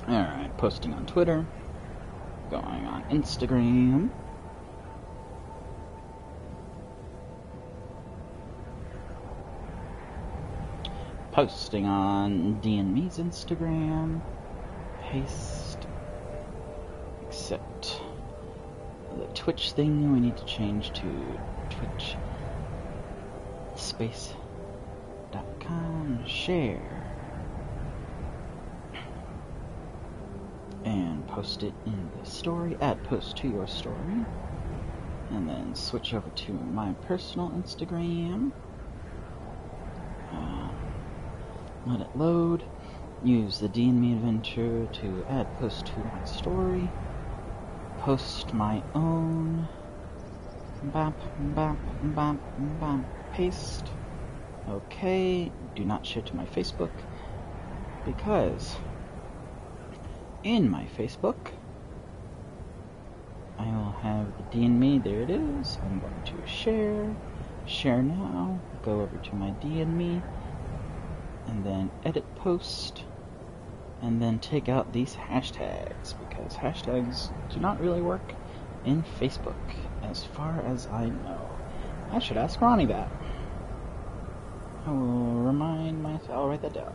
Alright, posting on Twitter, going on Instagram. Posting on D&Me's Instagram. Paste. Except the Twitch thing we need to change to Twitch space.com share. And post it in the story. Add post to your story. And then switch over to my personal Instagram. Let it load. Use the D&Me adventure to add post to my story. Post my own. Bop, bop, bop, bop. Paste. Okay. Do not share to my Facebook. Because in my Facebook, I will have the D&Me. There it is. I'm going to share. Share now. Go over to my D&Me. And then edit post. And then take out these hashtags. Because hashtags do not really work in Facebook, as far as I know. I should ask Ronnie that. I will remind myself. I'll write that down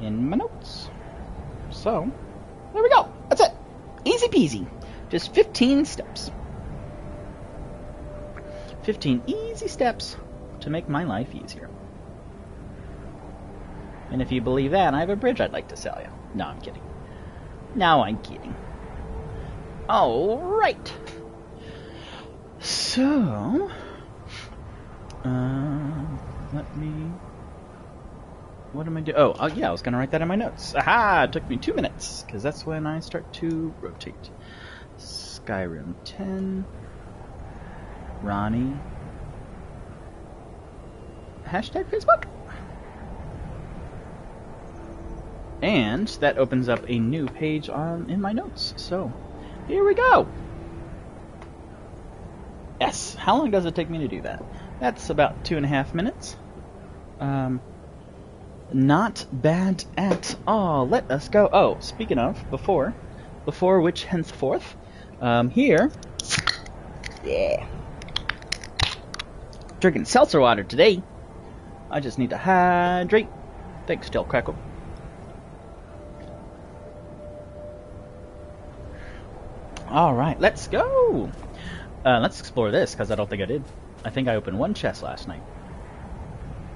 in my notes. So, there we go. That's it. Easy peasy. Just 15 steps. 15 easy steps to make my life easier. And if you believe that, I have a bridge I'd like to sell you. No, I'm kidding. No, I'm kidding. Alright. So, let me... What am I doing? Oh, yeah, I was going to write that in my notes. Aha! It took me 2 minutes, because that's when I start to rotate. Skyrim 10. Ronnie. Hashtag Facebook? And that opens up a new page in my notes. So, here we go. Yes, how long does it take me to do that? That's about 2.5 minutes. Not bad at all. Let us go. Oh, speaking of, before which henceforth, here, yeah, drinking seltzer water today. I just need to hydrate. Thanks, Del Crackle. Alright, let's go! Let's explore this, because I don't think I did. I think I opened one chest last night.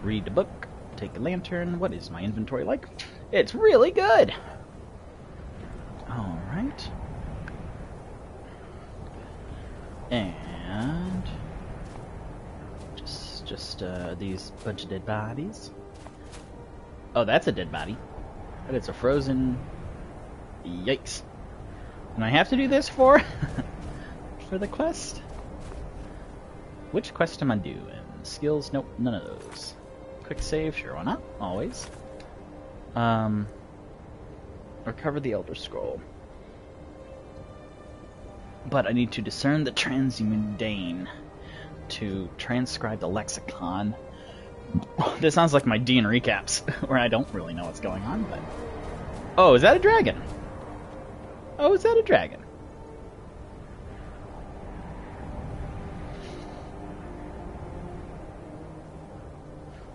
Read the book, take a lantern. What is my inventory like? It's really good! Alright. And... Just these bunch of dead bodies. Oh, that's a dead body. But it's a frozen... Yikes. And I have to do this for the quest? Which quest am I doing? Skills? Nope, none of those. Quick save? Sure, why not? Always. Recover the Elder Scroll. But I need to discern the transmundane to transcribe the lexicon. This sounds like my D&D recaps, where I don't really know what's going on, but... Oh, is that a dragon? Oh, is that a dragon?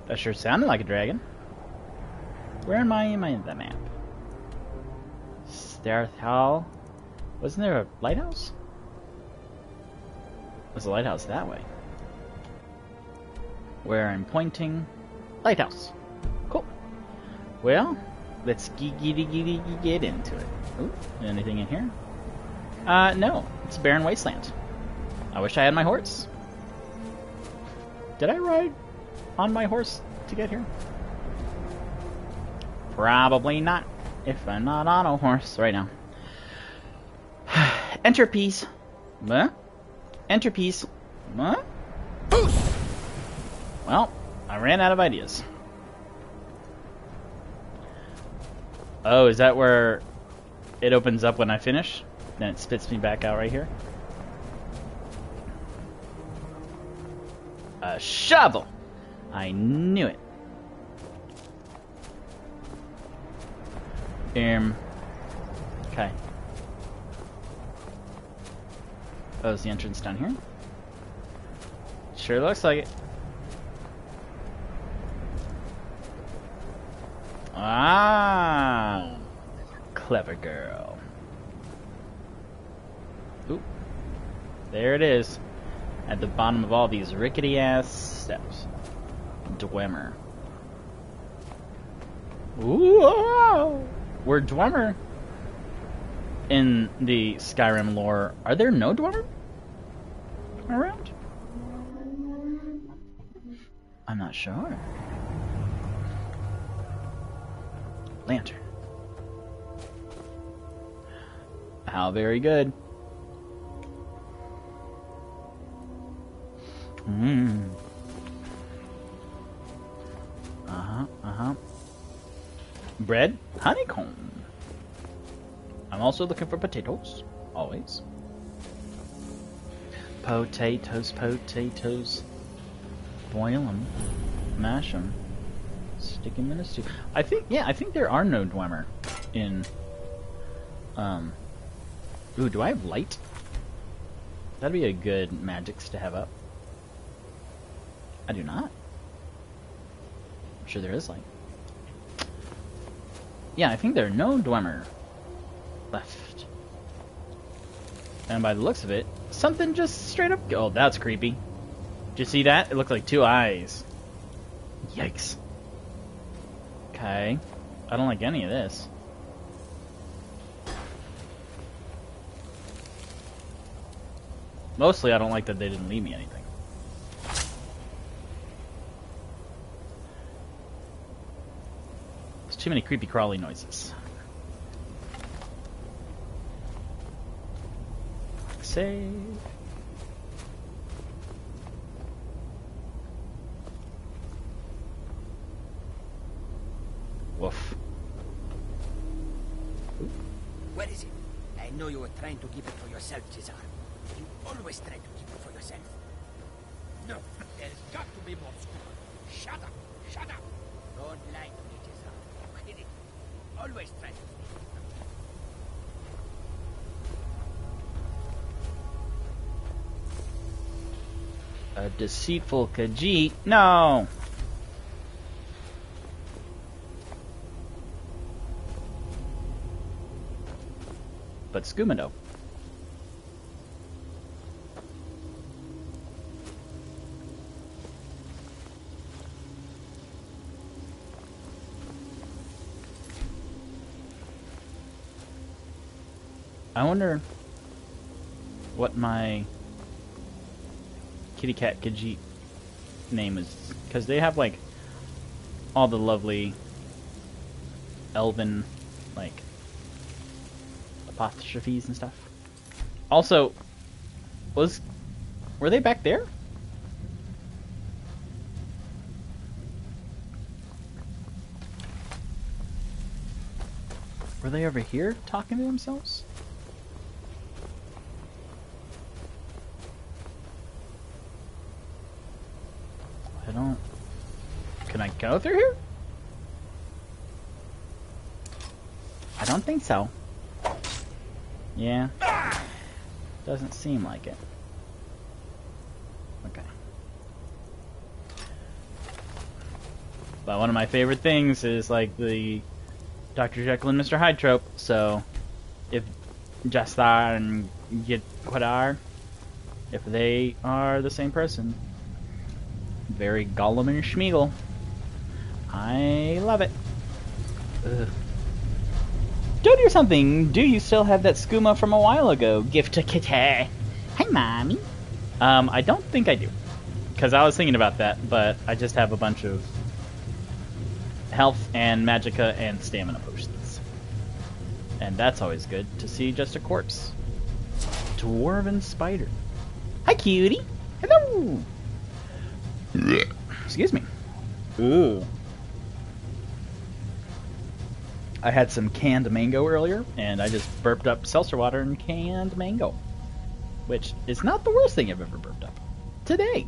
That sure sounded like a dragon. Where am I in the map? Starth Hall. Wasn't there a lighthouse? Was a lighthouse that way? Where I'm pointing. Lighthouse. Cool. Well, let's get into it. Ooh, anything in here? No. It's a barren wasteland. I wish I had my horse. Did I ride on my horse to get here? Probably not. If I'm not on a horse right now. Enter piece. Huh? Enter piece. Huh? Well, I ran out of ideas. Oh, is that where it opens up when I finish? Then it spits me back out right here? A shovel! I knew it. Okay. Oh, is the entrance down here? Sure looks like it. Ah, clever girl. Oop. There it is. At the bottom of all these rickety ass steps. Dwemer. Ooh, oh, we're Dwemer. In the Skyrim lore, are there no Dwemer around? I'm not sure. Lantern. How very good. Bread, honeycomb. I'm also looking for potatoes, always. Potatoes, potatoes. Boil them, mash them, stick them in a stew. I think there are no Dwemer in. Ooh, do I have light? That'd be a good magics to have up. I do not. I'm sure there is light. Yeah, I think there are no Dwemer left. And by the looks of it, something just straight up... Oh, that's creepy. Did you see that? It looked like two eyes. Yikes. Okay. I don't like any of this. Mostly I don't like that they didn't leave me anything. There's too many creepy crawly noises. Save. Woof. Where is it? I know you were trying to keep it for yourself, Cesar. You always try to keep it for yourself. No, there's got to be more scuba. Shut up! Shut up! Don't lie to me, Cesar. You hid it. Always try to sneak it. A deceitful Khajiit. No! But Skumado. I wonder what my kitty cat Khajiit name is, because they have like all the lovely elven like apostrophes and stuff. Also, were they back there? Were they over here talking to themselves? I don't... Can I go through here? I don't think so. Yeah. Doesn't seem like it. Okay. But one of my favorite things is like the Dr. Jekyll and Mr. Hyde trope, so if Jastar and Yedquadar, if they are the same person, very Gollum and Schmeagol. I love it. Ugh. Don't do something. Do you still have that skooma from a while ago? Gift to Kitty. Hi, mommy. I don't think I do, because I was thinking about that, but I just have a bunch of health and magicka and stamina potions, and that's always good to see just a corpse. Dwarven spider. Hi, cutie. Hello. Excuse me. Ooh. I had some canned mango earlier, and I just burped up seltzer water and canned mango, which is not the worst thing I've ever burped up. Today.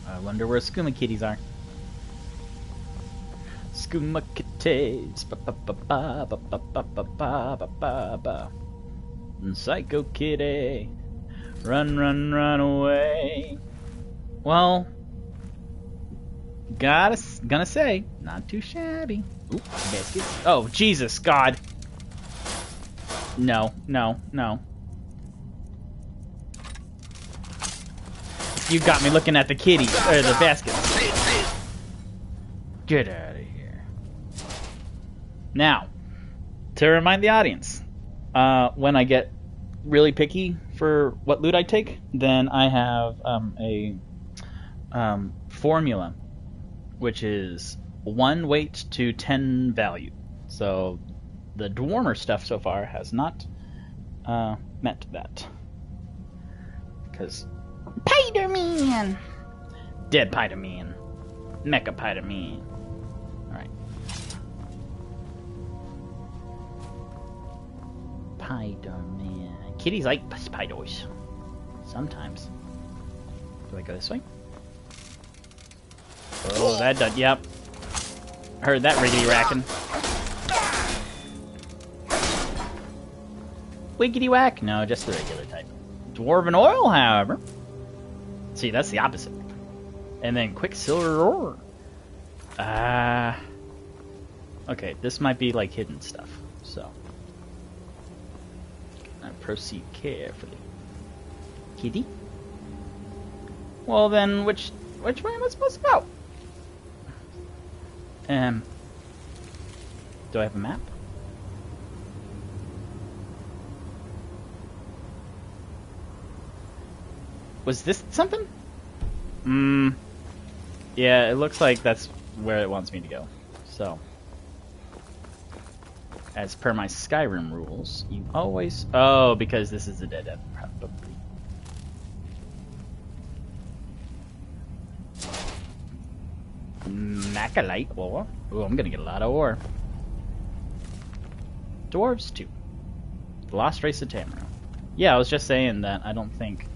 I wonder where skooma kitties are. Skooma kitties. Ba ba ba ba ba ba ba ba ba ba ba. Psycho kitty. Run, run, run away. Well, gonna say, not too shabby. Ooh, biscuit. Oh, Jesus, God. No, no, no. You got me looking at the kitty, or the basket. Get out of here. Now, to remind the audience, when I get really picky for what loot I take, then I have a formula, which is 1 weight to 10 value. So the Dwemer stuff so far has not met that. Because Spider-Man! Dead Spider-Man. Mecha Spider-Man. Alright. Spider-Man. Kitties like spiders. Sometimes. Do I go this way? Oh, that does. Yep. Heard that riggedy racking. Wiggity whack? No, just the regular type. Dwarven oil, however. See, that's the opposite. And then quicksilver ore. Okay, this might be like hidden stuff. So, I proceed carefully. Kitty? Well then, which way am I supposed to go? Do I have a map? Was this something? Yeah, it looks like that's where it wants me to go. So, as per my Skyrim rules, you always... Oh, because this is a dead end, probably. Macalite ore. Ooh, I'm gonna get a lot of ore. Dwarves, too. The lost race of Tamriel. Yeah, I was just saying that I don't think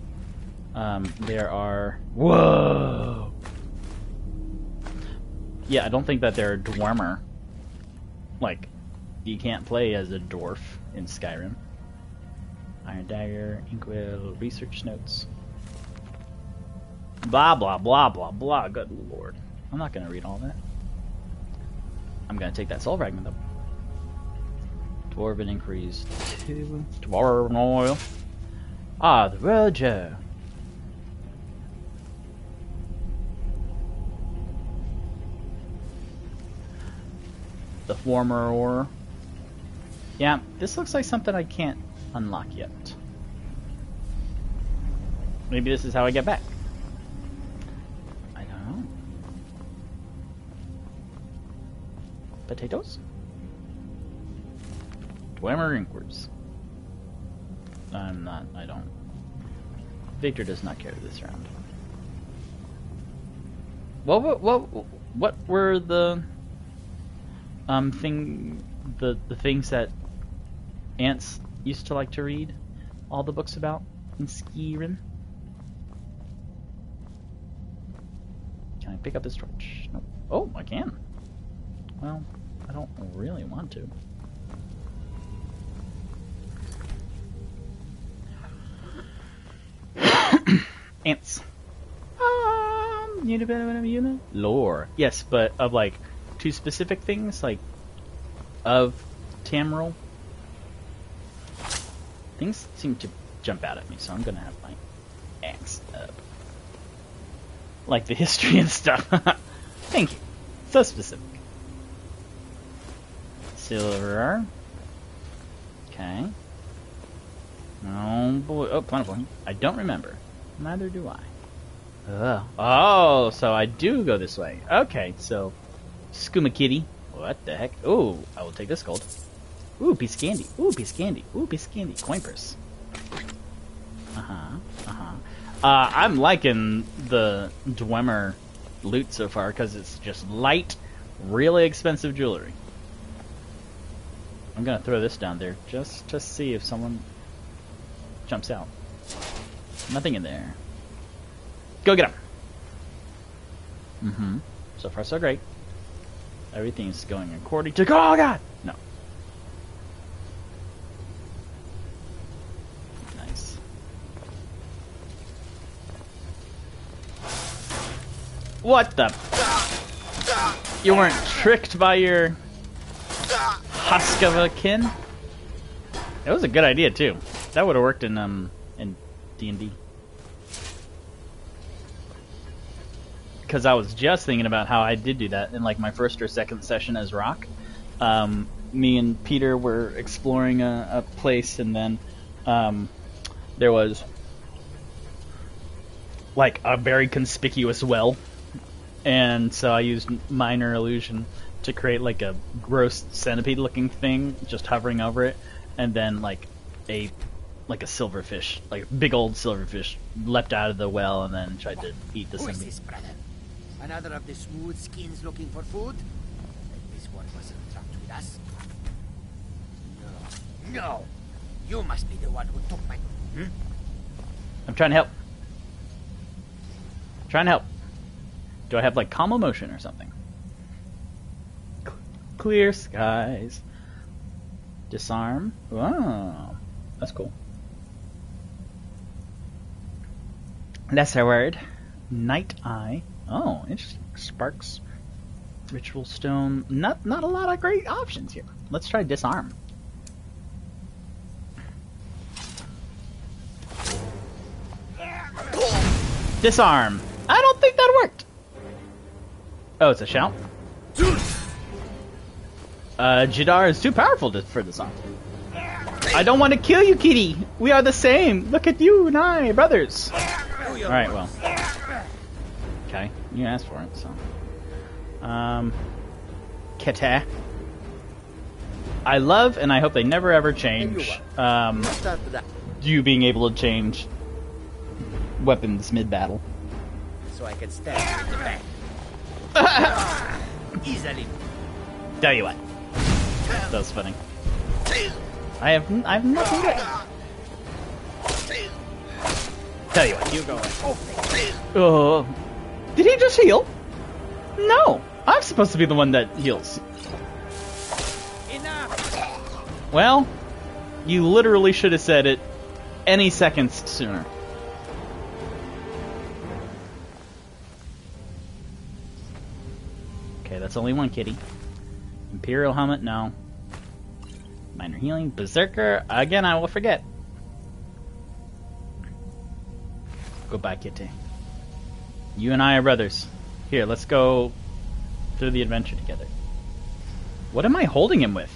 there are... Whoa! Yeah, I don't think that there are Dwemer. Like, you can't play as a dwarf in Skyrim. Iron Dagger, Inkwell, research notes. Blah, blah, blah, blah, blah. Good lord. I'm not going to read all that. I'm going to take that soul fragment, though. Dwarven inquiries 2. Dwarven oil. Ah, the Roger. The former ore. Yeah, this looks like something I can't unlock yet. Maybe this is how I get back. I don't know. Potatoes? Dwemer inquiries. I don't. Victor does not carry this around. What were the the things that ants used to like to read all the books about in Skyrim? Can I pick up this torch? Nope. Oh, I can. Well, I don't really want to. Ants. Need a bit of a unit? Lore. Yes, but of like two specific things, like of Tamriel. Things seem to jump out at me, so I'm gonna have my axe up. Like the history and stuff. Thank you. So specific. Silver. Okay. Oh boy. Oh, plentiful. I don't remember. Neither do I. Oh, so I do go this way. Okay, so Skooma kitty. What the heck? Oh, I will take this gold. Ooh, piece of candy. Ooh, piece of candy. Ooh, piece of candy. Coin purse. I'm liking the Dwemer loot so far because it's just light, really expensive jewelry. I'm gonna throw this down there just to see if someone jumps out. Nothing in there. Go get him. So far so great. Everything's going according to... Oh, God! No. Nice. What the... You weren't tricked by your... husk of a kin? It was a good idea, too. That would have worked in D&D. Because I was just thinking about how I did do that in like my first or second session as Rock. Me and Peter were exploring a place, and then there was like a very conspicuous well, and so I used minor illusion to create like a gross centipede-looking thing just hovering over it, and then like a silverfish, like a big old silverfish, leapt out of the well and then tried to eat the centipede. Who is this, brother? Another of the smooth skins looking for food? This one wasn't trapped with us. No. No! You must be the one who took my... I'm trying to help. Trying to help. Do I have like calm emotion or something? Clear skies. Disarm. Oh, that's cool. That's our word. Night Eye. Oh, interesting. Sparks. Ritual Stone. Not a lot of great options here. Let's try Disarm. Disarm. I don't think that worked. Oh, it's a shout? Jadar is too powerful for Disarm. I don't want to kill you, kitty. We are the same. Look at you and I, brothers. Alright, well. Okay, you asked for it, so. Kete. I love, and I hope they never ever change, you being able to change weapons mid-battle. So I can stand in the back. Easily. Tell you what. That was funny. I have nothing to... Tell you what, you go away. Did he just heal? No, I'm supposed to be the one that heals. Enough. Well, you literally should have said it any seconds sooner. Okay, that's only one kitty. Imperial helmet, no. Minor healing, berserker. Again, I will forget. Goodbye, kitty. You and I are brothers. Here, let's go through the adventure together. What am I holding him with?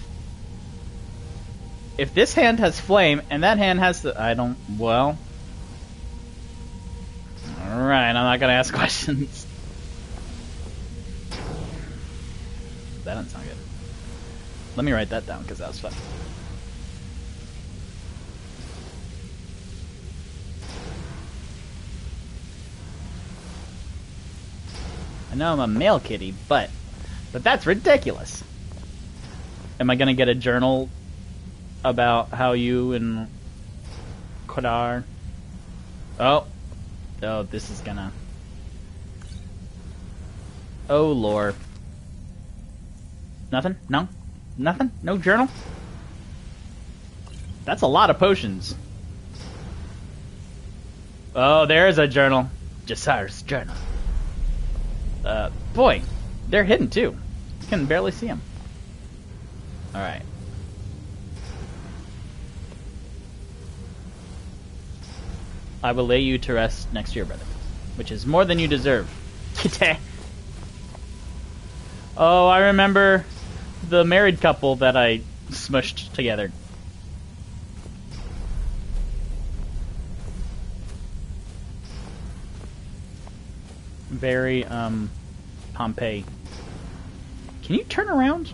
If this hand has flame and that hand has the... I don't... Well... Alright, I'm not gonna ask questions. That doesn't sound good. Let me write that down, because that was fun. I know I'm a male kitty, but that's ridiculous. Am I gonna get a journal about how you and Kodar... Oh, this is gonna... Oh, lore. Nothing? No? Nothing? No journal? That's a lot of potions. Oh, there's a journal. Jasar's journal. Boy, they're hidden too. You can barely see them. Alright. I will lay you to rest next to your brother, which is more than you deserve. Kite. Oh, I remember the married couple that I smushed together. Very, Pompeii. Can you turn around?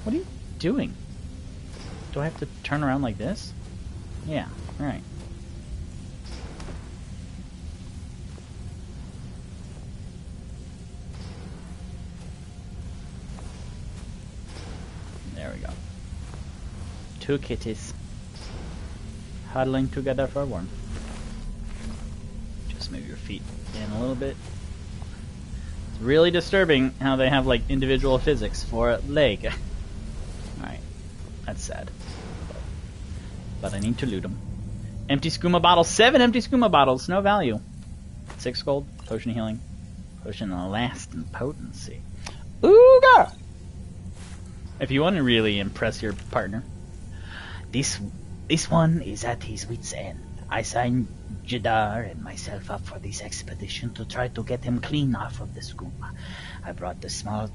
What are you doing? Do I have to turn around like this? Yeah, alright. There we go. Two kitties huddling together for warmth. Just move your feet in a little bit. Really disturbing how they have like individual physics for a leg. Alright, that's sad. But I need to loot them. Empty skooma bottles. 7 empty skooma bottles. No value. 6 gold. Potion of healing. Potion of lasting potency. Ooga! If you want to really impress your partner. This one is at his wit's end. I signed Jadar and myself up for this expedition to try to get him clean off of the skooma. I brought the small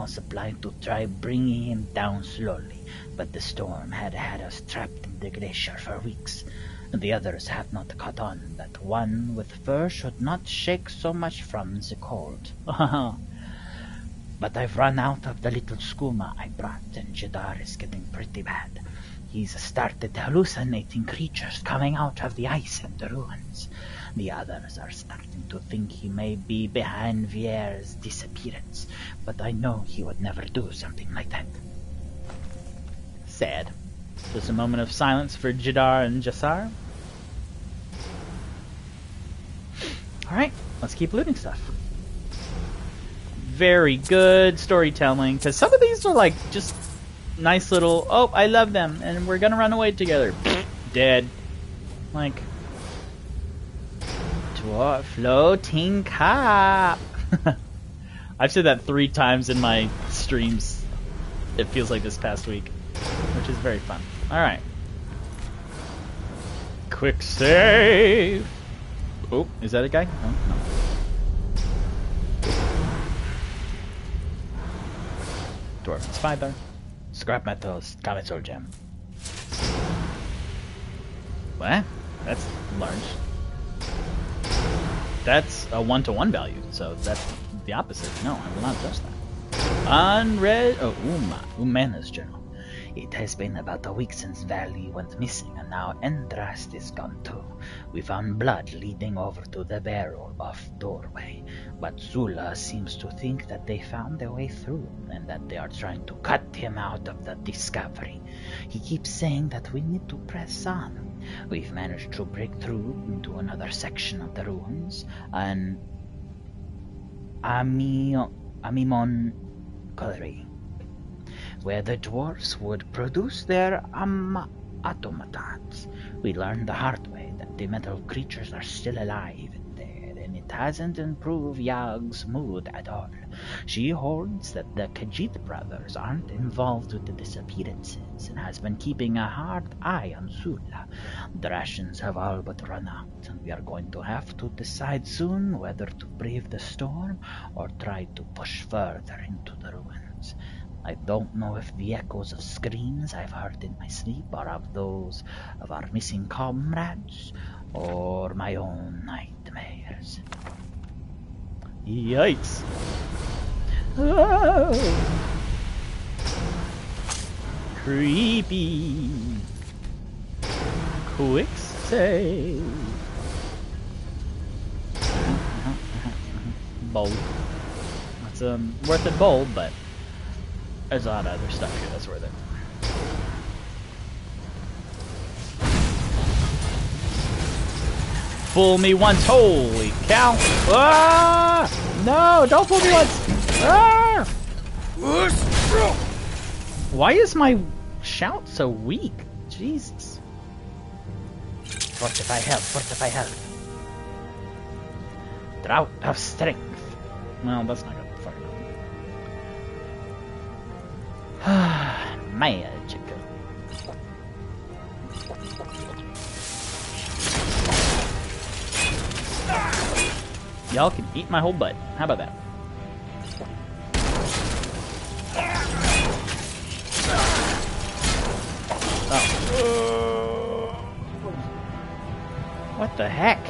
supply to try bringing him down slowly, but the storm had us trapped in the glacier for weeks. The others have not caught on that one with fur should not shake so much from the cold. But I've run out of the little skooma I brought, and Jadar is getting pretty bad. He's started hallucinating creatures coming out of the ice and the ruins. The others are starting to think he may be behind Vier's disappearance, but I know he would never do something like that. Sad. Just a moment of silence for Jadar and Jassar. Alright, let's keep looting stuff. Very good storytelling, because some of these are like just nice little, oh, I love them, and we're gonna run away together. Dead. Like, dwarf floating cup. I've said that 3 times in my streams. It feels like this past week, which is very fun. Alright. Quick save. Oh, is that a guy? Oh, no. Dwarven spider. Scrap metals, Camisole gem. What? That's large. That's a 1-to-1 value, so that's the opposite. No, I will not touch that. Unread. Oh, Umanas journal. It has been about a week since Valley went missing, and now Endrast is gone too. We found blood leading over to the barrel off doorway, but Zula seems to think that they found their way through, and that they are trying to cut him out of the discovery. He keeps saying that we need to press on. We've managed to break through into another section of the ruins, and Amimon Colliery, where the dwarves would produce their automatons. We learned the hard way that the metal creatures are still alive in there, and it hasn't improved Yag's mood at all. She holds that the Khajiit brothers aren't involved with the disappearances, and has been keeping a hard eye on Zula. The rations have all but run out, and we are going to have to decide soon whether to brave the storm or try to push further into the ruins. I don't know if the echoes of screams I've heard in my sleep are of those of our missing comrades or my own nightmares. Yikes. Oh. Creepy. Quick save. Bold. That's worth it bold, but there's a lot of other stuff here that's worth it. Fool me once, holy cow! Ah! No, don't fool me once! Ah! Why is my shout so weak? Jesus. Fortify health. Drought of strength. Well, that's not good. Fuck it. Magical. Y'all can eat my whole butt. How about that? Oh. What the heck?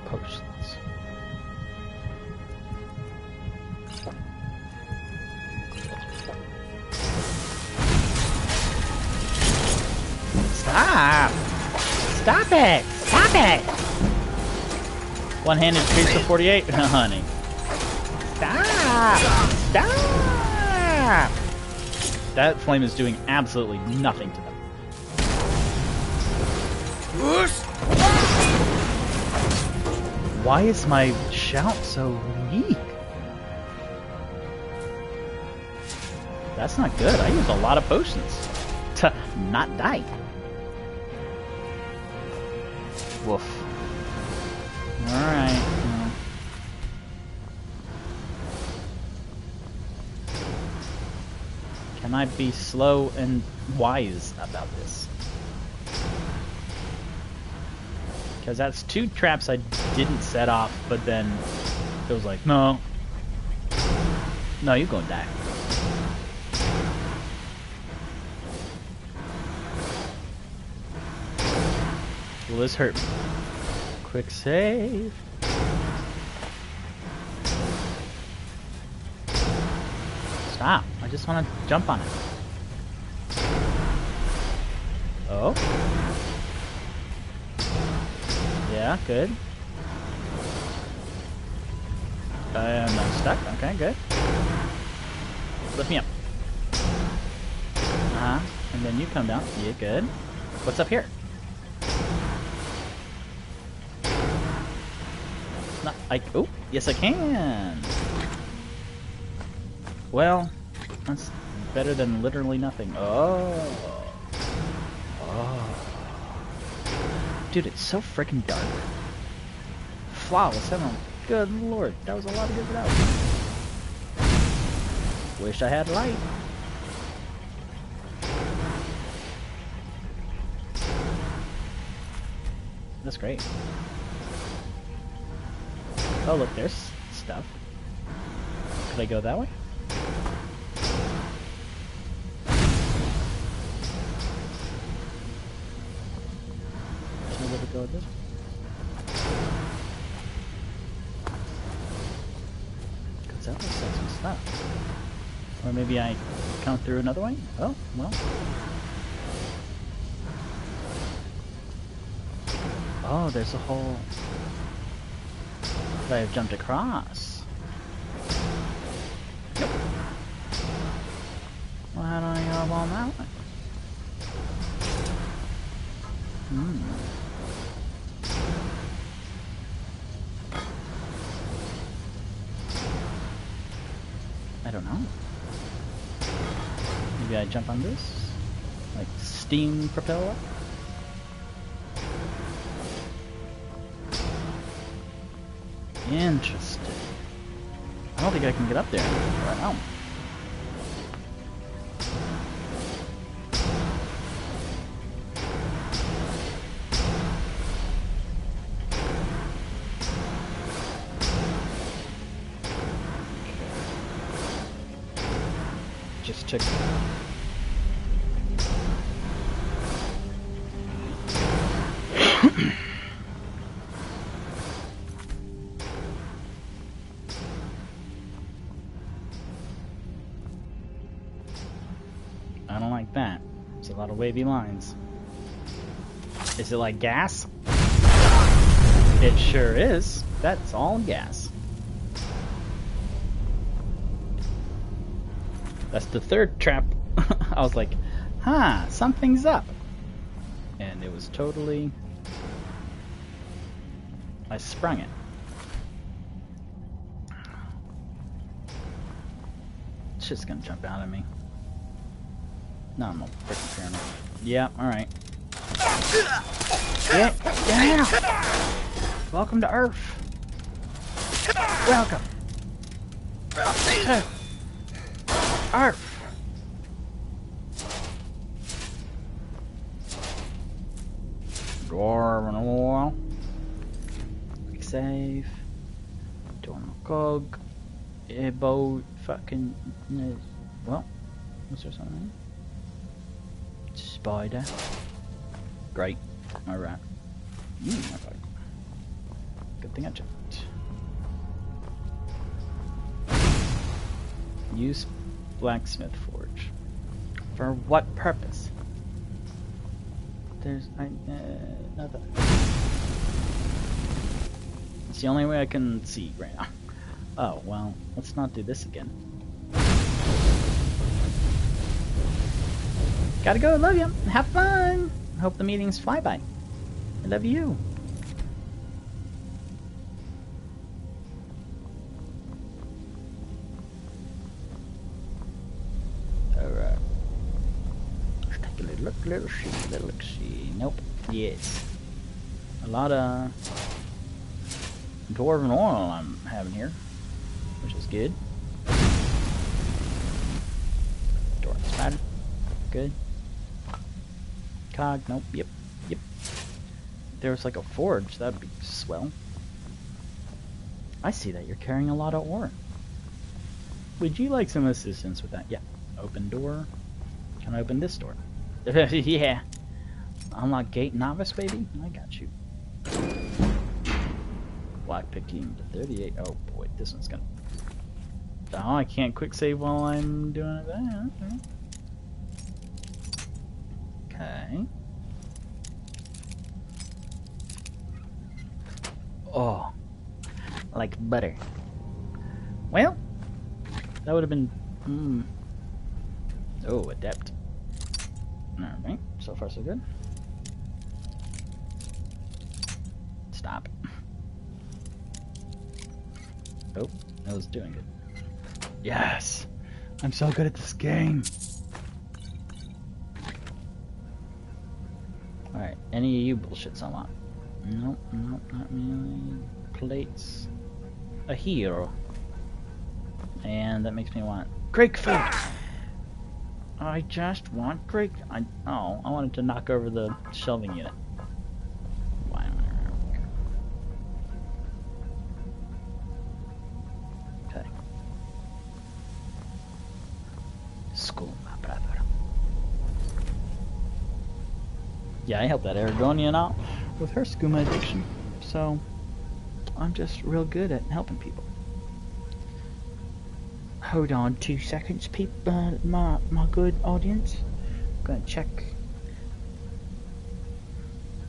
Potions. Stop! Stop it! Stop it! One-handed chase to 48? Honey. Stop! Stop! That flame is doing absolutely nothing to them. Why is my shout so weak? That's not good. I used a lot of potions to not die. Woof. Alright. Can I be slow and wise about this? Because that's 2 traps I didn't set off, but then it was like, no. No, you're gonna die. Will this hurt me? Quick save. Stop. I just want to jump on it. Oh. Yeah, good. I'm stuck. Okay, good. Lift me up. And then you come down. Yeah, good. What's up here? Not, oh, yes I can. Well, that's better than literally nothing. Oh. Dude, it's so freaking dark. Flawless emerald. Good lord, that was a lot of good without. Wish I had light. That's great. Oh look, there's stuff. Could I go that way? Can I go this way? Because that looks like some stuff. Or maybe I come through another way? Oh, well. Oh, there's a hole that I have jumped across. Yep. Well, how do I go up on that way? I don't know. Maybe I jump on this? Like steam propeller? Interesting. I don't think I can get up there right now. Just check. I don't like that. There's a lot of wavy lines. Is it like gas? It sure is. That's all gas. That's the third trap. I was like, huh, something's up. And it was totally... I sprung it. It's just gonna jump out at me. No, I'm a freaking paranoid. Yeah, alright. Yeah. Welcome to Earth. Welcome to Earth. Dwemer oil. Quick save. Dwemer cog. Ebo fucking. Well, was there something? Spider. Great. Alright. Good thing I checked. Use blacksmith forge. For what purpose? There's nothing. It's the only way I can see right now. Oh, well, let's not do this again. Gotta go, love you. Have fun. Hope the meetings fly by. I love you. Let's see. Nope. Yes. A lot of dwarven oil I'm having here, which is good. Dwarven spider. Good. Cog. Nope. Yep. Yep. There was like a forge. That'd be swell. I see that you're carrying a lot of ore. Would you like some assistance with that? Yeah. Open door. Can I open this door? Yeah. Unlock gate novice, baby. I got you. Black picking to 38. Oh boy, this one's gonna. Oh, I can't quick save while I'm doing that. Okay. Oh, like butter. Well, that would have been. Oh, adept. Alright, so far so good. Stop. Oh, that was doing good. Yes! I'm so good at this game! Alright, any of you bullshits unlocked? Nope, nope, not really. Plates. A hero. And that makes me want Greek food! I just want Greek. I wanted to knock over the shelving unit. Why am I? Okay. School, my brother. Yeah, I helped that Aragonian out with her skooma addiction, so I'm just real good at helping people. Hold on 2 seconds, people, my good audience. I'm gonna check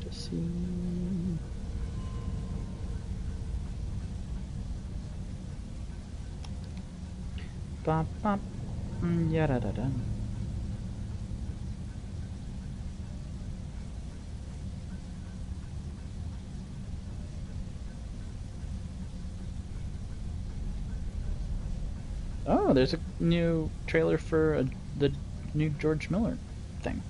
to see. Bop bop. Yada da da. Oh, there's a new trailer for the new George Miller thing.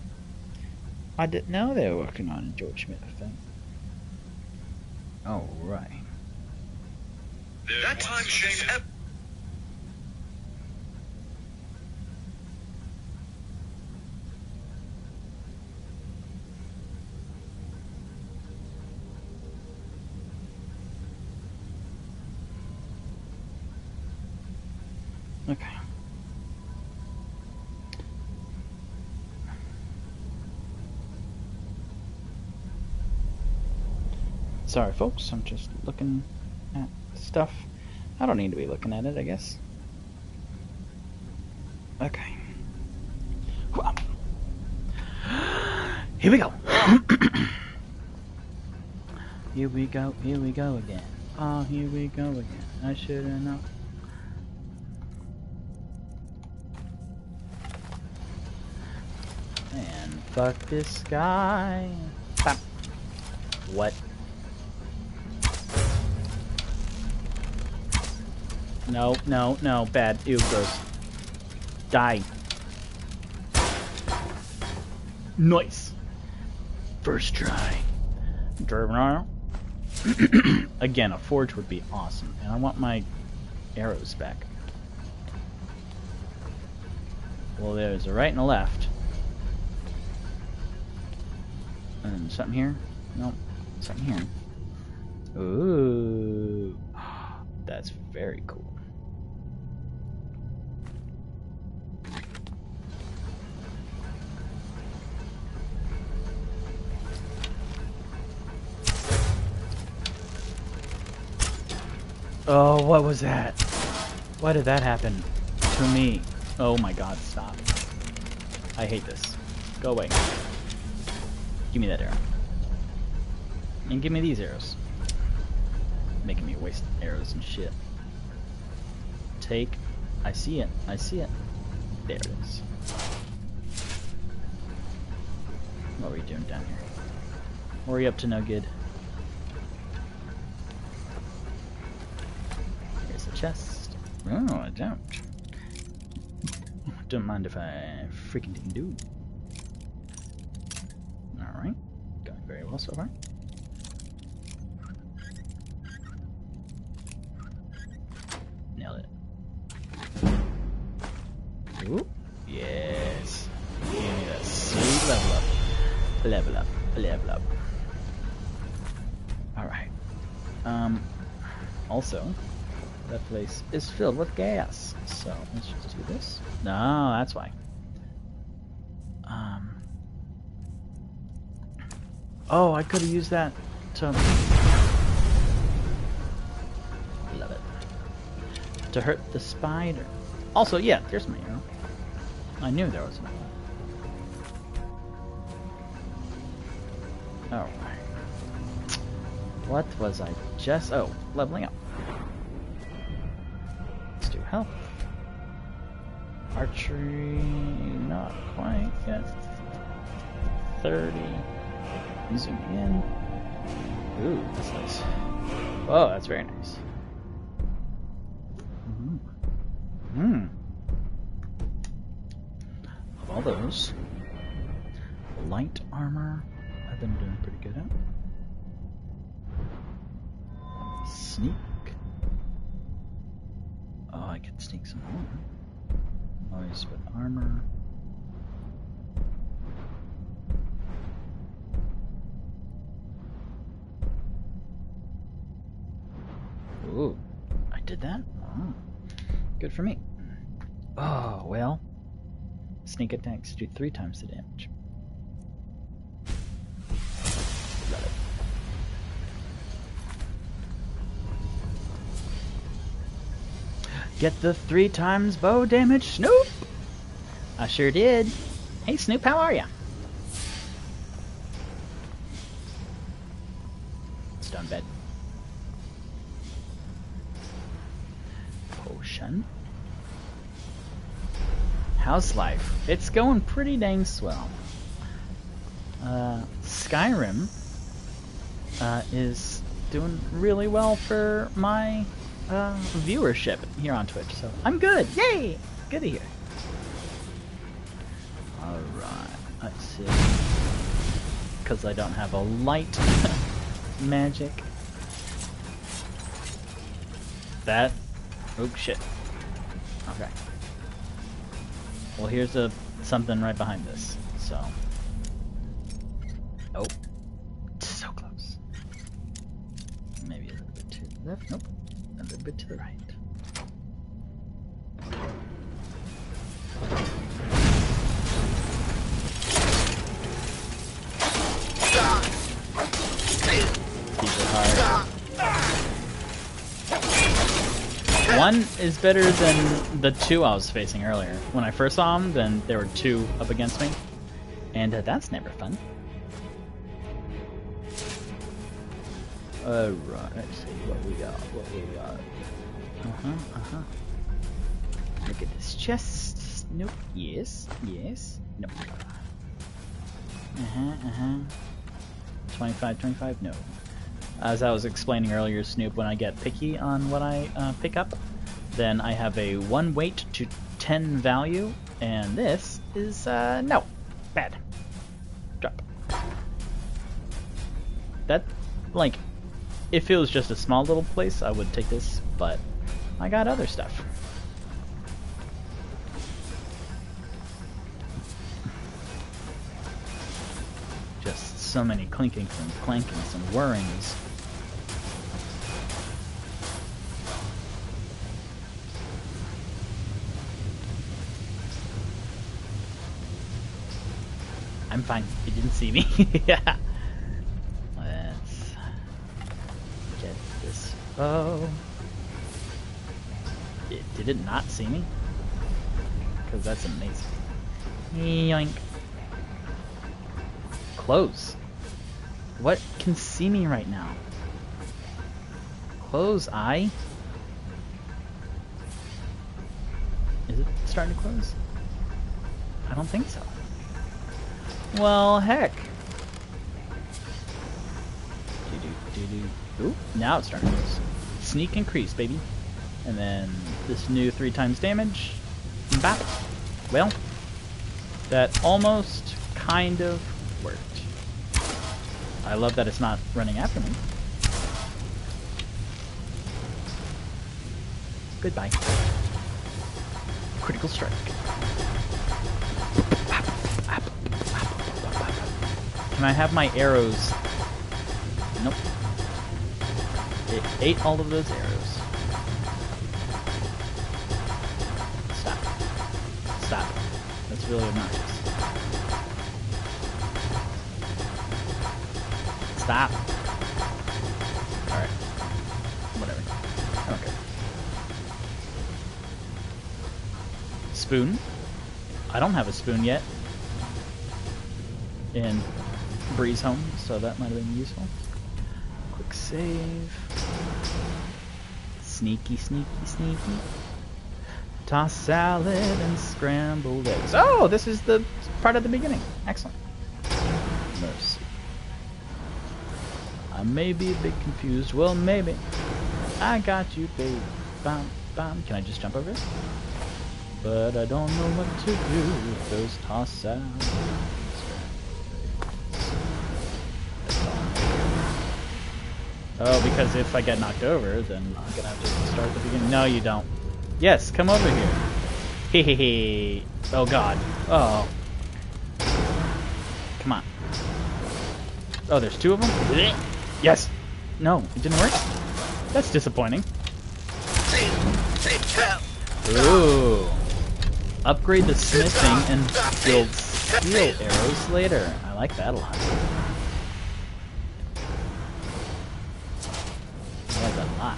I didn't know they were working on a George Miller thing. Oh, right. That time Shane Okay. Sorry, folks. I'm just looking at stuff. I don't need to be looking at it, I guess. Okay. Here we go. Here we go. Here we go again. Oh, here we go again. I should have known. And fuck this guy. Bam. What? No, no, no. Bad. Ew, gross. Die. Nice. First try. Dwemer. Again, a forge would be awesome. And I want my arrows back. Well, there's a right and a left. And something here? Nope. Something here. Ooh. That's very cool. Oh, what was that? Why did that happen to me? Oh my god, stop. I hate this. Go away. Give me that arrow. And give me these arrows. Making me waste arrows and shit. Take. I see it. I see it. There it is. What are we doing down here? What are you up to no good? Here's a chest. Oh, I don't. Don't mind if I freaking do. well so far. Nailed it. Ooh, yes. Give me that sweet level up. Level up, level up. Alright. Also, that place is filled with gas. So let's just do this. No, that's why. Oh, I could have used that to... Love it. To hurt the spider. Also, yeah, there's my arrow. I knew there was an arrow. Alright. What was I just... Oh, leveling up. Let's do health. Archery... Not quite yet. 30. Zooming in. Ooh, that's nice. Oh, that's very nice. Of all those, light armor I've been doing pretty good at. Sneak. Oh, I could sneak some more. Noise with armor. Ooh, I did that? Oh, good for me. Oh, well. Sneak attacks do 3 times the damage. Love it. Get the 3 times bow damage, Snoop! I sure did. Hey, Snoop, how are ya? Stun bed. Potion. How's life? It's going pretty dang swell. Skyrim is doing really well for my viewership here on Twitch, so I'm good. Yay! Good to hear. Alright, let's see. Because I don't have a light magic. That... Oh, shit. Okay. Well, here's something right behind this, so... Oh. So close. Maybe a little bit to the left. Nope. A little bit to the right. These are hard. One is better than the 2 I was facing earlier. When I first saw them, then there were 2 up against me. And that's never fun. Alright, let's see what we got. Look at this chest. Nope. Yes. Nope. 25. No. As I was explaining earlier, Snoop, when I get picky on what I pick up, then I have a 1 weight to 10 value, and this is, no. Bad. Drop. That, like, if it was just a small little place, I would take this, but I got other stuff. Just so many clinkings and clankings and whirrings. I'm fine. You didn't see me. Yeah. Let's get this bow. Did it not see me? Because that's amazing. Yoink. Close. What can see me right now? Close eye? Is it starting to close? I don't think so. Well, heck. Ooh, now it's starting to close. Sneak increase, baby. And then this new 3 times damage. Bap. Well, that almost kind of worked. I love that it's not running after me. Goodbye. Critical strike. Can I have my arrows? Nope. It ate all of those arrows. Stop. Stop. That's really obnoxious. Stop. Alright. Whatever. I don't care. Spoon? I don't have a spoon yet. In Breeze Home, so that might have been useful. Quick save. Sneaky, sneaky, sneaky. Toss salad and scrambled eggs. Oh, this is the part at the beginning. Excellent. Mercy. I may be a bit confused. Well, maybe. I got you, baby. Bam, bam. Can I just jump over it? But I don't know what to do with those toss salads. Oh, because if I get knocked over, then I'm gonna have to start at the beginning. No, you don't. Yes, come over here. Hehehe. Oh god. Oh. Come on. Oh, there's two of them? Yes! No, it didn't work? That's disappointing. Ooh. Upgrade the smithing and build steel arrows later. I like that a lot. I like that a lot.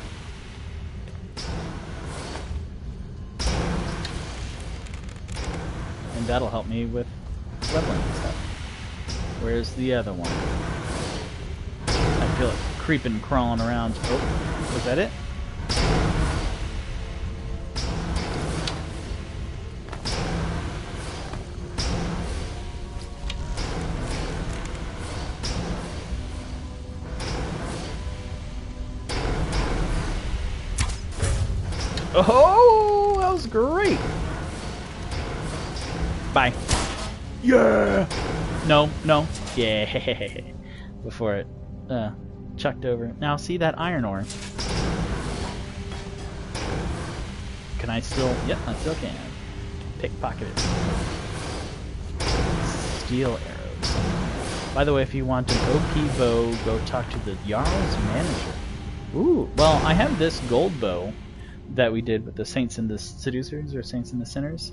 And that'll help me with leveling and stuff. Where's the other one? I feel it creeping, crawling around. Oh, was that it? Oh, that was great. Bye. Yeah. No, no. Yeah. Before it chucked over. Now see that iron ore. Can I still? Yep, I still can. Pickpocket it. Steel arrows. By the way, if you want an OP bow, go talk to the Jarl's manager. Ooh, well, I have this gold bow that we did with the Saints and the Seducers, or Saints and the Sinners,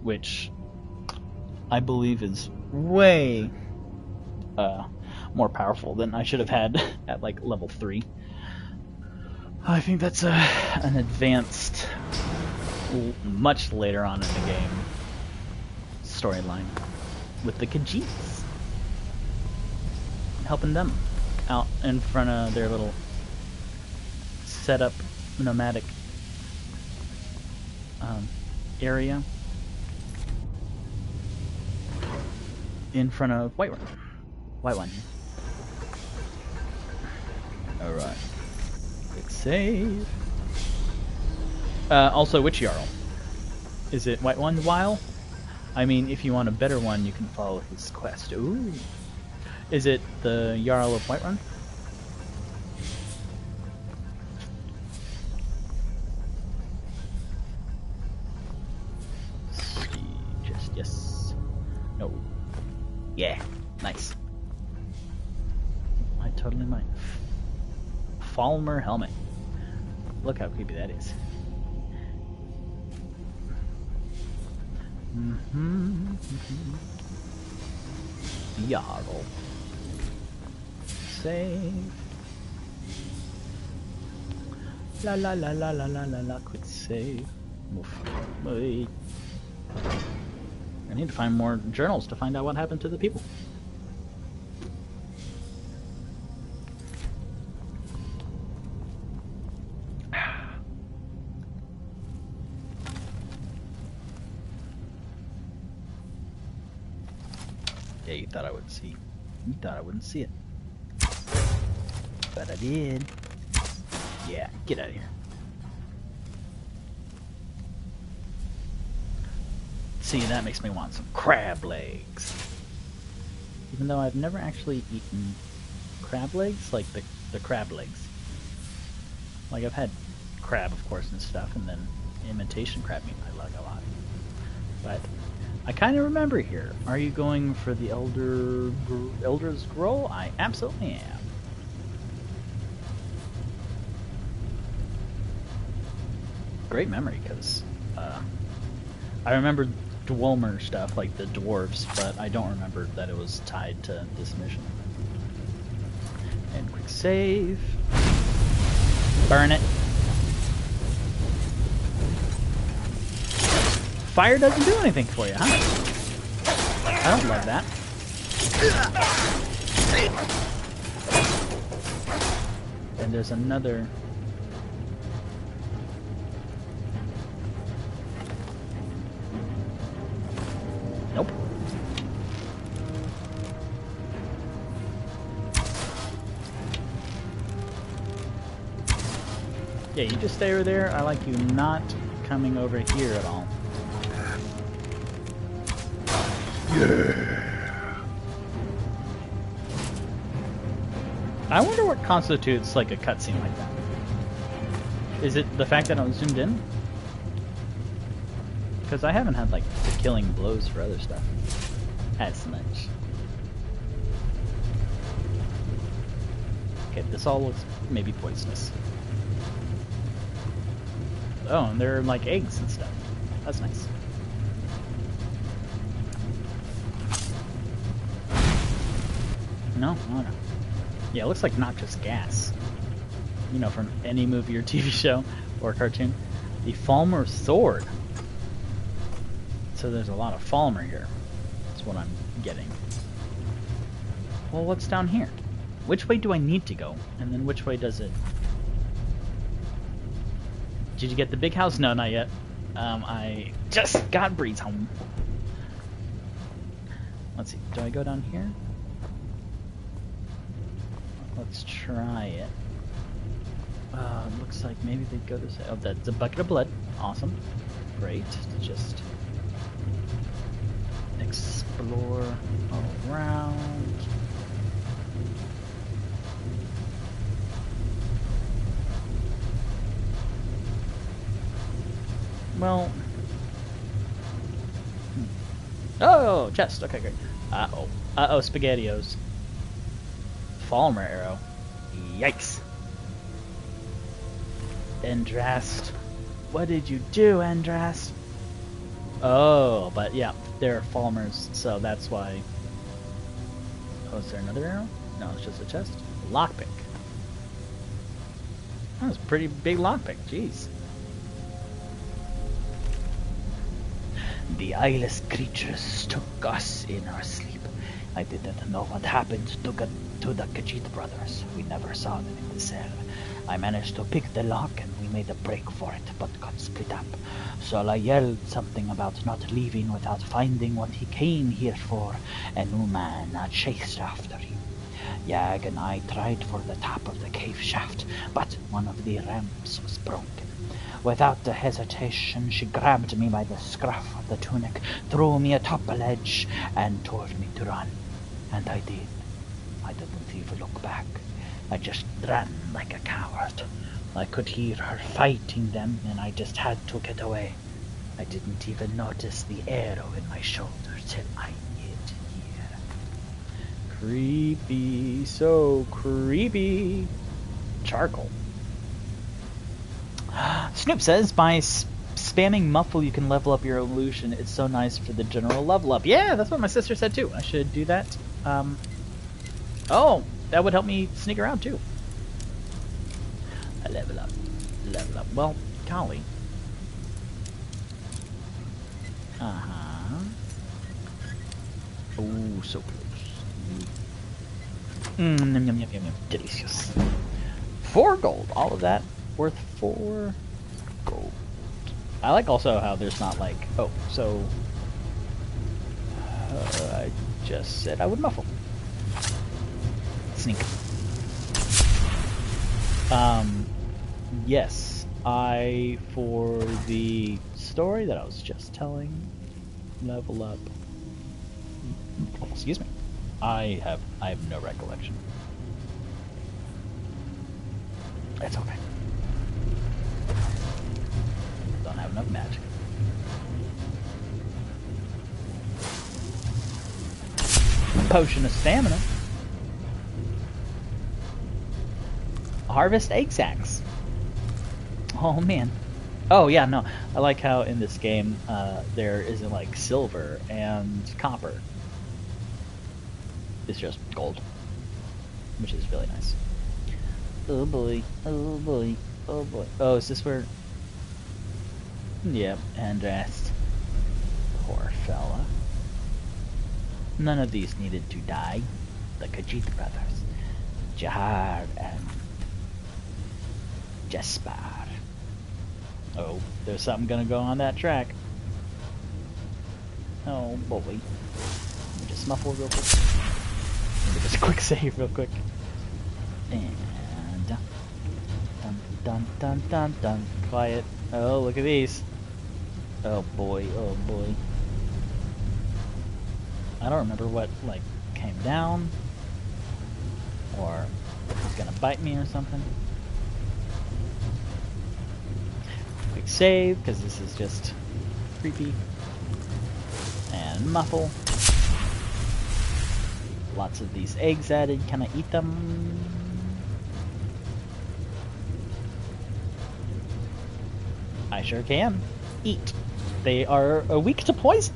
which I believe is way more powerful than I should have had at like level 3. I think that's an advanced, much later on in the game storyline with the Khajiits, helping them out in front of their little setup nomadic area in front of White One. Alright. Quick save. Also, which Jarl? Is it White One Weil? I mean, if you want a better one, you can follow his quest. Ooh. Is it the Jarl of Whiterun? Just yes. No. Yeah. Nice. I totally might. Falmer helmet. Look how creepy that is. Jarl. Save. La la la la la la la la. Quick save. Wait. I need to find more journals to find out what happened to the people. Yeah, you thought I wouldn't see. You thought I wouldn't see it. But I did. Yeah, get out of here. See, that makes me want some crab legs. Even though I've never actually eaten crab legs, like the crab legs. Like, I've had crab, of course, and stuff, and then imitation crab meat I like a lot. But I kind of remember here. Are you going for the Elder Scroll? I absolutely am. Great memory, because I remember Dwemer stuff, like the dwarves, but I don't remember that it was tied to this mission. And quick save. Burn it. Fire doesn't do anything for you, huh? I don't love that. And there's another... Nope. Yeah, you just stay over there. I like you not coming over here at all. Yeah. I wonder what constitutes like a cutscene like that. Is it the fact that I'm zoomed in? Because I haven't had like the killing blows for other stuff as much. Okay, this all looks maybe poisonous. Oh, and they're like eggs and stuff. That's nice. No? Oh no. Yeah, it looks like not just gas. You know, from any movie or TV show or cartoon. The Falmer Sword. So there's a lot of Falmer here. That's what I'm getting. Well, what's down here? Which way do I need to go? And then which way does it... Did you get the big house? No, not yet. I just got Breeze home. Let's see. Do I go down here? Let's try it. Looks like maybe they go this way. Oh, that's a bucket of blood. Awesome. Great. Just explore around. Well... Oh, chest. Okay, great. Uh-oh. Uh-oh, SpaghettiOs. Falmer arrow. Yikes. Endrast. What did you do, Endrast? Oh, but yeah, they're Falmers, so that's why... Oh, is there another arrow? No, it's just a chest. Lockpick. That was a pretty big lockpick, jeez. The eyeless creatures took us in our sleep. I didn't know what happened to the Khajiit brothers. We never saw them in the cell. I managed to pick the lock and we made a break for it, but got split up. So I yelled something about not leaving without finding what he came here for, and Uman chased after him. Yag and I tried for the top of the cave shaft, but one of the ramps was broken. Without a hesitation, she grabbed me by the scruff of the tunic, threw me atop a ledge, and told me to run. And I did. I didn't even look back. I just ran like a coward. I could hear her fighting them, and I just had to get away. I didn't even notice the arrow in my shoulder till I hit here. Creepy, so creepy. Charcoal. Snoop says, by spamming muffle you can level up your illusion. It's so nice for the general level up. Yeah, that's what my sister said too. I should do that. Oh, that would help me sneak around too. I level up. Level up. Well, golly. Uh-huh. Oh, so close. Yum, yum, yum, yum, yum. Delicious. 4 gold. All of that worth 4 gold. I like also how there's not like... Oh, so... I just said I would muffle. Sneak. Yes, for the story that I was just telling, level up. Excuse me. I have no recollection. It's okay. Don't have enough magic. Potion of stamina. Harvest egg sacs. Oh man. Oh yeah, no. I like how in this game there isn't like silver and copper. It's just gold, which is really nice. Oh boy, oh boy, oh boy. Oh, is this where? Yep, and rest. Poor fella. None of these needed to die. The Khajiit brothers, Jahar and Jespar. Oh, there's something gonna go on that track. Oh boy. Let me just muffle real quick. Maybe just a quick save real quick. And dun dun dun dun dun. Quiet. Oh, look at these. Oh boy, oh boy. I don't remember what like came down or was gonna bite me or something. Quick save, because this is just creepy. And muffle. Lots of these eggs added. Can I eat them? I sure can. Eat. They are weak to poison.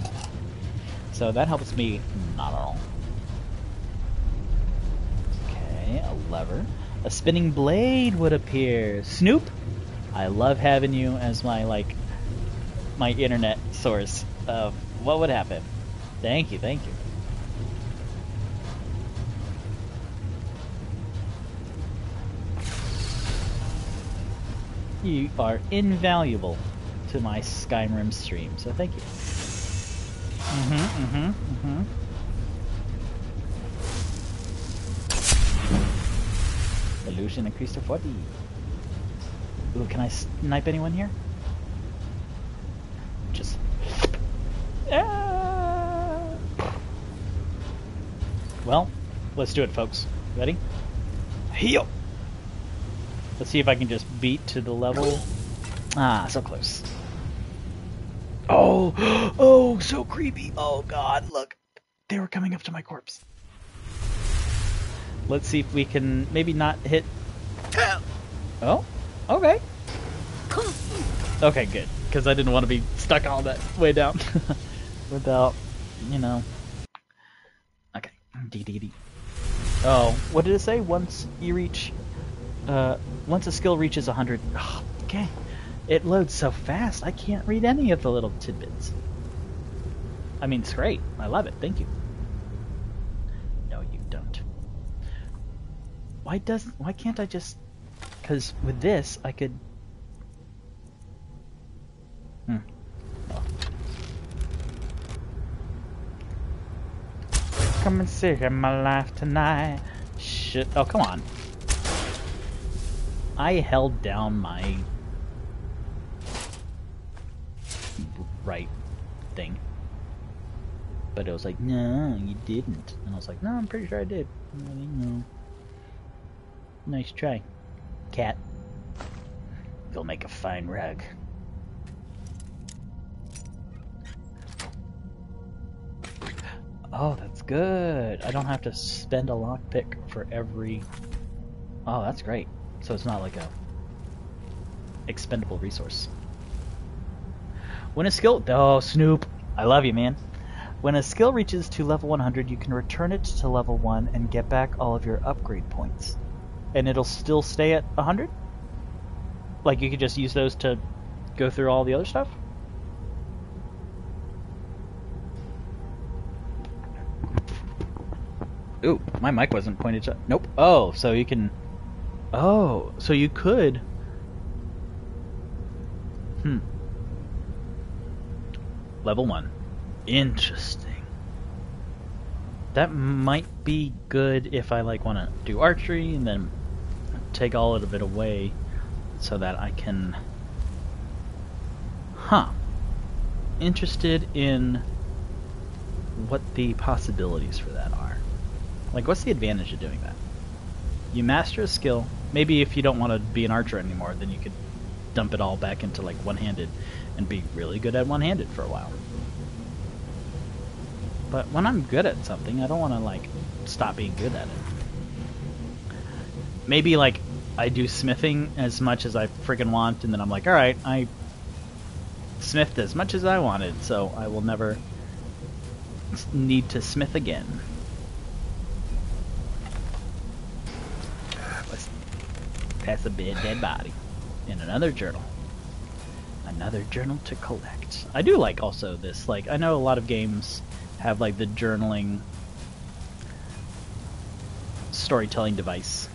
So that helps me not at all. Okay, a lever. A spinning blade would appear. Snoop, I love having you as my, like, my internet source of what would happen. Thank you, thank you. You are invaluable to my Skyrim stream, so thank you. Illusion increased to 40. Ooh, can I snipe anyone here? Just... Ah! Well, let's do it, folks. Ready? Heal! Let's see if I can just beat to the level. Ah, so close. Oh! Oh, so creepy! Oh god, look. They were coming up to my corpse. Let's see if we can maybe not hit... Oh, okay. Okay, good. Because I didn't want to be stuck all that way down. Without, you know... Okay. Oh, what did it say? Once you reach... once a skill reaches 100... Oh, okay. It loads so fast, I can't read any of the little tidbits. I mean, it's great. I love it. Thank you. No, you don't. Why can't I just... Because with this, I could... Oh. Come and sit in my life tonight. Shit. Oh, come on. I held down my... right thing. But it was like, no, you didn't. And I was like, no, I'm pretty sure I did. No. Nice try, cat. You'll make a fine rug. Oh, that's good. I don't have to spend a lockpick for every... Oh, that's great. So it's not like a expendable resource. When a skill... Oh, Snoop. I love you, man. When a skill reaches to level 100, you can return it to level 1 and get back all of your upgrade points. And it'll still stay at 100? Like, you could just use those to go through all the other stuff? Ooh, my mic wasn't pointed to... Nope. Oh, so you can... Oh, so you could... Level 1. Interesting. That might be good if I like want to do archery and then take all of it away so that I can... Interested in what the possibilities for that are. Like, what's the advantage of doing that? You master a skill. Maybe if you don't want to be an archer anymore, then you could dump it all back into, like, one-handed and be really good at one-handed for a while. But when I'm good at something, I don't want to, like, stop being good at it. Maybe, like, I do smithing as much as I friggin' want, and then I'm like, alright, I smithed as much as I wanted, so I will never need to smith again. Let's pass a dead body. And another journal. Another journal to collect. I do like also this, like, I know a lot of games have, like, the journaling storytelling device.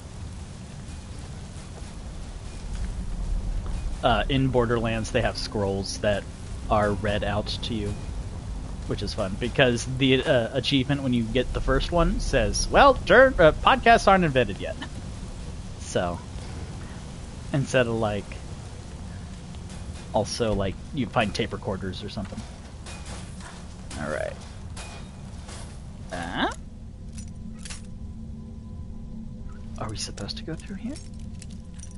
In Borderlands, they have scrolls that are read out to you, which is fun, because the achievement when you get the first one says, well, podcasts aren't invented yet. So, instead of, like, also, like, you find tape recorders or something. Alright. Are we supposed to go through here?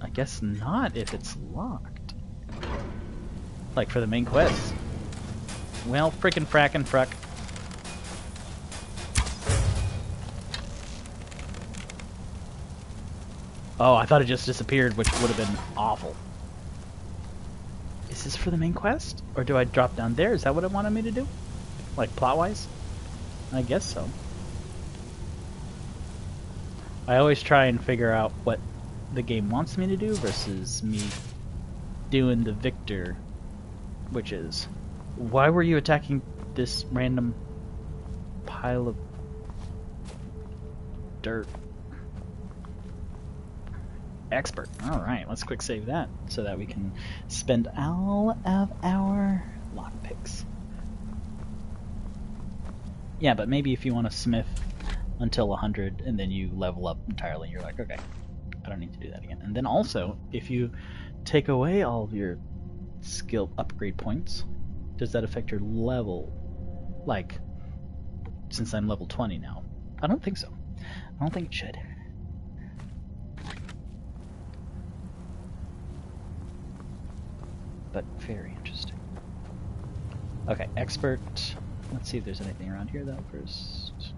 I guess not if it's locked. Like for the main quest. Well, frickin' frackin' fruck. Oh, I thought it just disappeared, which would have been awful. Is this for the main quest? Or do I drop down there? Is that what it wanted me to do? Like, plot-wise? I guess so. I always try and figure out what the game wants me to do versus me doing the victor, which is, why were you attacking this random pile of dirt? Expert. Alright, let's quick save that so that we can spend all of our lockpicks. Yeah, but maybe if you want to smith until 100 and then you level up entirely, you're like, okay, I don't need to do that again. And then also, if you take away all of your skill upgrade points, does that affect your level? Like, since I'm level 20 now. I don't think so. I don't think it should. But very interesting. Okay, expert. Let's see if there's anything around here though first.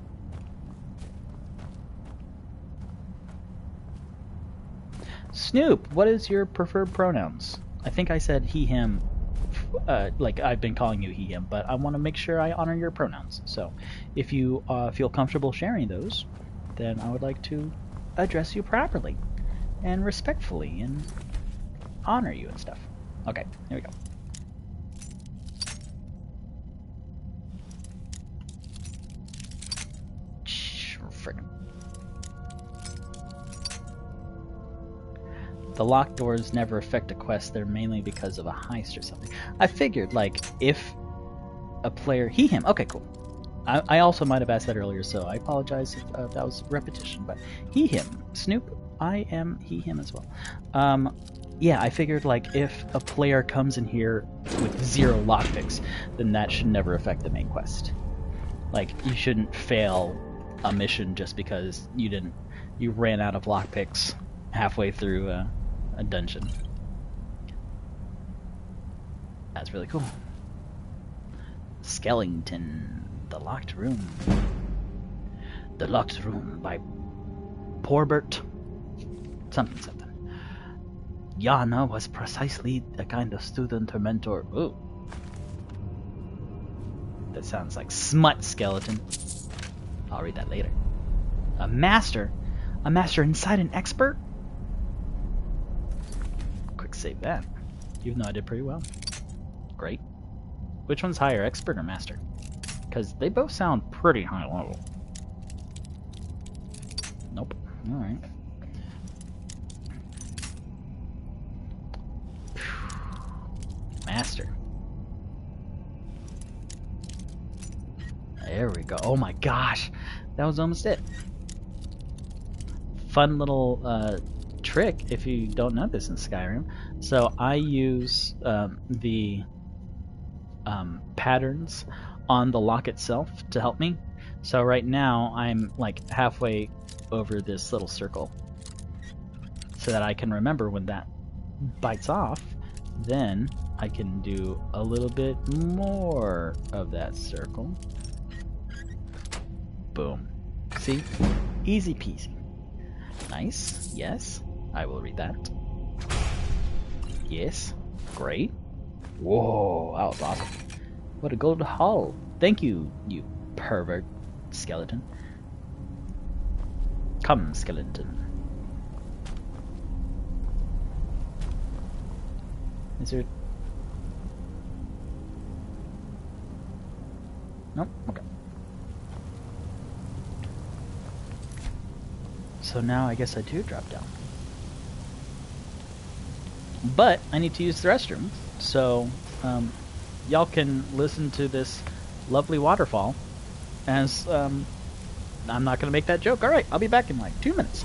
Snoop, what is your preferred pronouns? I think I said he, him, like I've been calling you he, him, but I want to make sure I honor your pronouns. So if you feel comfortable sharing those, then I would like to address you properly and respectfully and honor you and stuff. Okay, here we go. Friggin'. The locked doors never affect a quest. They're mainly because of a heist or something. I figured, like, if a player... He, him. Okay, cool. I also might have asked that earlier, so I apologize if that was repetition. But he, him. Snoop, I am he, him as well. Yeah, I figured, like, if a player comes in here with 0 lockpicks, then that should never affect the main quest. Like, you shouldn't fail a mission just because you ran out of lockpicks halfway through a dungeon. That's really cool. Skellington, the locked room. The locked room by Porbert. Something. Yana was precisely the kind of student or mentor. Ooh. That sounds like smut, skeleton. I'll read that later. A master? A master inside an expert? Quick save that. Even though I did pretty well. Great. Which one's higher, expert or master? Because they both sound pretty high level. Nope. Alright. Master. There we go. Oh my gosh. That was almost it. Fun little trick if you don't know this in Skyrim. So I use the patterns on the lock itself to help me. So right now I'm like halfway over this little circle, so that I can remember when that bites off, then I can do a little bit more of that circle. Boom. See? Easy peasy. Nice. Yes. I will read that. Yes. Great. Whoa, that was awesome. What a gold hull. Thank you, you pervert skeleton. Come, skeleton. Is there... Nope, okay. So now I guess I do drop down. But I need to use the restroom, so y'all can listen to this lovely waterfall as I'm not going to make that joke. Alright, I'll be back in like 2 minutes.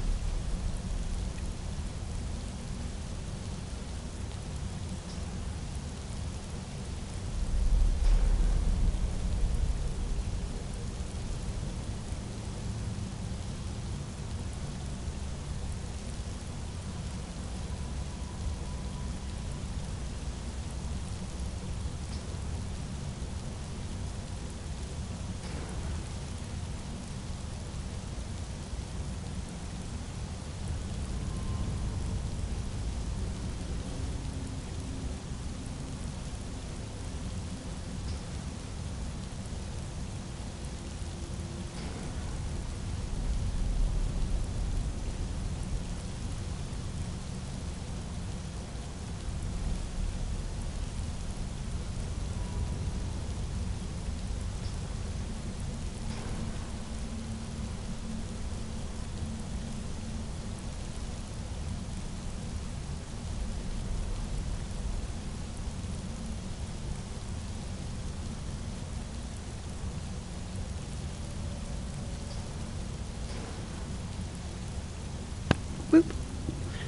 Boop.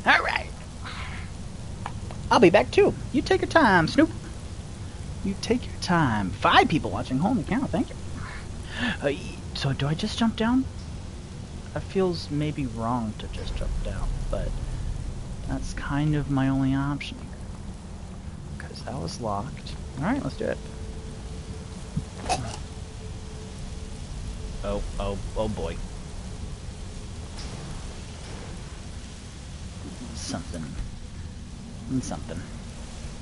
Alright. I'll be back too. You take your time, Snoop. You take your time. 5 people watching. Holy cow, thank you. So do I just jump down? That feels maybe wrong to just jump down, but that's kind of my only option here. Because that was locked. Alright, let's do it. Oh boy. Something.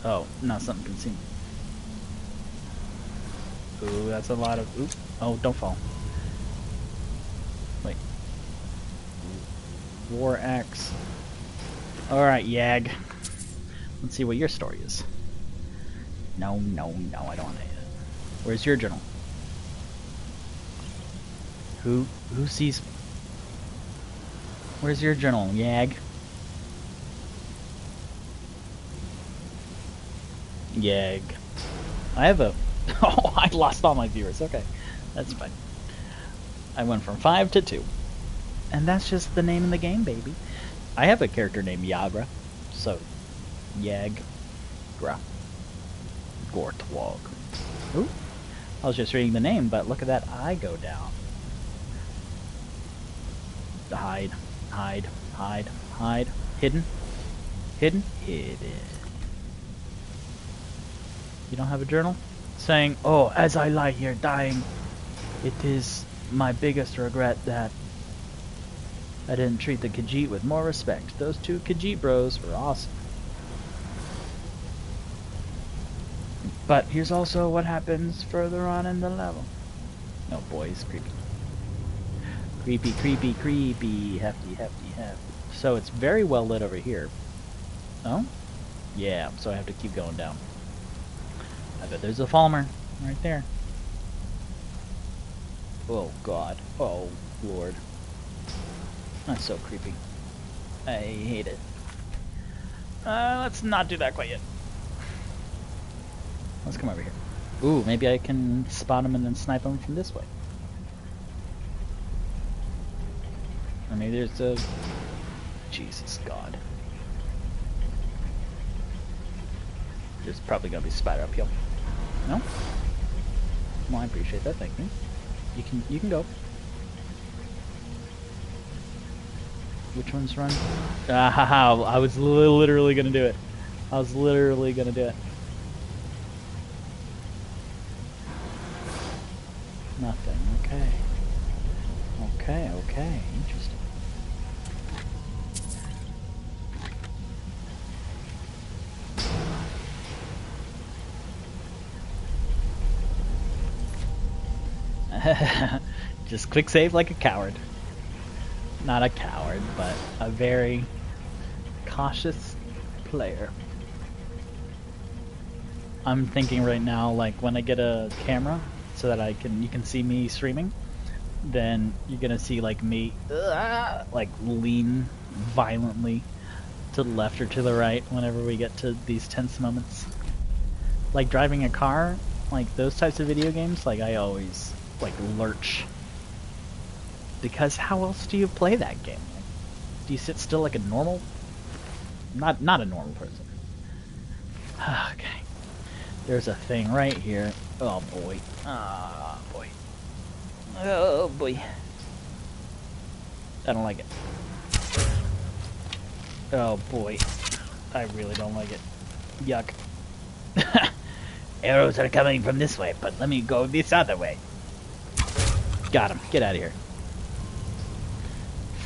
Oh, no, something can see me. Ooh, that's a lot of... Ooh. Oh, don't fall. Wait. War axe. Alright, Yag. Let's see what your story is. No, I don't want to. Where's your journal? Who sees me? Where's your journal, Yag? Yag. I have a... Oh, I lost all my viewers. Okay, that's fine. I went from 5 to 2. And that's just the name of the game, baby. I have a character named Yagra. So, Yagra. Gortwog. Ooh. I was just reading the name, but look at that eye go down. Hide. Hidden. You don't have a journal? Saying, oh, as I lie here dying, it is my biggest regret that I didn't treat the Khajiit with more respect. Those 2 Khajiit bros were awesome. But here's also what happens further on in the level. Oh boy, it's creepy. Creepy. Hefty. So it's very well lit over here. Oh? Yeah, so I have to keep going down. I bet there's a Falmer right there. Oh god. Oh lord. That's so creepy. I hate it. Let's not do that quite yet. Let's come over here. Ooh, maybe I can spot him and then snipe him from this way. Or maybe there's a... Jesus God. There's probably gonna be a spider up here. No? Well, I appreciate that. Thank you. You can go. Which one's run? Ah, I was literally gonna do it. I was literally gonna do it. Nothing. Okay. Okay. Okay. Interesting. Just quick save like a coward. Not a coward, but a very cautious player. I'm thinking right now, like when I get a camera so that you can see me streaming, then you're gonna see like me like lean violently to the left or to the right whenever we get to these tense moments. Like driving a car, like those types of video games, like I always like lurch. Because how else do you play that game? Do you sit still like a normal? Not a normal person. Okay. There's a thing right here. Oh boy. Oh boy. Oh boy. I don't like it. Oh boy. I really don't like it. Yuck. Arrows are coming from this way, but let me go this other way. Got him. Get out of here.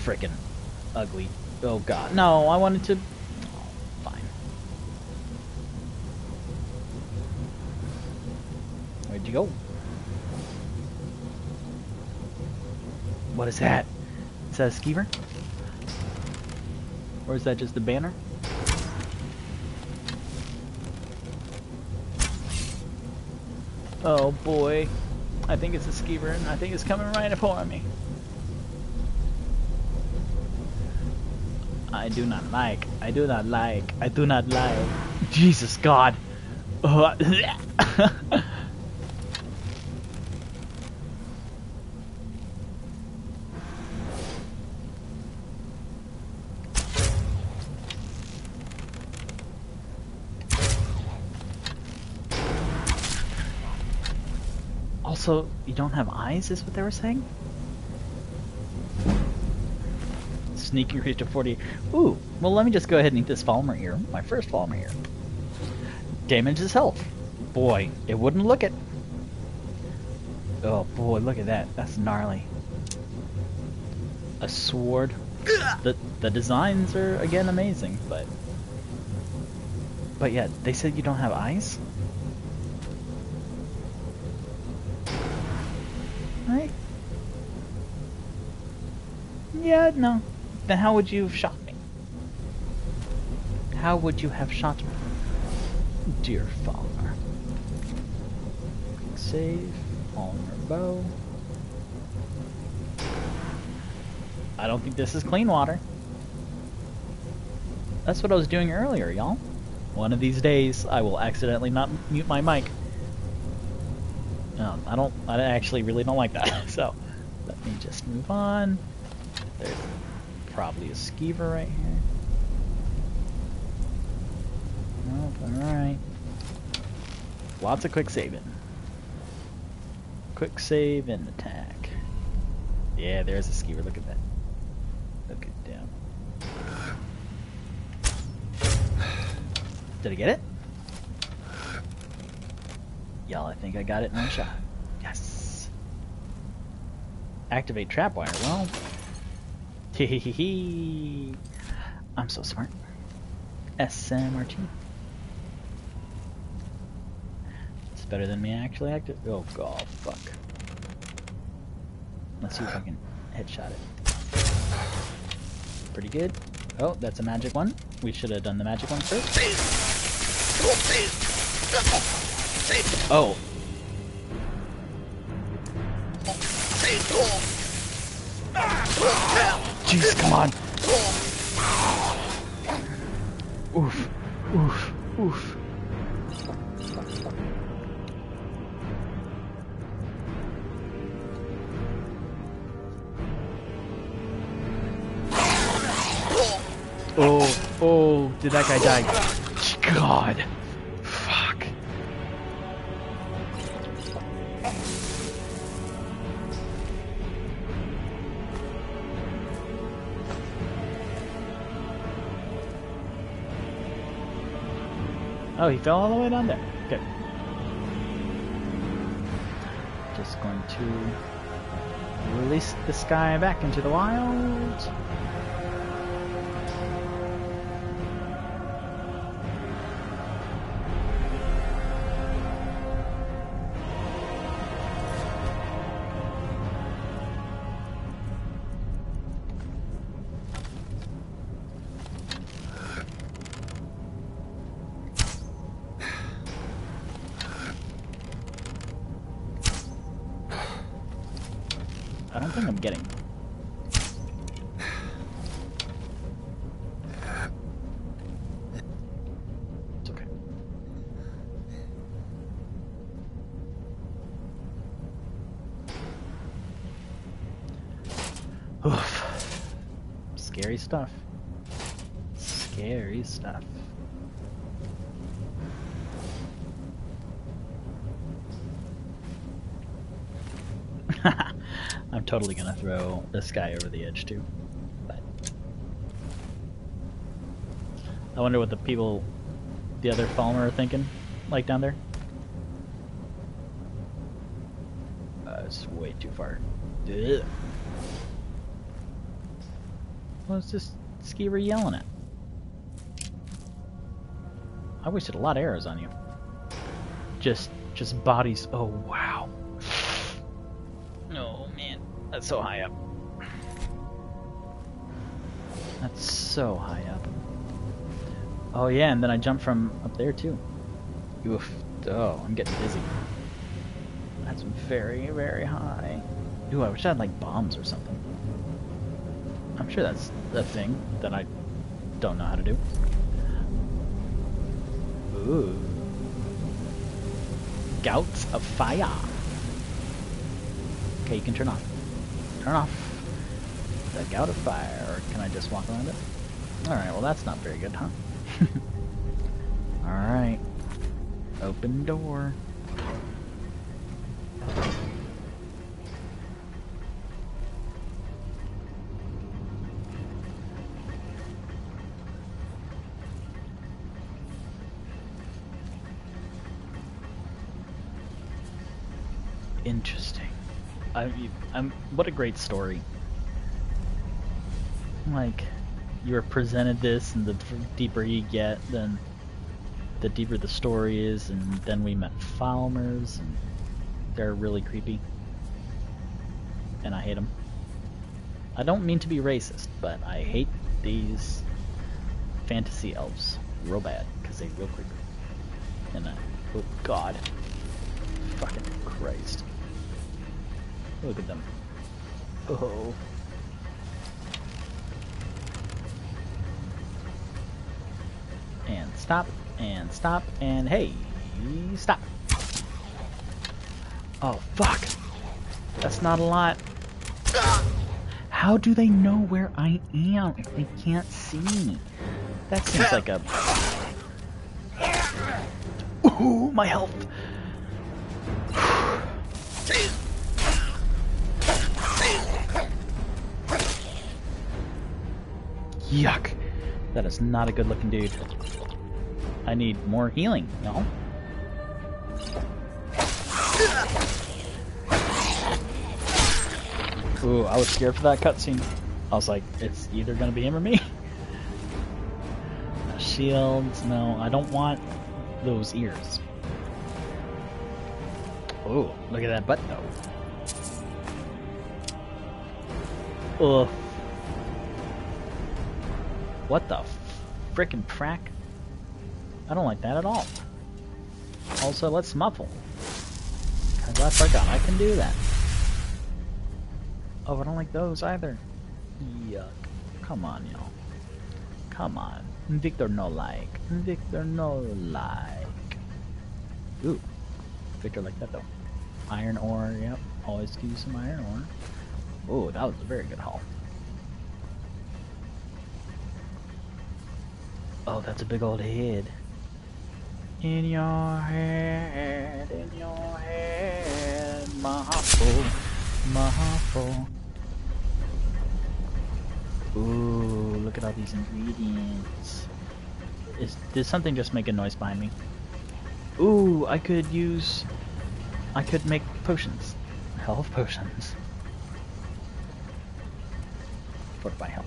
Frickin' ugly. Oh god. No, I wanted to... Oh, fine. Where'd you go? What is that? Is that a skeever? Or is that just a banner? Oh boy. I think it's a skeever and I think it's coming right for me. I do not like. Jesus God. Also, you don't have eyes, is what they were saying? Sneak increase to 40. Ooh, well let me just go ahead and eat this Falmer ear. My first Falmer ear. Damages health. Boy, it wouldn't look it. Oh boy, look at that. That's gnarly. A sword. The designs are again amazing, but yeah, they said you don't have eyes? Right? Yeah, no. Then how would you have shot me? How would you have shot me? Dear Falmer. Save. Falmer bow. I don't think this is clean water. That's what I was doing earlier, y'all. One of these days, I will accidentally not mute my mic. I actually really don't like that. So, let me just move on. There's probably a skeever right here. Oh, alright. Lots of quick saving. Quick save and attack. Yeah, there's a skeever. Look at that. Look at them. Did I get it? Y'all, I think I got it in one shot. Yes. Activate trapwire. Well, hehehe. I'm so smart. SMRT. It's better than me actually active. Oh god, fuck. Let's see if I can headshot it. Pretty good. Oh, that's a magic one. We should have done the magic one first. Oh. Jeez, come on. Oof. Oof. Oof. Oh, did that guy die? God. Fuck. Oh, he fell all the way down there. Okay. Just going to release this guy back into the wild. I don't think I'm getting. It's okay. Oof. Scary stuff. Scary stuff. I'm totally gonna throw this guy over the edge too. But I wonder what the people, the other Falmer are thinking, like down there. It's way too far. Ugh. What's this skeever yelling at? I wasted a lot of arrows on you. Just bodies. Oh wow. Oh man, that's so high up. That's so high up. Oh yeah, and then I jumped from up there too. Oof. Oh, I'm getting dizzy. That's very, very high. Ooh, I wish I had like bombs or something. I'm sure that's the thing that I don't know how to do. Ooh. Gouts of fire. Okay, you can turn off. Turn off the gout of fire. Or can I just walk around it? Alright, well that's not very good, huh? Alright. Open door. Interesting. What a great story. Like, you were presented this, and the deeper you get, then the deeper the story is, and then we met Falmers, and they're really creepy. And I hate them. I don't mean to be racist, but I hate these fantasy elves real bad, because they're real creepy. And oh god. Fucking Christ. Look at them. Oh. And stop, and hey, stop. Oh, fuck. That's not a lot. How do they know where I am if they can't see me? That seems like a... Ooh, my health. Yuck. That is not a good looking dude. I need more healing, no? Ooh, I was scared for that cutscene. I was like, it's either gonna be him or me. Shields, no, I don't want those ears. Ooh, look at that butt though. Ugh. What the frickin' frack? I don't like that at all. Also, let's muffle. Cause I forgot I can do that. Oh, I don't like those either. Yuck. Come on, y'all. Come on. Victor no like. Victor no like. Ooh. Victor like that though. Iron ore, yep. Always give you some iron ore. Ooh, that was a very good haul. Oh, that's a big old head. In your head, Mahapo, Mahapo. Ooh, look at all these ingredients. Did something just make a noise behind me? Ooh, I could make potions. Health potions. Fortify health.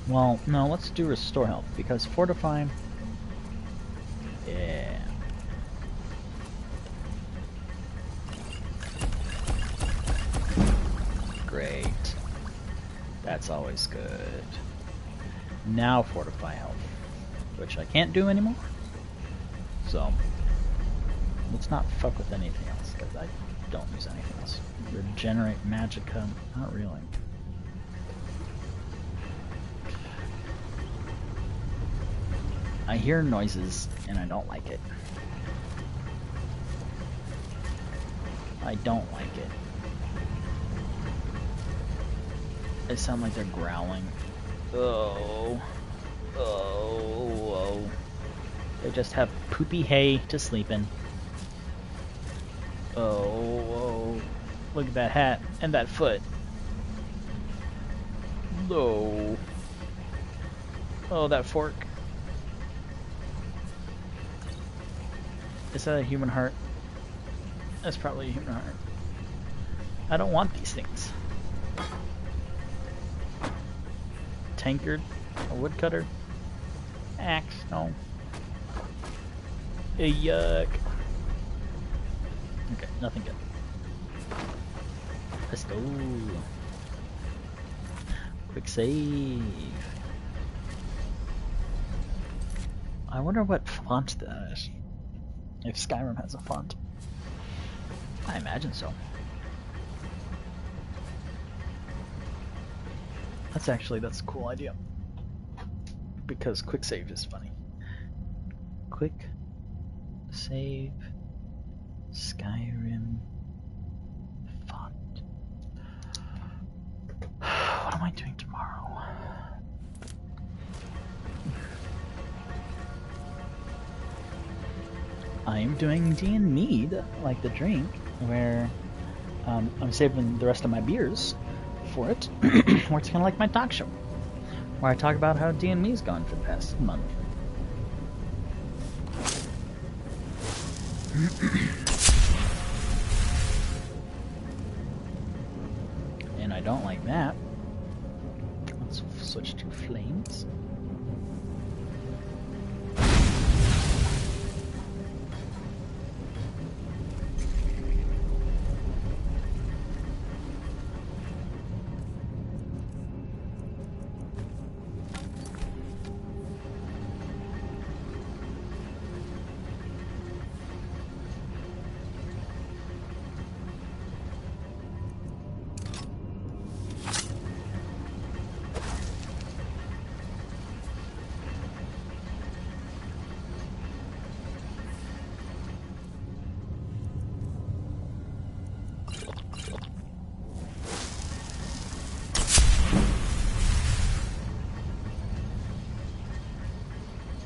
Well, no, let's do restore health, because fortify... Yeah. Great. That's always good. Now fortify health, which I can't do anymore. So, let's not fuck with anything else, because I don't use anything else. Regenerate magicka, not really. I hear noises, and I don't like it. I don't like it. They sound like they're growling. Oh. Oh. They just have poopy hay to sleep in. Oh. Look at that hat and that foot. No. Oh, that fork. Is that a human heart? That's probably a human heart. I don't want these things. Tankard? A woodcutter? Axe? No. Yuck. Okay, nothing good. Let's go. Quick save. I wonder what font that is. If Skyrim has a font. I imagine so. That's a cool idea. Because quick save is funny. Quick save Skyrim font. What am I doing tomorrow? I am doing D&Mead, like the drink, where I'm saving the rest of my beers for it, where it's kind of like my talk show, where I talk about how D&Me's gone for the past month. And I don't like that. Let's switch to flames.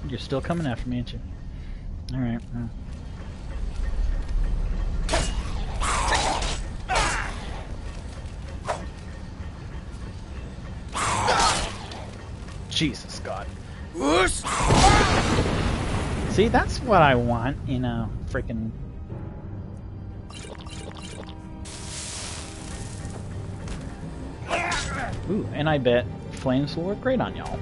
You're still coming after me, ain't you? Alright. Jesus God. See, that's what I want in a freaking... Ooh, and I bet flames will work great on y'all.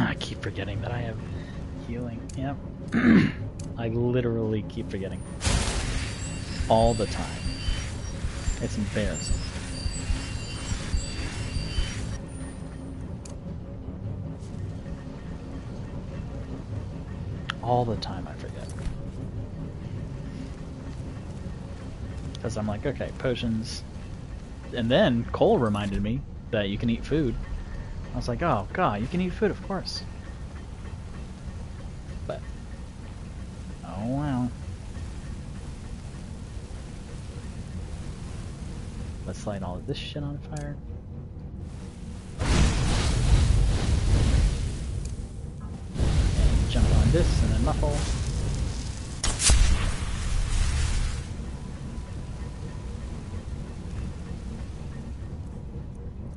I keep forgetting that I have healing. Yep. I literally keep forgetting. All the time. It's embarrassing. All the time I forget. Because I'm like, okay, potions. And then Cole reminded me that you can eat food. I was like, oh god, you can eat food, of course. But Let's light all of this shit on fire. And jump on this and then muffle.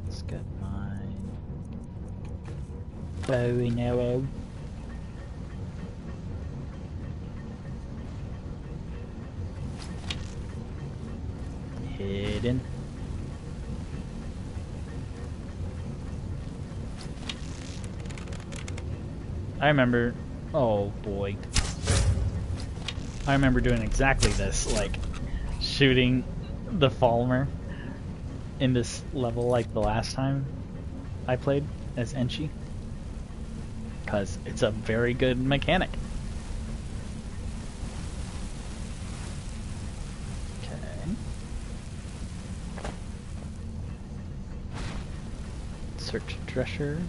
Let's get my bow and arrow. Hidden. I remember, oh boy. I remember doing exactly this, like shooting the Falmer in this level like the last time I played as Enchi. Because it's a very good mechanic. Search treasure.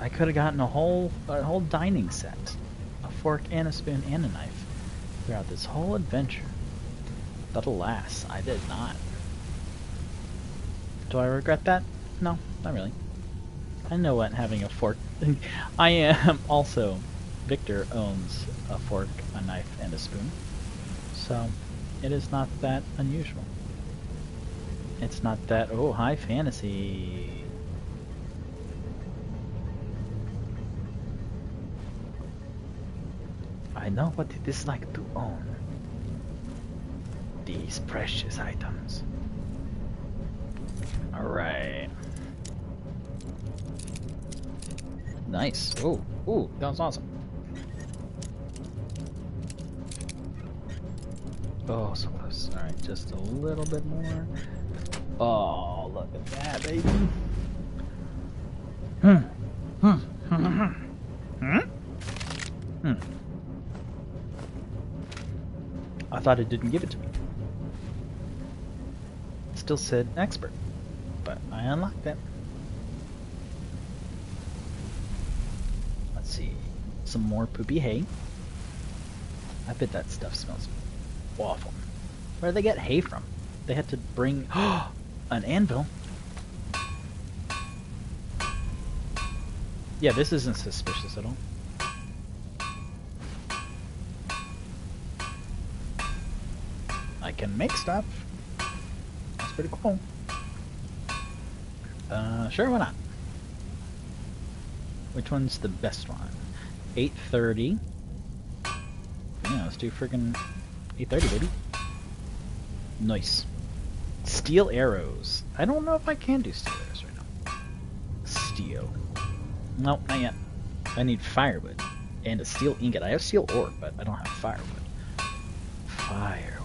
I could have gotten a whole dining set, a fork and a spoon and a knife throughout this whole adventure. But alas, I did not. Do I regret that? No, not really. I know what having a fork. I am also. Victor owns a fork, a knife, and a spoon, so it is not that unusual. It's not that, oh, high fantasy. I know what it is like to own these precious items. Alright. Nice. Oh, ooh, that was awesome. Oh, so close. Alright, just a little bit more. Oh, look at that, baby. I thought it didn't give it to me. It still said expert, but I unlocked it. Let's see. Some more poopy hay. I bet that stuff smells awful. Where did they get hay from? They had to bring an anvil. Yeah, this isn't suspicious at all. I can make stuff. That's pretty cool. Sure, why not? Which one's the best one? 8:30. Yeah, let's do friggin' 8:30, baby. Nice. Steel arrows. I don't know if I can do steel arrows right now. Steel. Nope, not yet. I need firewood and a steel ingot. I have steel ore, but I don't have firewood. Firewood.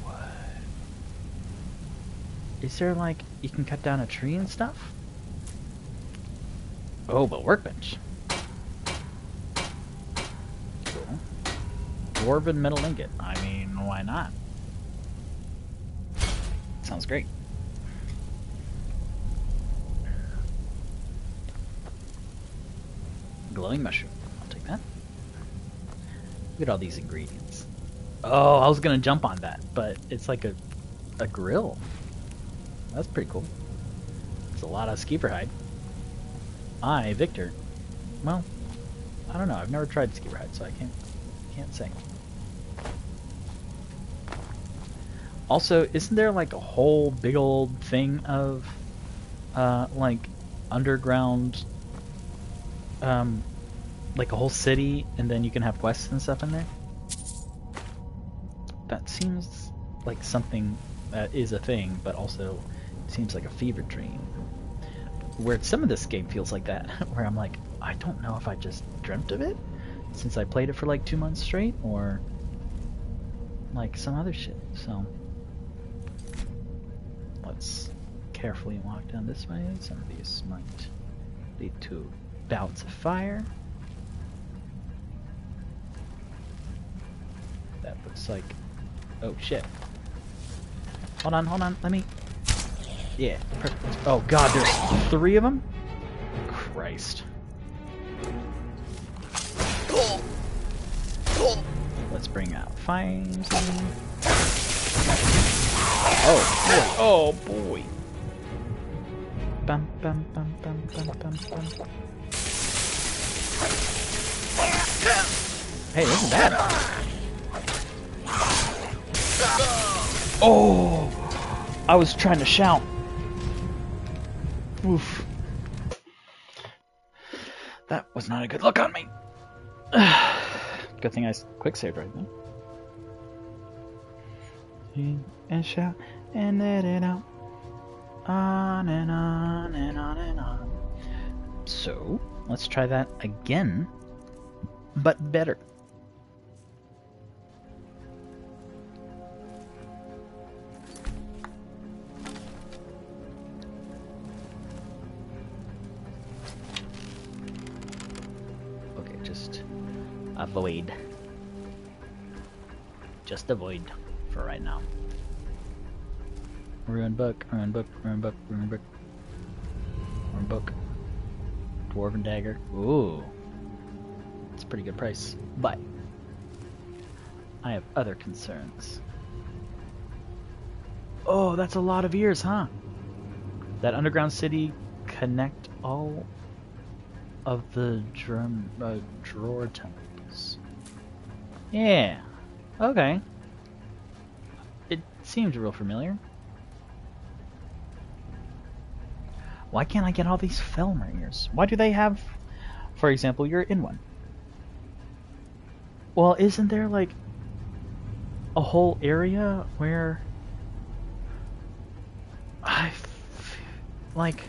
Is there like you can cut down a tree and stuff? Oh, but workbench. Cool. Dwarven metal ingot. I mean, why not? Sounds great. Glowing mushroom. I'll take that. Look at all these ingredients. Oh, I was gonna jump on that, but it's like a grill. That's pretty cool. It's a lot of skeeper hide. Victor. Well, I don't know. I've never tried skeeper hide, so I can't say. Also, isn't there like a whole big old thing of like underground like a whole city, and then you can have quests and stuff in there? That seems like something that is a thing, but also seems like a fever dream. Where some of this game feels like that, where I'm like, I don't know if I just dreamt of it since I played it for like 2 months straight, or like some other shit. So let's carefully walk down this way. Some of these might lead to bouts of fire. That looks like... oh shit. Hold on, let me... yeah, perfect. Oh god, there's 3 of them? Christ. Let's bring out fires. Oh boy. Bum, bum, bum, bum, bum, bum, bum. Hey, this is bad. Oh! I was trying to shout. Oof. That was not a good look on me. Good thing I quick saved right now. And shout and let it out. On and on and on and on. So, let's try that again, but better. Okay, just avoid. Just avoid for right now. Ruined book, ruined book, ruined book, ruined book. Ruined book. Dwarven dagger. Ooh. It's a pretty good price. But I have other concerns. Oh, that's a lot of years, huh? That underground city connect all of the drawer temples. Yeah. Okay. It seems real familiar. Why can't I get all these Felmer ears? Why do they have, for example, you're in one? Well, isn't there like a whole area where like,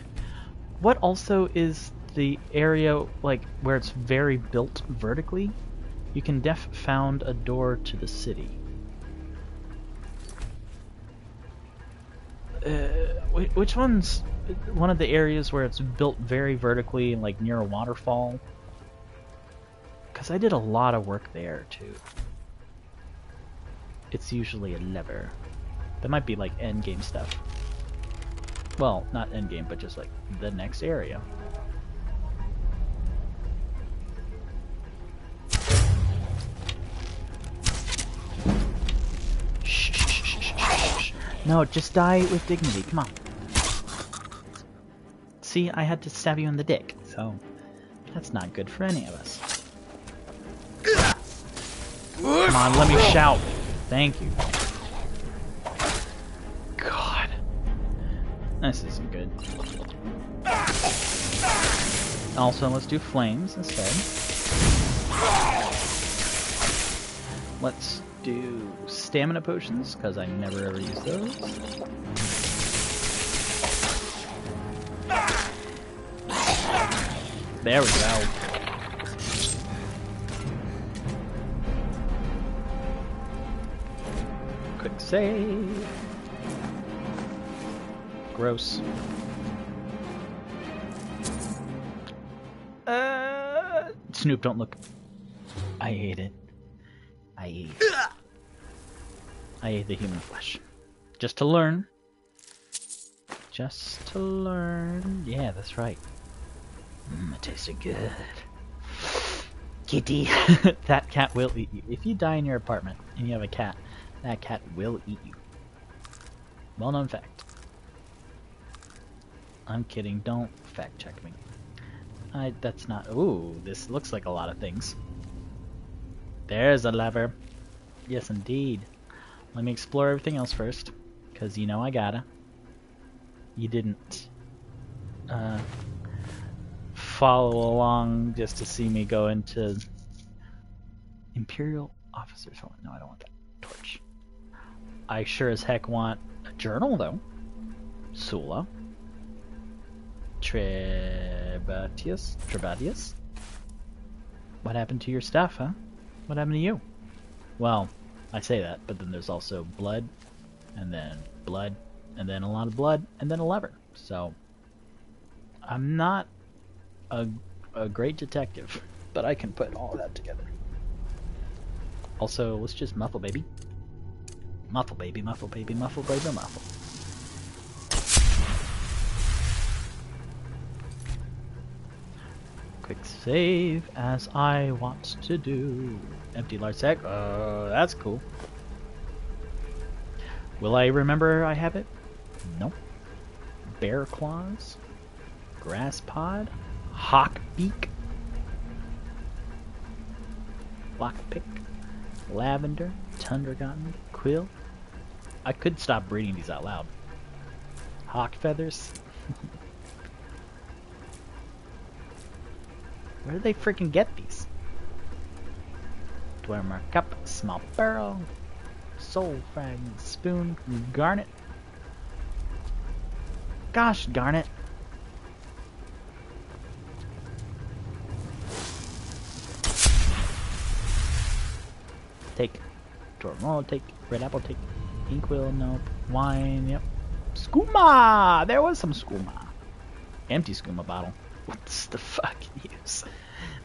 what also is the area like where it's very built vertically? You can found a door to the city. Which one's one of the areas where it's built very vertically, like near a waterfall? Because I did a lot of work there too. It's usually a lever. That might be like end game stuff. Well, not end game, but just like the next area. Shh. No, just die with dignity. Come on. See, I had to stab you in the dick, so that's not good for any of us. Come on, let me shout. Thank you. God. This isn't good. Also, let's do flames instead. Let's do stamina potions, because I never ever use those. There we go. Quick save. Gross. Snoop, don't look. I ate it. I ate the human flesh. Just to learn. Just to learn. Yeah, that's right. It tasted good. Kitty. That cat will eat you. If you die in your apartment and you have a cat, that cat will eat you. Well-known fact. I'm kidding. Don't fact check me. That's not... Ooh, this looks like a lot of things. There's a lever. Yes, indeed. Let me explore everything else first. Because you know I gotta. You didn't... follow along just to see me go into... Imperial Officers. Oh, no, I don't want that torch. I sure as heck want a journal, though. Sula. Trebatius? What happened to your stuff, huh? What happened to you? Well, I say that, but then there's also blood, and then a lot of blood, and then a lever. So, I'm not a great detective, but I can put all of that together. Also, let's just muffle, baby. Muffle, baby, muffle, baby, muffle, baby, muffle. Quick save, as I want to do. Empty large sack. That's cool. Will I remember I have it? Nope. Bear claws, grass pod, hawk beak, lockpick, lavender, tundra cotton, quill. I could stop reading these out loud. Hawk feathers. Where do they freaking get these? Dwemer cup, small barrel, soul fragment, spoon, garnet. Gosh darn it. Take. Tormo, take. Red apple, take. Inkwell, nope. Wine, yep. Skooma! There was some skooma. Empty skooma bottle. What's the fuck use?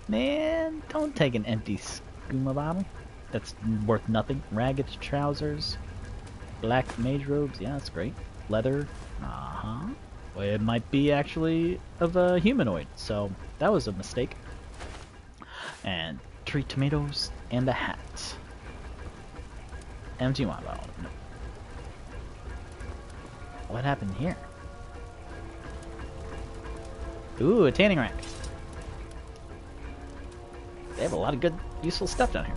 Man, don't take an empty skooma bottle. That's worth nothing. Ragged trousers. Black mage robes. Yeah, that's great. Leather. Uh-huh. Well, it might be actually of a humanoid, so that was a mistake. And 3 tomatoes and a hat. Empty wine bottle. No. What happened here? Ooh, a tanning rack. They have a lot of good, useful stuff down here.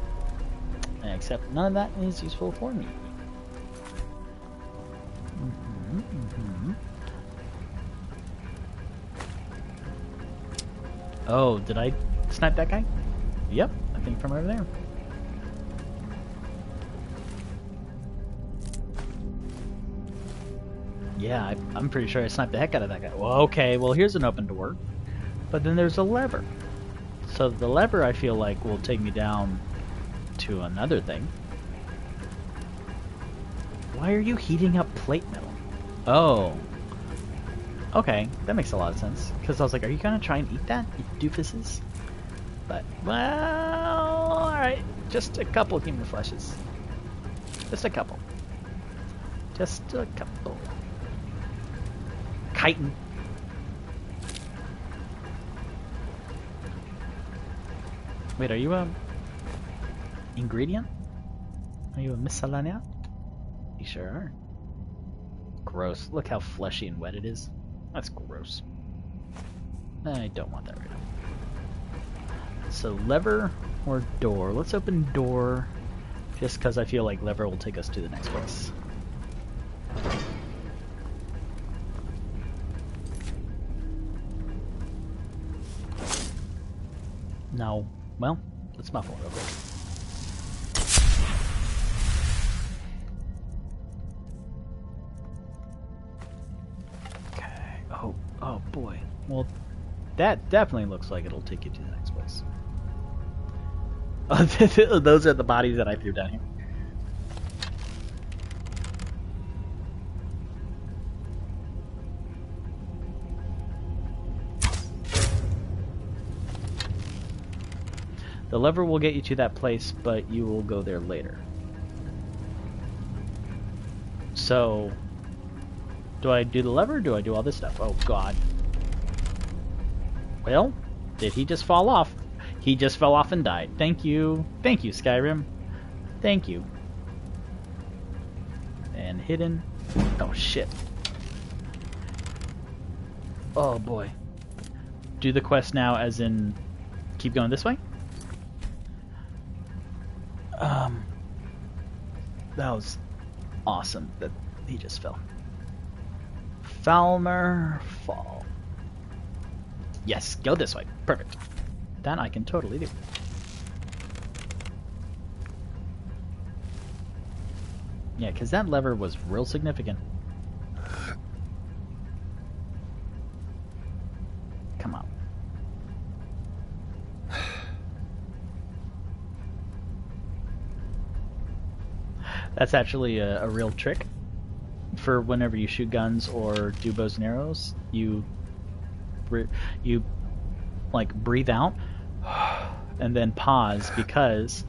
Except none of that is useful for me. Oh, did I snipe that guy? Yep, I think from over there. Yeah, I'm pretty sure I sniped the heck out of that guy. Well, okay, well here's an open door. But then there's a lever. So the lever, I feel like, will take me down to another thing. Why are you heating up plate metal? Oh. Okay, that makes a lot of sense. Because I was like, are you gonna try and eat that, you doofuses? But, well, alright. Just a couple human fleshes. Just a couple. Just a couple. Chitin. Wait, are you a ingredient? Are you a miscellanea? You sure are. Gross. Look how fleshy and wet it is. That's gross. I don't want that right now. So lever or door? Let's open door just because I feel like lever will take us to the next place. No. Well, let's muffle it real quick. Okay. Oh boy. Well, that definitely looks like it'll take you to the next place. Oh, those are the bodies that I threw down here. The lever will get you to that place, but you will go there later. So, do I do the lever or do I do all this stuff? Oh god. Well, did he just fall off? He just fell off and died. Thank you. Thank you, Skyrim. Thank you. And hidden. Oh shit. Oh boy. Do the quest now as in keep going this way? That was awesome that he just fell. Falmer Fall. Yes, go this way. Perfect. That I can totally do. Yeah, because that lever was real significant. Come on. That's actually a real trick for whenever you shoot guns or do bows and arrows. You like breathe out and then pause, because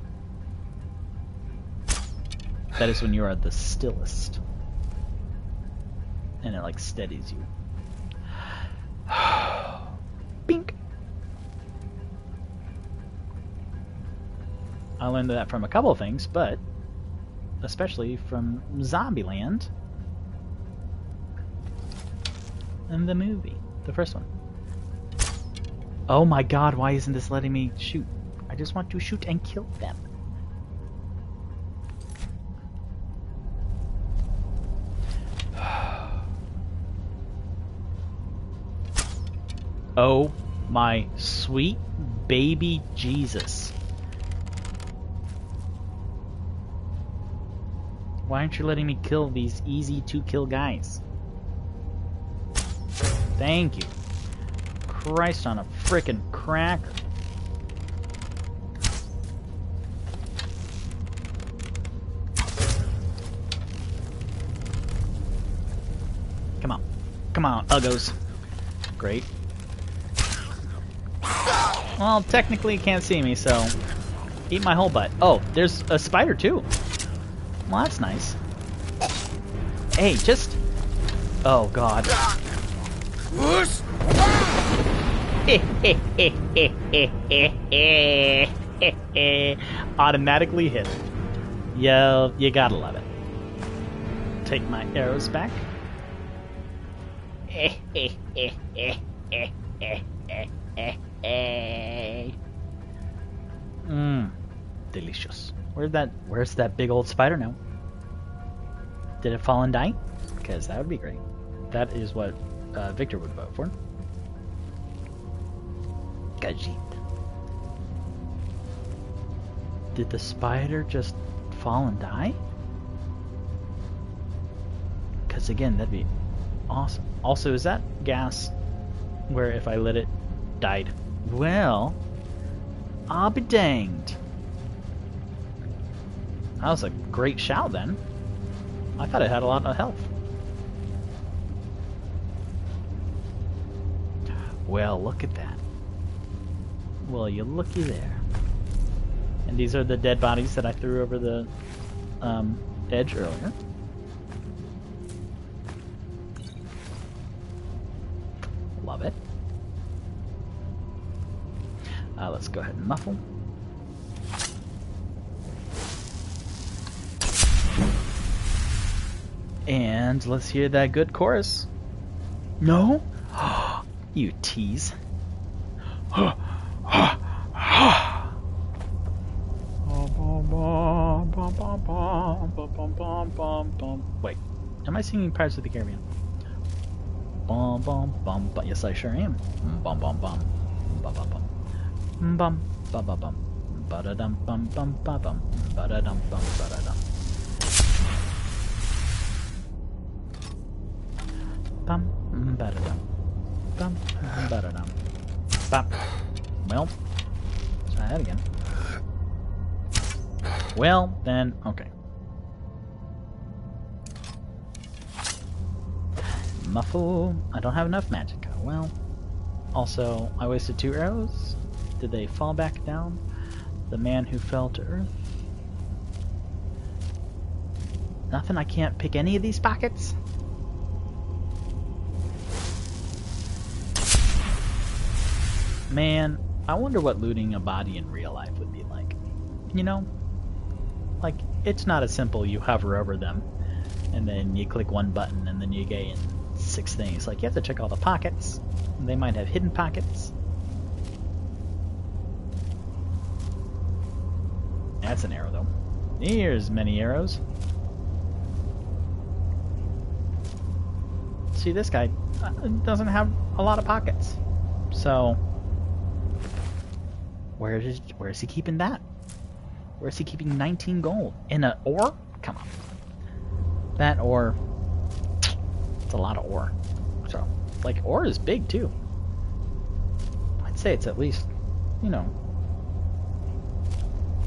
that is when you are the stillest, and it like steadies you. Bink. I learned that from a couple of things, but especially from Zombieland and the movie, the first one. Oh my god, why isn't this letting me shoot? I just want to shoot and kill them. Oh my sweet baby Jesus. Why aren't you letting me kill these easy to kill guys? Thank you. Christ on a frickin' cracker. Come on. Come on, uggos. Great. Well, technically you can't see me, so eat my whole butt. Oh, there's a spider too. Well, that's nice. Hey, just... Oh, God. Automatically hit. Yeah, you gotta love it. Take my arrows back. Delicious. Where's that big old spider now? Did it fall and die? Because that would be great. That is what Victor would vote for. Gajit. Did the spider just fall and die? Because again, that'd be awesome. Also, is that gas where if I lit it, died? Well, I'll be danged. That was a great shout then. I thought it had a lot of health. Well, look at that. Well, you looky there. And these are the dead bodies that I threw over the edge earlier. Love it. Let's go ahead and muffle. And let's hear that good chorus. No? You tease. Wait, am I singing Pirates of the Caribbean? Bum bum bum bum. Yes, I sure am. Bum bum bum. Bum bum bum. Bum bum bum bum. Ba-da-dum bum bum ba bum. Ba-da-dum bum ba-da-dum. Bum ba-da-dum. Bum ba-da-dum. Bum. Well, try that again. Well, then, okay. Muffle. I don't have enough magic. Well, also, I wasted 2 arrows. Did they fall back down? The man who fell to earth? Nothing? I can't pick any of these pockets? Man, I wonder what looting a body in real life would be like. You know? Like, it's not as simple you hover over them and then you click one button and then you gain 6 things. Like, you have to check all the pockets. They might have hidden pockets. That's an arrow, though. Here's many arrows. See, this guy doesn't have a lot of pockets. So, where is he keeping that? Where is he keeping 19 gold? In an ore? Come on. That ore... It's a lot of ore. So, like, ore is big, too. I'd say it's at least, you know,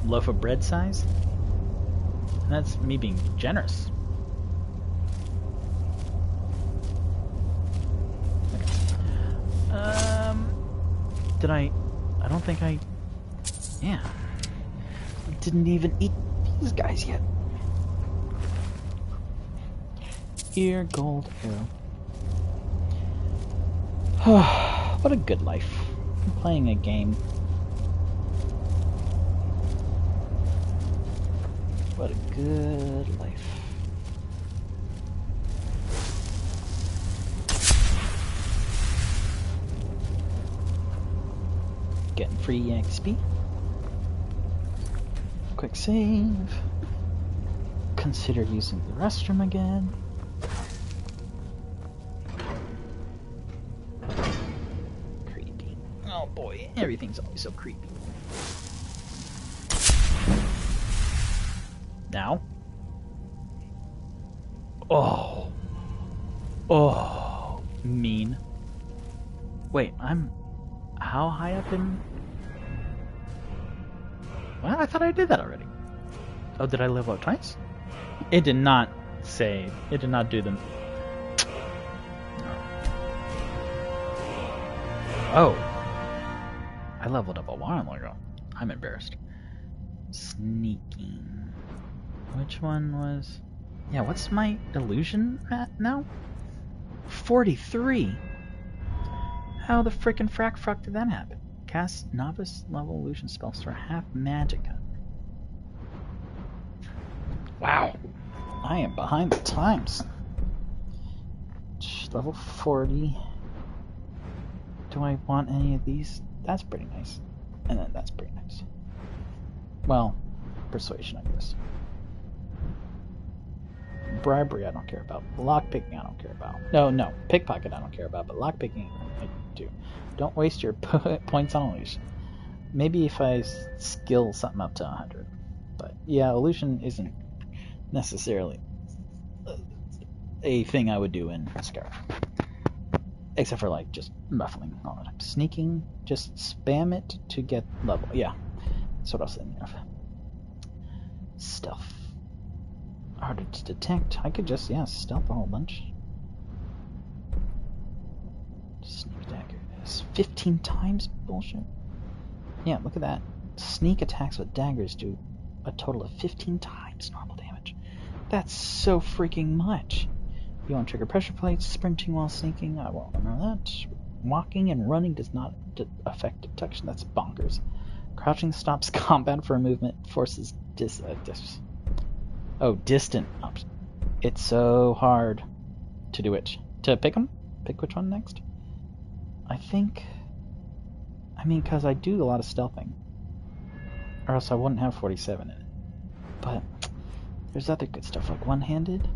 loaf of bread size. And that's me being generous. Okay. Did I don't think I... Yeah. I didn't even eat these guys yet. Ear, gold, arrow. What a good life. I'm playing a game. What a good life. Getting free XP. Quick save. Consider using the restroom again. Creepy. Oh boy, everything's always so creepy. Now. Oh. Oh. Mean. Wait, I'm... How high up in... Well, I thought I did that already. Oh, did I level up twice? It did not say... It did not do them. Oh. I leveled up a while ago. I'm embarrassed. Sneaking. Which one was... Yeah, what's my illusion at now? 43! How the frickin' frack did that happen? Cast novice level illusion spells for half magicka. Wow. I am behind the times. Level 40. Do I want any of these? That's pretty nice. And then that's pretty nice. Well, persuasion, I guess. Bribery, I don't care about. Lockpicking, I don't care about. No, pickpocket, I don't care about. But lockpicking, I do. Don't waste your points on illusion. Maybe if I skill something up to 100. But yeah, illusion isn't necessarily a thing I would do in Skyrim. Except for like just muffling all the time. Sneaking, just spam it to get level. Yeah, that's what I was thinking of. Stealth. Harder to detect. I could just, yeah, stealth a whole bunch. Sneak dagger is 15 times? Bullshit. Yeah, look at that. Sneak attacks with daggers do a total of 15 times normal damage. That's so freaking much. You want trigger pressure plates, sprinting while sneaking, I won't remember that. Walking and running does not affect detection, that's bonkers. Crouching stops combat for a movement, forces distant. It's so hard to do it. To pick them? Pick which one next? Because I do a lot of stealthing. Or else I wouldn't have 47 in it. But there's other good stuff like one-handed.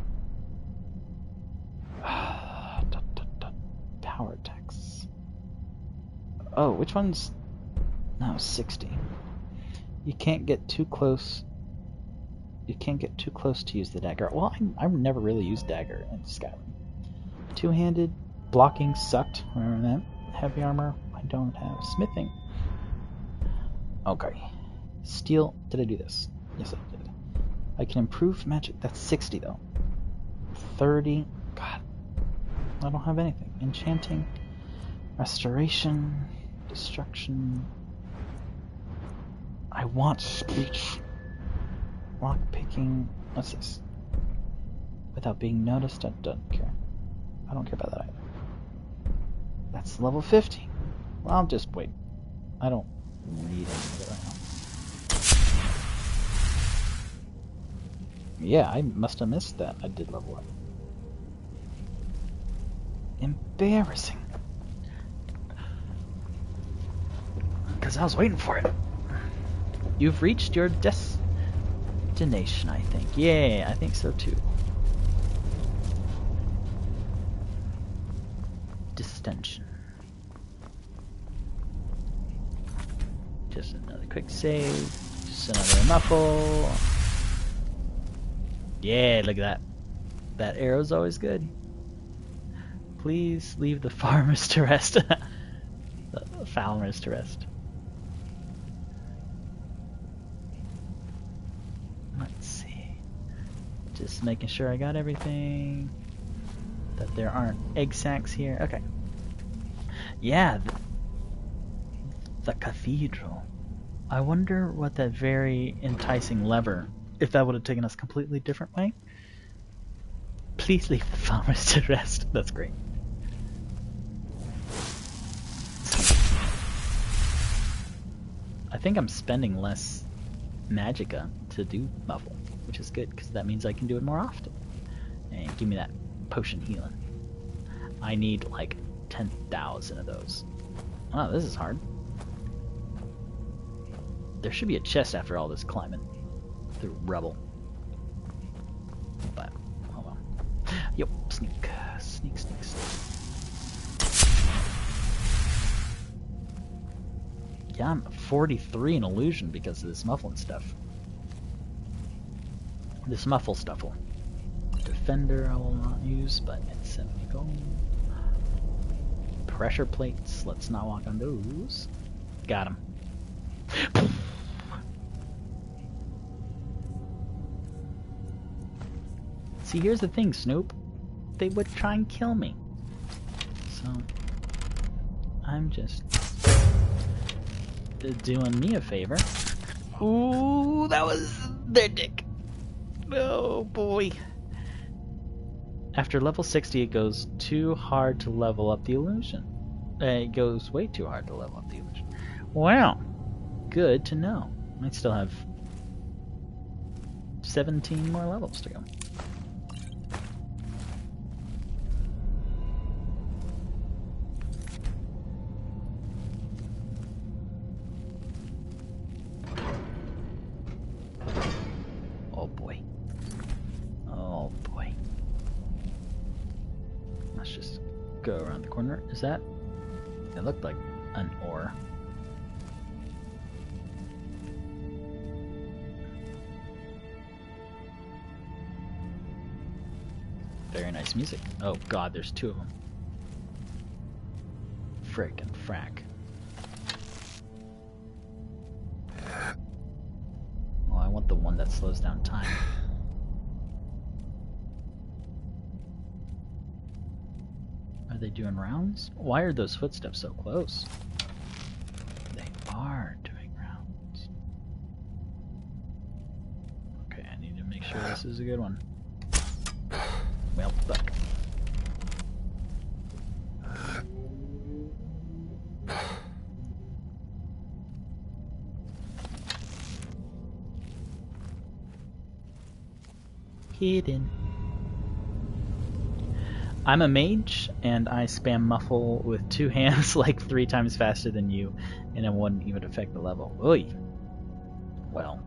Power attacks. Oh, which one's... No, 60. You can't get too close. You can't get too close to use the dagger. Well, I never really used dagger in Skyrim. Two-handed. Blocking sucked. Remember that? Heavy armor. I don't have smithing. Okay. Steel. Did I do this? Yes, I did. I can improve magic. That's 60, though. 30. God. I don't have anything. Enchanting. Restoration. Destruction. I want speech. Lockpicking. What's this? Without being noticed, I don't care. I don't care about that either. That's level 50. Well, I'll just wait. I don't need any of it right now. Yeah, I must have missed that. I did level up. Embarrassing. Because I was waiting for it. You've reached your destination, I think. Yeah, I think so too. Distension. Just another quick save. Just another muffle. Yeah, look at that. That arrow's always good. Please leave the farmers to rest. The farmers to rest. Let's see. Just making sure I got everything. That there aren't egg sacs here. Okay. Yeah. The cathedral. I wonder what that very enticing lever, if that would have taken us a completely different way. Please leave the farmers to rest. That's great. I think I'm spending less magicka to do muffle. which is good because that means I can do it more often. And give me that potion healing. I need like 10,000 of those. Wow, this is hard. There should be a chest after all this climbing through rubble. But, hold on. Yep, sneak. Sneak, sneak, sneak. Yeah, I'm 43 in illusion because of this muffling stuff. This muffle stuffle. Defender I will not use, but it's 70 gold. Pressure plates, let's not walk on those. Got him. See, here's the thing, Snoop. They would try and kill me. So, I'm just doing me a favor. Ooh, that was their dick. Oh boy. After level 60, it goes too hard to level up the illusion. It goes way too hard to level up the illusion. Wow. Good to know. I still have 17 more levels to go. Oh boy. Oh boy. Let's just go around the corner. Is that? It looked like an ore. Very nice music. Oh god, there's two of them. Frick and frack. Oh, I want the one that slows down time. Are they doing rounds? Why are those footsteps so close? They are doing rounds. Okay, I need to make sure this is a good one. Well, fuck. Hidden. I'm a mage, and I spam muffle with two hands like 3 times faster than you, and it wouldn't even affect the level. Oy. Well,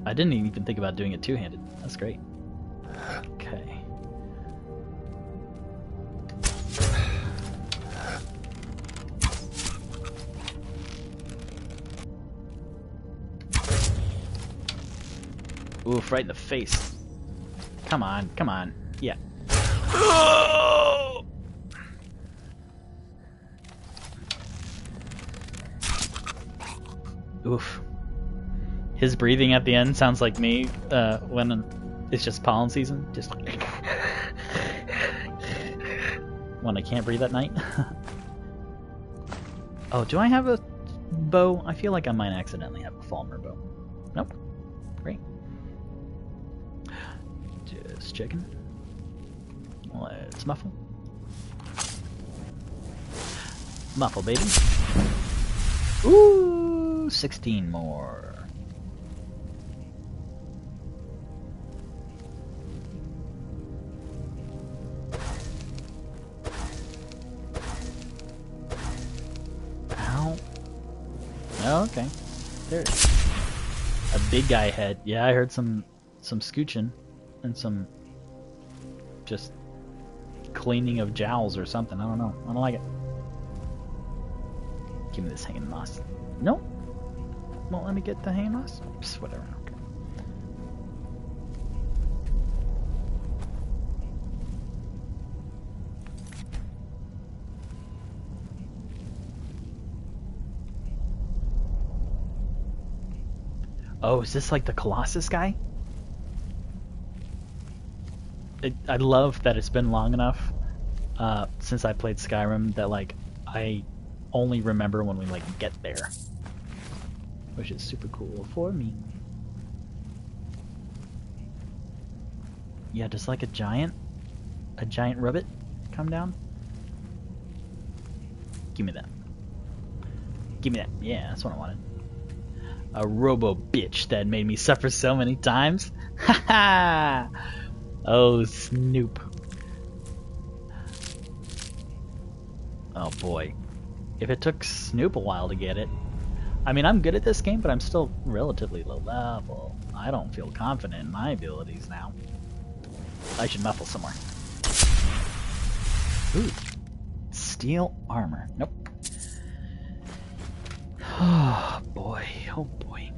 I didn't even think about doing it two-handed. That's great. Okay. Oof, right in the face. Come on, come on. Yeah. Oof. His breathing at the end sounds like me when it's just pollen season. Just like when I can't breathe at night. Oh, do I have a bow? I feel like I might accidentally have a Falmer bow. Nope. Great. Just checking. Let's muffle. Muffle, baby. Ooh, 16 more. Ow. Oh, okay. There it is. A big guy head. Yeah, I heard some scooching and some just cleaning of jowls or something. I don't know. I don't like it. Give me this hanging moss. Nope. Won't let me get the hanging moss? Psst, whatever. Okay. Oh, is this like the Colossus guy? I love that it's been long enough since I played Skyrim that like I only remember when we like get there, which is super cool for me. Yeah, just like a giant ribbit come down. Give me that. Give me that. Yeah, that's what I wanted. A robo bitch that made me suffer so many times. Ha ha! Oh, Snoop. Oh boy. If it took Snoop a while to get it. I mean, I'm good at this game, but I'm still relatively low level. I don't feel confident in my abilities now. I should muffle somewhere. Ooh. Steel armor. Nope. Oh boy. Oh boy.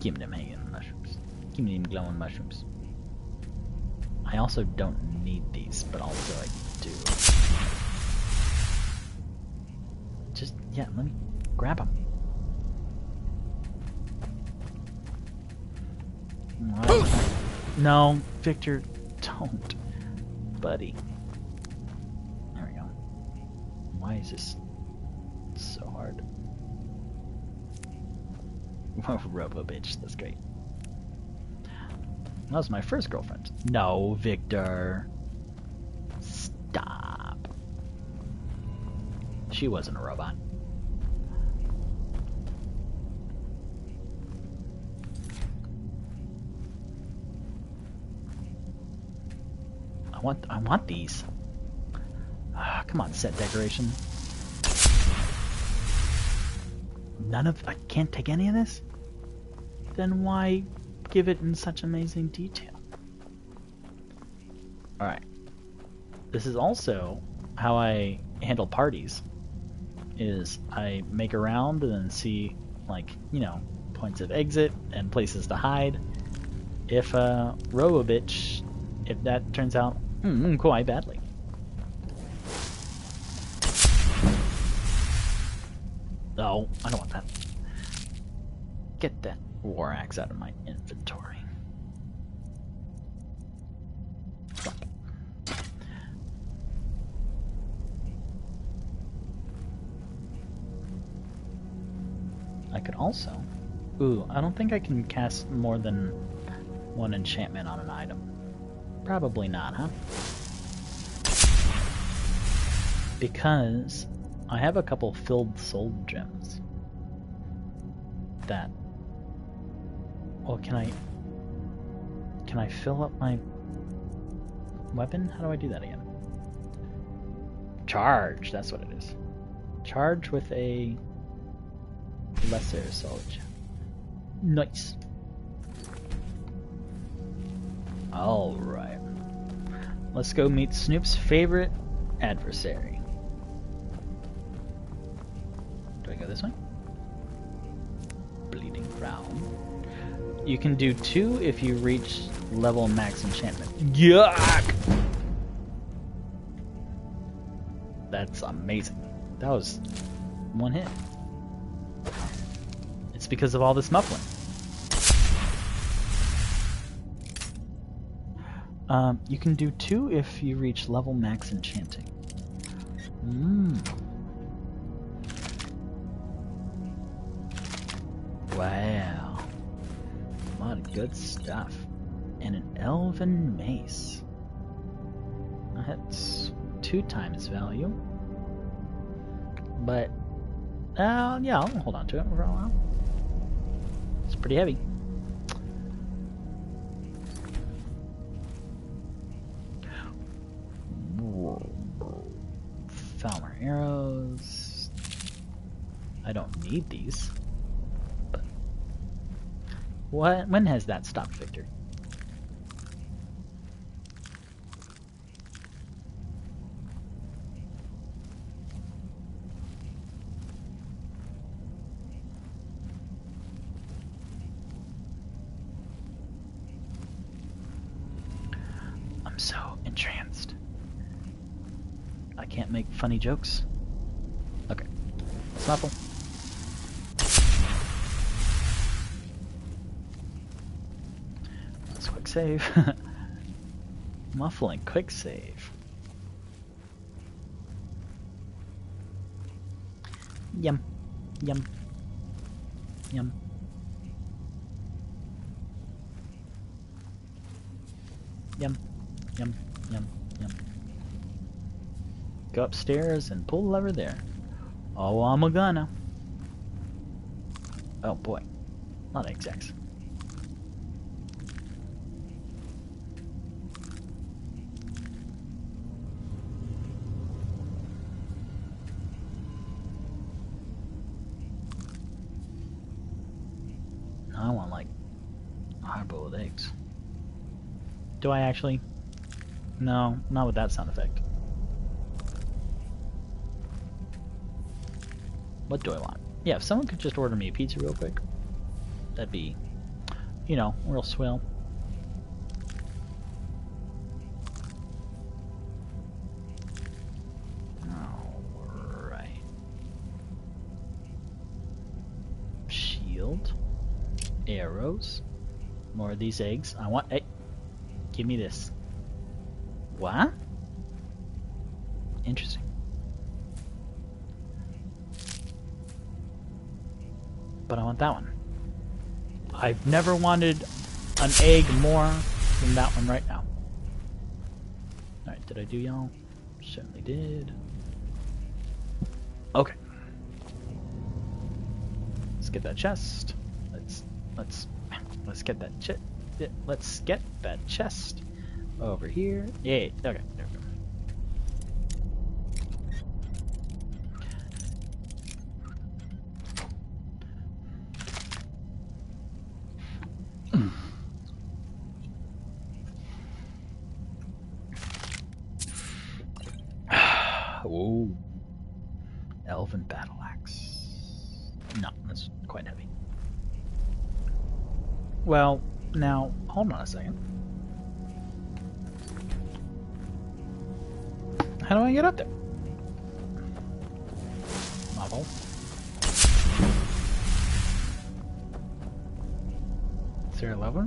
Give me them hanging mushrooms. Give me them glowing mushrooms. I also don't need these, but also I do. Just, yeah, let me grab them. No, Victor, don't. Buddy. There we go. Why is this so hard? Robo bitch, that's great. That was my first girlfriend. No, Victor. Stop. She wasn't a robot. I want these. Ah, come on, set decoration. I can't take any of this? Then why give it in such amazing detail? Alright. This is also how I handle parties. Is I make a round and then see, like, you know, points of exit and places to hide. If Robobitch, if that turns out quite badly. Oh, I don't want that. Get that war axe out of my inventory. Drop it. I could also... Ooh, I don't think I can cast more than one enchantment on an item. Probably not, huh? Because I have a couple filled soul gems that... Well, can I fill up my weapon? How do I do that again? Charge, that's what it is. Charge with a lesser soul gem. Nice. Alright. Let's go meet Snoop's favorite adversary. Do I go this way? Bleeding Crown. You can do 2 if you reach level max enchantment. Yuck! That's amazing. That was 1 hit. It's because of all this muffling. You can do 2 if you reach level max enchanting. Wow. A lot of good stuff. And an elven mace. That's 2 times value. But, yeah, I'll hold on to it for a while. It's pretty heavy. Falmer arrows. I don't need these. But what? When has that stopped, Victor? I'm so entranced. I can't make funny jokes. Okay. Let's muffle. Let's quick save. Muffling, quick save. Yum. Yum. Yum. Yum. Yum. Yum. Yep. Go upstairs and pull the lever there. Oh, I'm a gonna. Oh boy. A lot of execs. I want like hard-boiled eggs. Do I actually? No, not with that sound effect. What do I want? Yeah, if someone could just order me a pizza real quick, that'd be, you know, real swell. Alright. Shield. Arrows. More of these eggs. I want... Hey, give me this. What? Interesting. But I want that one. I've never wanted an egg more than that one right now. Alright, did I do y'all? Certainly did. Okay. Let's get that chest. Let's get that chest. Let's get that chest over here. Yeah, okay, there we go. Ooh. Elven battle axe. No, that's quite heavy. Well, now, hold on a second. How do I get up there? My fault. Is there a lever?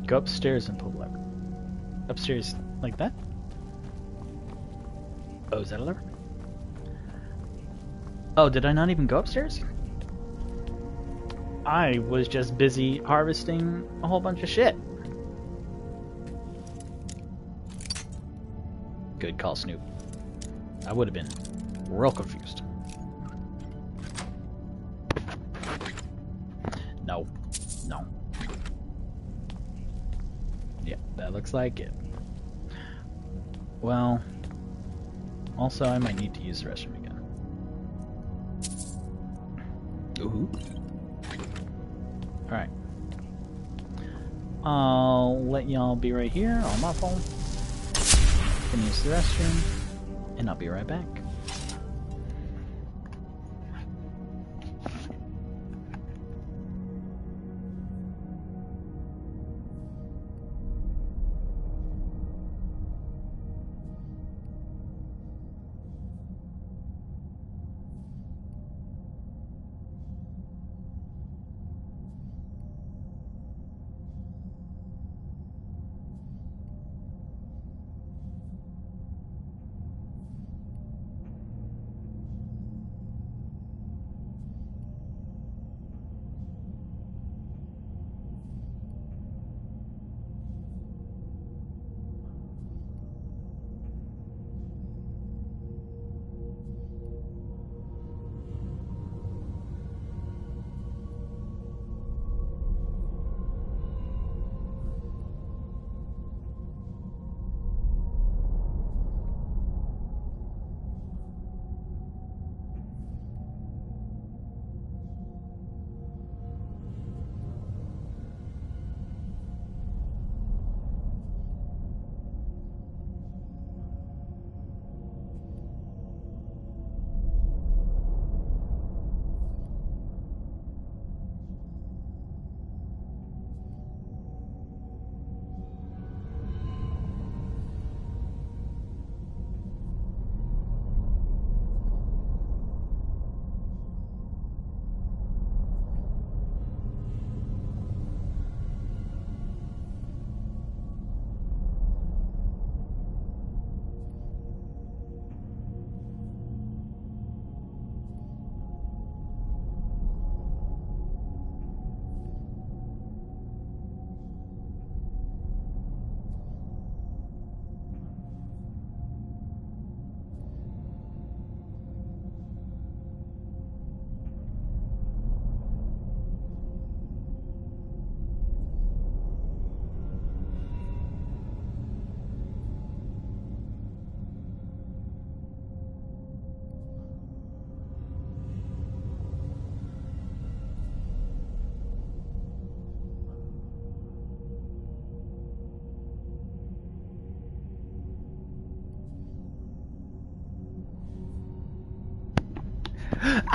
Go upstairs and pull the lever. Upstairs like that? Oh, is that a lever? Oh, did I not even go upstairs? I was just busy harvesting a whole bunch of shit. Good call, Snoop. I would have been real confused. No. No. Yeah, that looks like it. Well, also I might need to use the restroom again. Ooh. Alright. I'll let y'all be right here on my phone. Can use the restroom, and I'll be right back.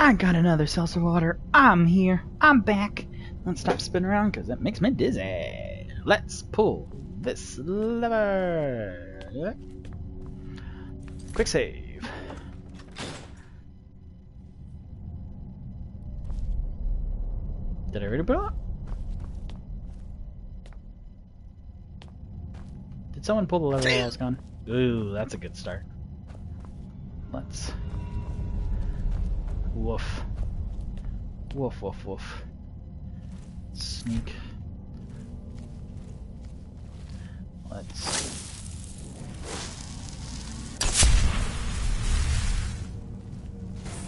I got another seltzer water. I'm here. I'm back. Let's stop spinning around because it makes me dizzy. Let's pull this lever. Quick save. Did I already pull it? Did someone pull the lever while I was gone? Ooh, that's a good start. Let's... Woof. Woof, woof, woof. Sneak. Let's...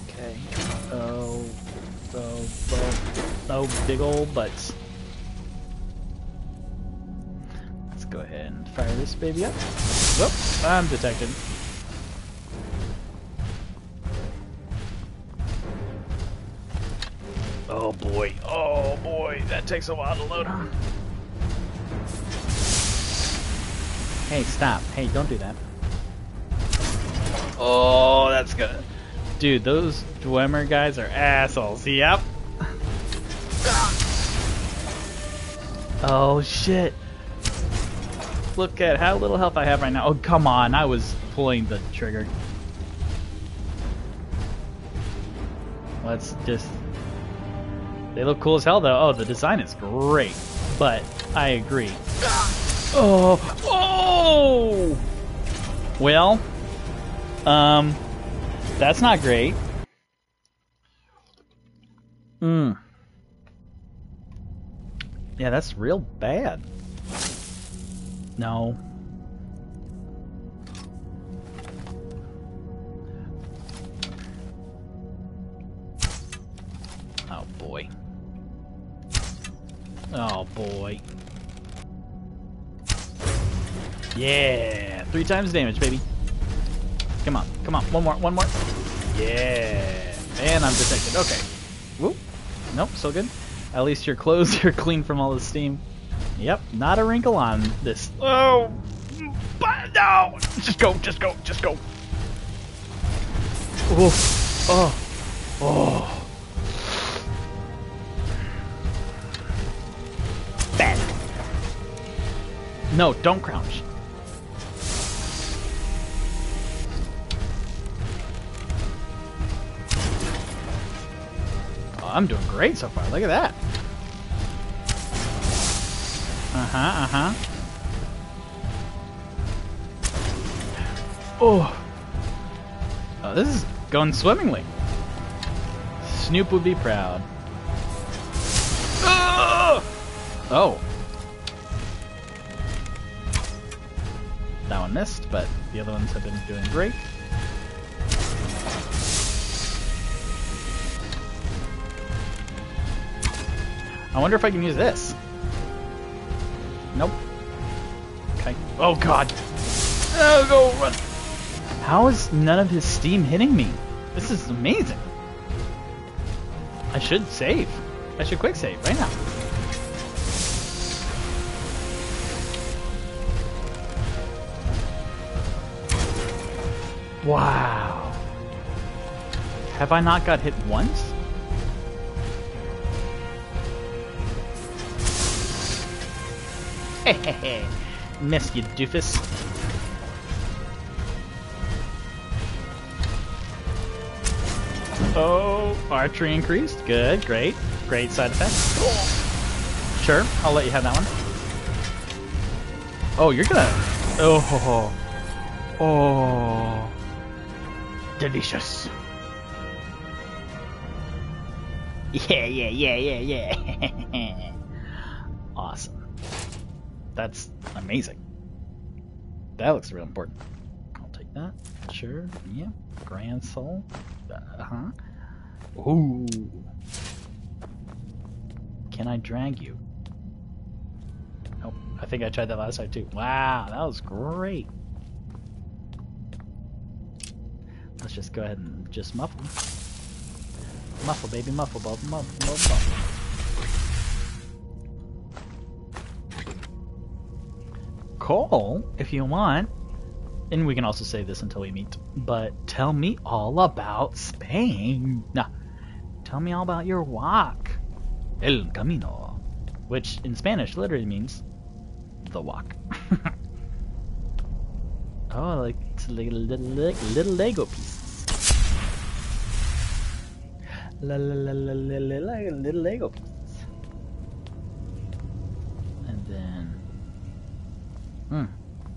Okay. Oh, big old butts. Let's go ahead and fire this baby up. Whoop, I'm detected. Oh boy, that takes a while to load, huh? Hey, stop. Hey, don't do that. Oh, that's good. Dude, those Dwemer guys are assholes. Yep. Oh, shit. Look at how little health I have right now. Oh, come on. I was pulling the trigger. Let's just... They look cool as hell, though. Oh, the design is great. But I agree. Oh! Oh! Well, that's not great. Yeah, that's real bad. No. Oh boy. Oh boy. Yeah, 3 times damage, baby. Come on, come on, one more. Yeah, and I'm detected. Okay. Whoop. Nope, so good. At least your clothes are clean from all the steam. Yep, not a wrinkle on this. Oh, but no! Just go. Oof. Oh. Bad. No, don't crouch. Oh, I'm doing great so far. Look at that. Oh, this is going swimmingly. Snoop would be proud. Oh. That one missed, but the other ones have been doing great. I wonder if I can use this. Nope. Okay. Oh god. Oh, go run. How is none of his steam hitting me? This is amazing. I should save. I should quick save right now. Wow. Have I not got hit once? Hehehe. Missed you, doofus. Oh, archery increased. Good, great. Great side effect. Sure, I'll let you have that one. Oh, you're gonna... Oh. Delicious. Yeah. Awesome. That's amazing. That looks real important. I'll take that. Sure. Yeah. Grand Soul. Ooh. Can I drag you? Nope. I think I tried that last time too. Wow, that was great. Let's just go ahead and just muffle. Muffle, baby, muffle, muffle. Call if you want, and we can also save this until we meet. But tell me all about Spain. Nah, Tell me all about your walk. El camino. Which in Spanish literally means the walk. Oh, like it's little Lego pieces. Little Lego pieces. And then...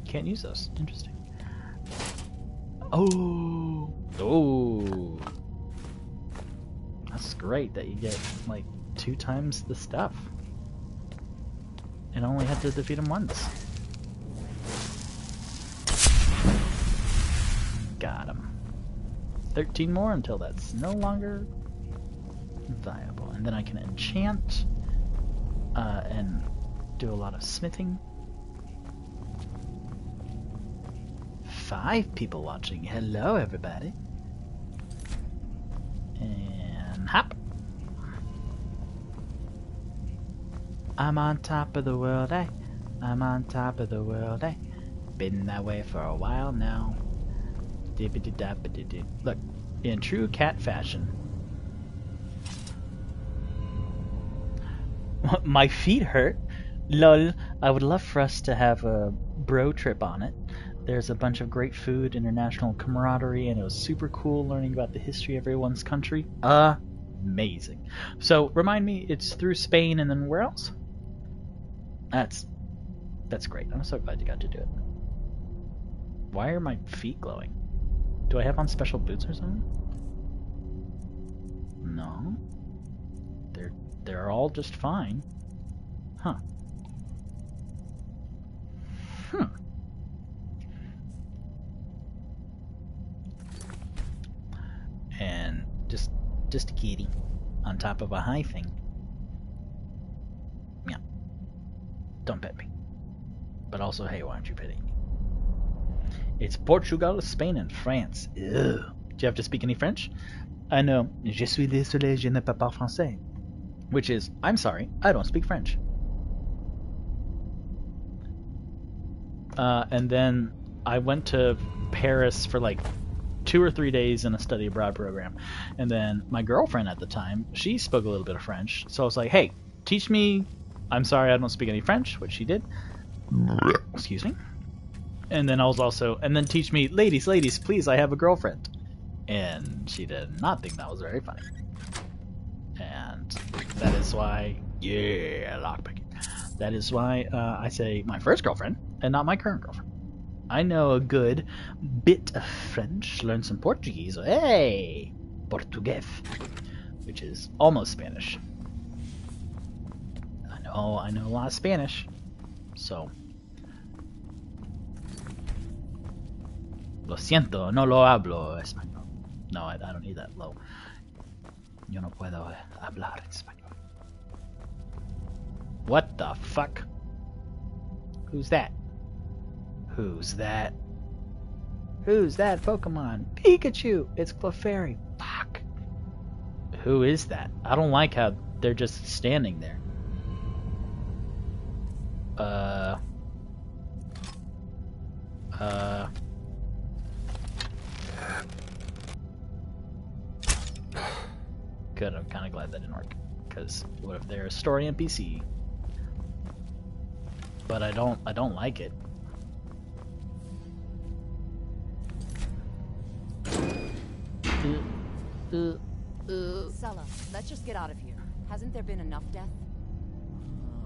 can't use those. Interesting. Oh! Oh! That's great that you get, like, 2 times the stuff. And only had to defeat him once. Got him. 13 more until that's no longer viable. And then I can enchant and do a lot of smithing. 5 people watching. Hello, everybody. And hop. I'm on top of the world, eh? I'm on top of the world, eh? Been that way for a while now. Look, in true cat fashion. My feet hurt. Lol. I would love for us to have a bro trip on it. There's a bunch of great food, international camaraderie, and it was super cool learning about the history of everyone's country. Amazing. So, remind me, it's through Spain and then where else? That's great. I'm so glad you got to do it. Why are my feet glowing? Do I have on special boots or something? No. They're all just fine. Huh. And just a kitty on top of a high thing. Yeah. Don't pet me. But also, hey, why aren't you petting me? It's Portugal, Spain, and France. Ew. Do you have to speak any French? I know. Je suis désolé, je ne parle pas français. Which is, I'm sorry, I don't speak French. And then I went to Paris for like 2 or 3 days in a study abroad program. And then my girlfriend at the time, she spoke a little bit of French. So I was like, hey, teach me. I'm sorry, I don't speak any French, which she did. Excuse me. And then I was also, and then teach me, ladies, please, I have a girlfriend. And she did not think that was very funny. And that is why, yeah, lockpicking. That is why I say my first girlfriend and not my current girlfriend. I know a good bit of French, learn some Portuguese. Hey, Portugués, which is almost Spanish. I know a lot of Spanish, so. Lo siento, no lo hablo español. No, I don't need that low. Yo no puedo hablar español. What the fuck? Who's that? Who's that? Who's that Pokemon? Pikachu! It's Clefairy. Fuck. Who is that? I don't like how they're just standing there. Good, I'm kind of glad that didn't work. Because what if they're a story NPC? But I don't like it. Sulla, let's just get out of here. Hasn't there been enough death?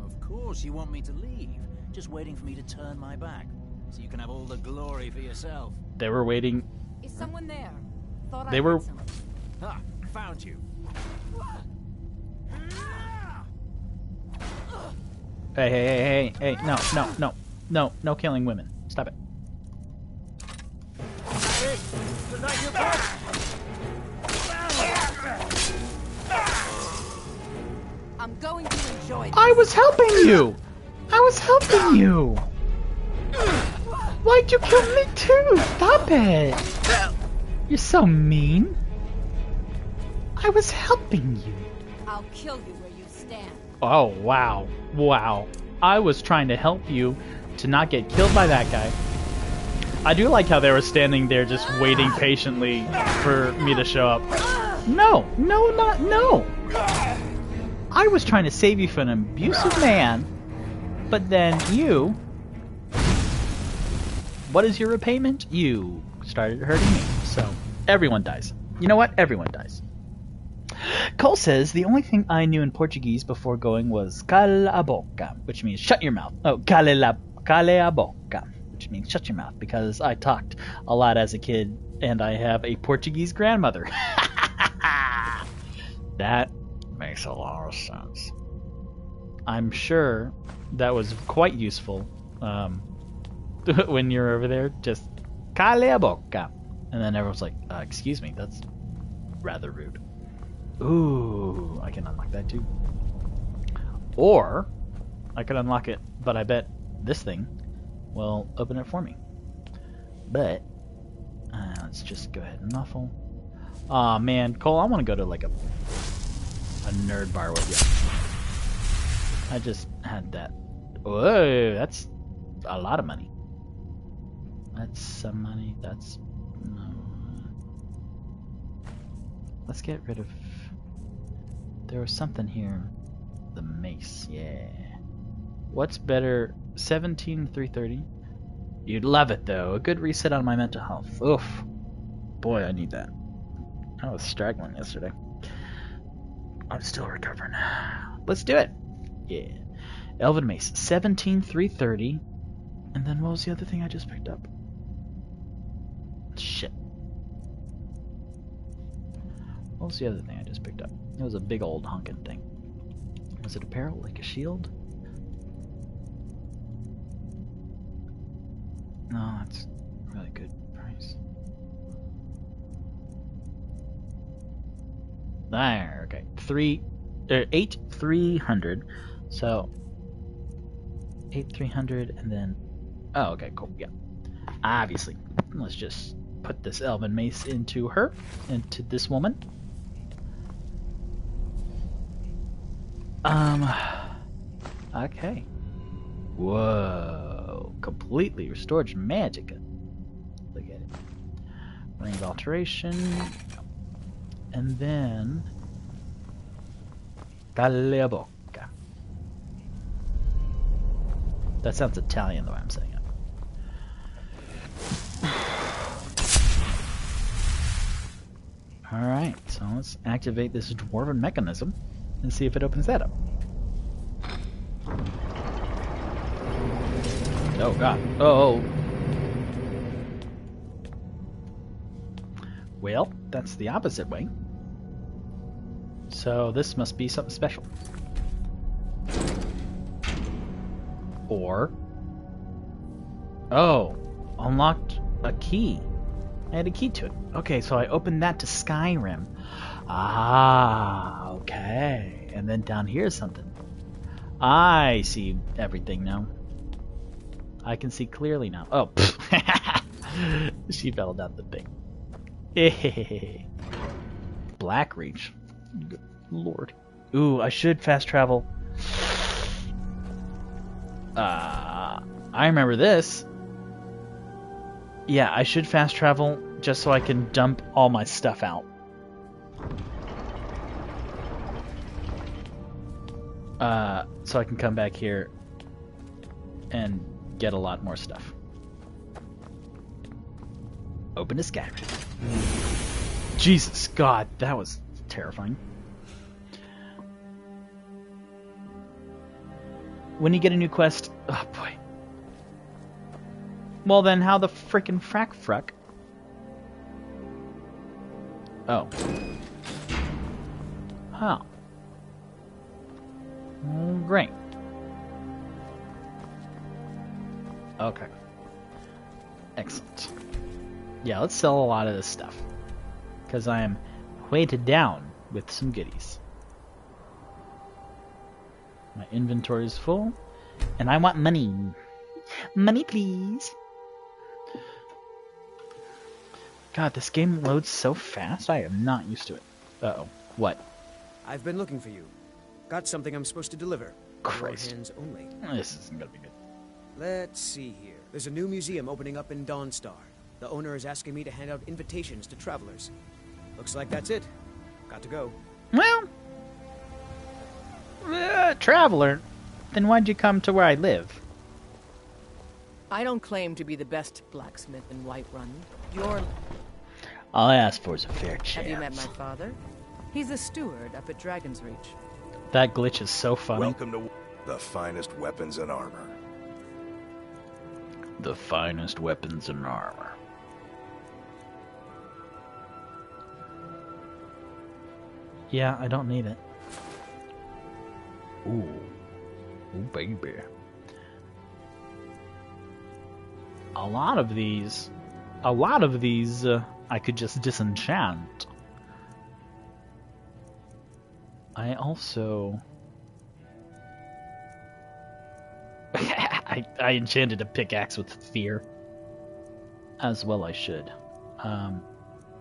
Of course you want me to leave. Just waiting for me to turn my back. So you can have all the glory for yourself. They were waiting. Is someone there? Thought They I were. heard someone. Ha! Found you. Hey, no killing women. Stop it. I'm going to enjoy this. I was helping you! I was helping you! Why'd you kill me too? Stop it! You're so mean. I was helping you. I'll kill you where you stand. Oh, wow. Wow. I was trying to help you to not get killed by that guy. I do like how they were standing there just waiting patiently for me to show up. No, no. I was trying to save you from an abusive man, but then you... What is your repayment? You started hurting me, so everyone dies. You know what? Everyone dies. Cole says, the only thing I knew in Portuguese before going was cala a boca, which means shut your mouth. Oh, cale a boca, which means shut your mouth, because I talked a lot as a kid, and I have a Portuguese grandmother. That makes a lot of sense. I'm sure that was quite useful when you're over there. Just cale a boca. And then everyone's like, excuse me, that's rather rude. Ooh, I can unlock that too. Or I could unlock it, but I bet this thing will open it for me. But let's just go ahead and muffle. Aw, man, Cole, I want to go to like a nerd bar with you. I just had that. Whoa, that's a lot of money. That's some money. That's no. Let's get rid of. There was something here. The mace, yeah. What's better? 17,330. You'd love it though. A good reset on my mental health. Oof. Boy, I need that. I was struggling yesterday. I'm still recovering. Let's do it. Yeah. Elven Mace. 17,330. And then what was the other thing I just picked up? Shit. What was the other thing I just picked up? It was a big old honkin' thing. Was it apparel? Like a shield? No, that's a really good price. There, okay. 8,300. So 8,300 and then oh, okay, cool, yeah. Obviously. Let's just put this elven mace into this woman. Okay. Whoa. Completely restored magicka. Look at it. Ring of alteration. And then Cala a boca. That sounds Italian the way I'm saying it. Alright, so let's activate this dwarven mechanism and see if it opens that up. Oh god. Oh. Well, that's the opposite way. So this must be something special. Or... Oh, unlocked a key. I had a key to it. Okay, so I opened that to Skyrim. Ah, okay. And then down here's something. I see everything now. I can see clearly now. Oh, she fell down the thing. Black Reach. Good Lord. Ooh, I should fast travel. I remember this. Yeah, I should fast travel just so I can dump all my stuff out. So I can come back here and get a lot more stuff. Open to Skyrim. Jesus, God, that was terrifying. When you get a new quest... Oh, boy. Well, then how the frickin' frack? Oh. Huh. Great. Okay. Excellent. Yeah, let's sell a lot of this stuff. Because I am weighted down with some goodies. My inventory is full. And I want money. Money, please. God, this game loads so fast. I am not used to it. Uh-oh. What? I've been looking for you. Got something I'm supposed to deliver. Christ. Your hands only. This isn't gonna be good. Let's see here. There's a new museum opening up in Dawnstar. The owner is asking me to hand out invitations to travelers. Looks like that's it. Got to go. Well, traveler, then why'd you come to where I live? I don't claim to be the best blacksmith in Whiterun. You're... All I ask for is a fair chance. Have you met my father? He's a steward up at Dragon's Reach. That glitch is so funny. Welcome to the finest weapons and armor. The finest weapons and armor. Yeah, I don't need it. Ooh. Ooh, baby. A lot of these I could just disenchant. I also... I enchanted a pickaxe with fear. As well I should.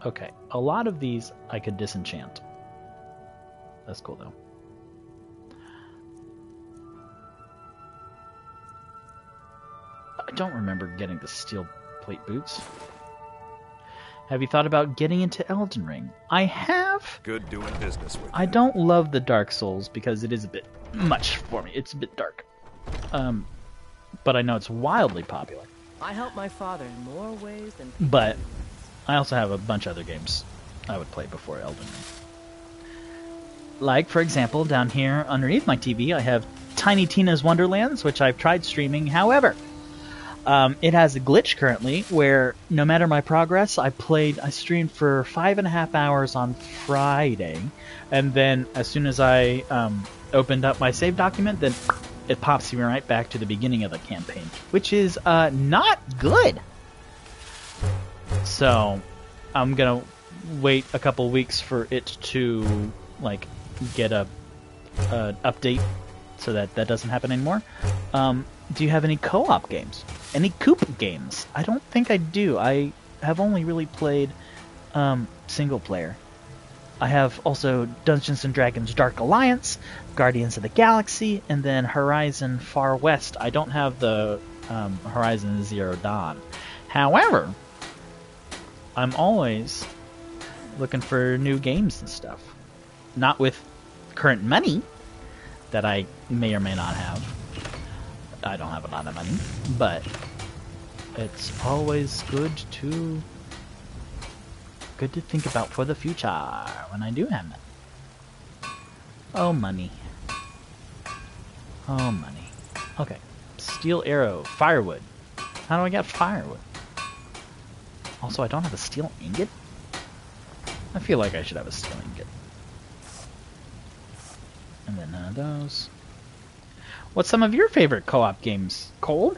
Okay, a lot of these I could disenchant. That's cool though. I don't remember getting the steel plate boots. Have you thought about getting into Elden Ring? I have. Good doing business with you. I don't love the Dark Souls because it is a bit much for me. It's a bit dark. But I know it's wildly popular. I help my father in more ways than... But I also have a bunch of other games I would play before Elden Ring. Like, for example, down here underneath my TV, I have Tiny Tina's Wonderlands, which I've tried streaming. However, it has a glitch currently where no matter my progress, I streamed for 5.5 hours on Friday, and then as soon as I opened up my save document, then it pops me right back to the beginning of the campaign, which is not good. So I'm gonna wait a couple weeks for it to get a update so that doesn't happen anymore. Do you have any co-op games? Any coop games? I don't think I do. I have only really played single player. I have also Dungeons & Dragons Dark Alliance, Guardians of the Galaxy, and then Horizon Far West. I don't have the Horizon Zero Dawn. However, I'm always looking for new games and stuff. Not with current money that I may or may not have. I don't have a lot of money, but it's always good to think about for the future when I do have money. Oh, money. Oh, money. Okay. Steel arrow. Firewood. How do I get firewood? Also, I don't have a steel ingot? I feel like I should have a steel ingot. And then none of those. What's some of your favorite co-op games, Cole?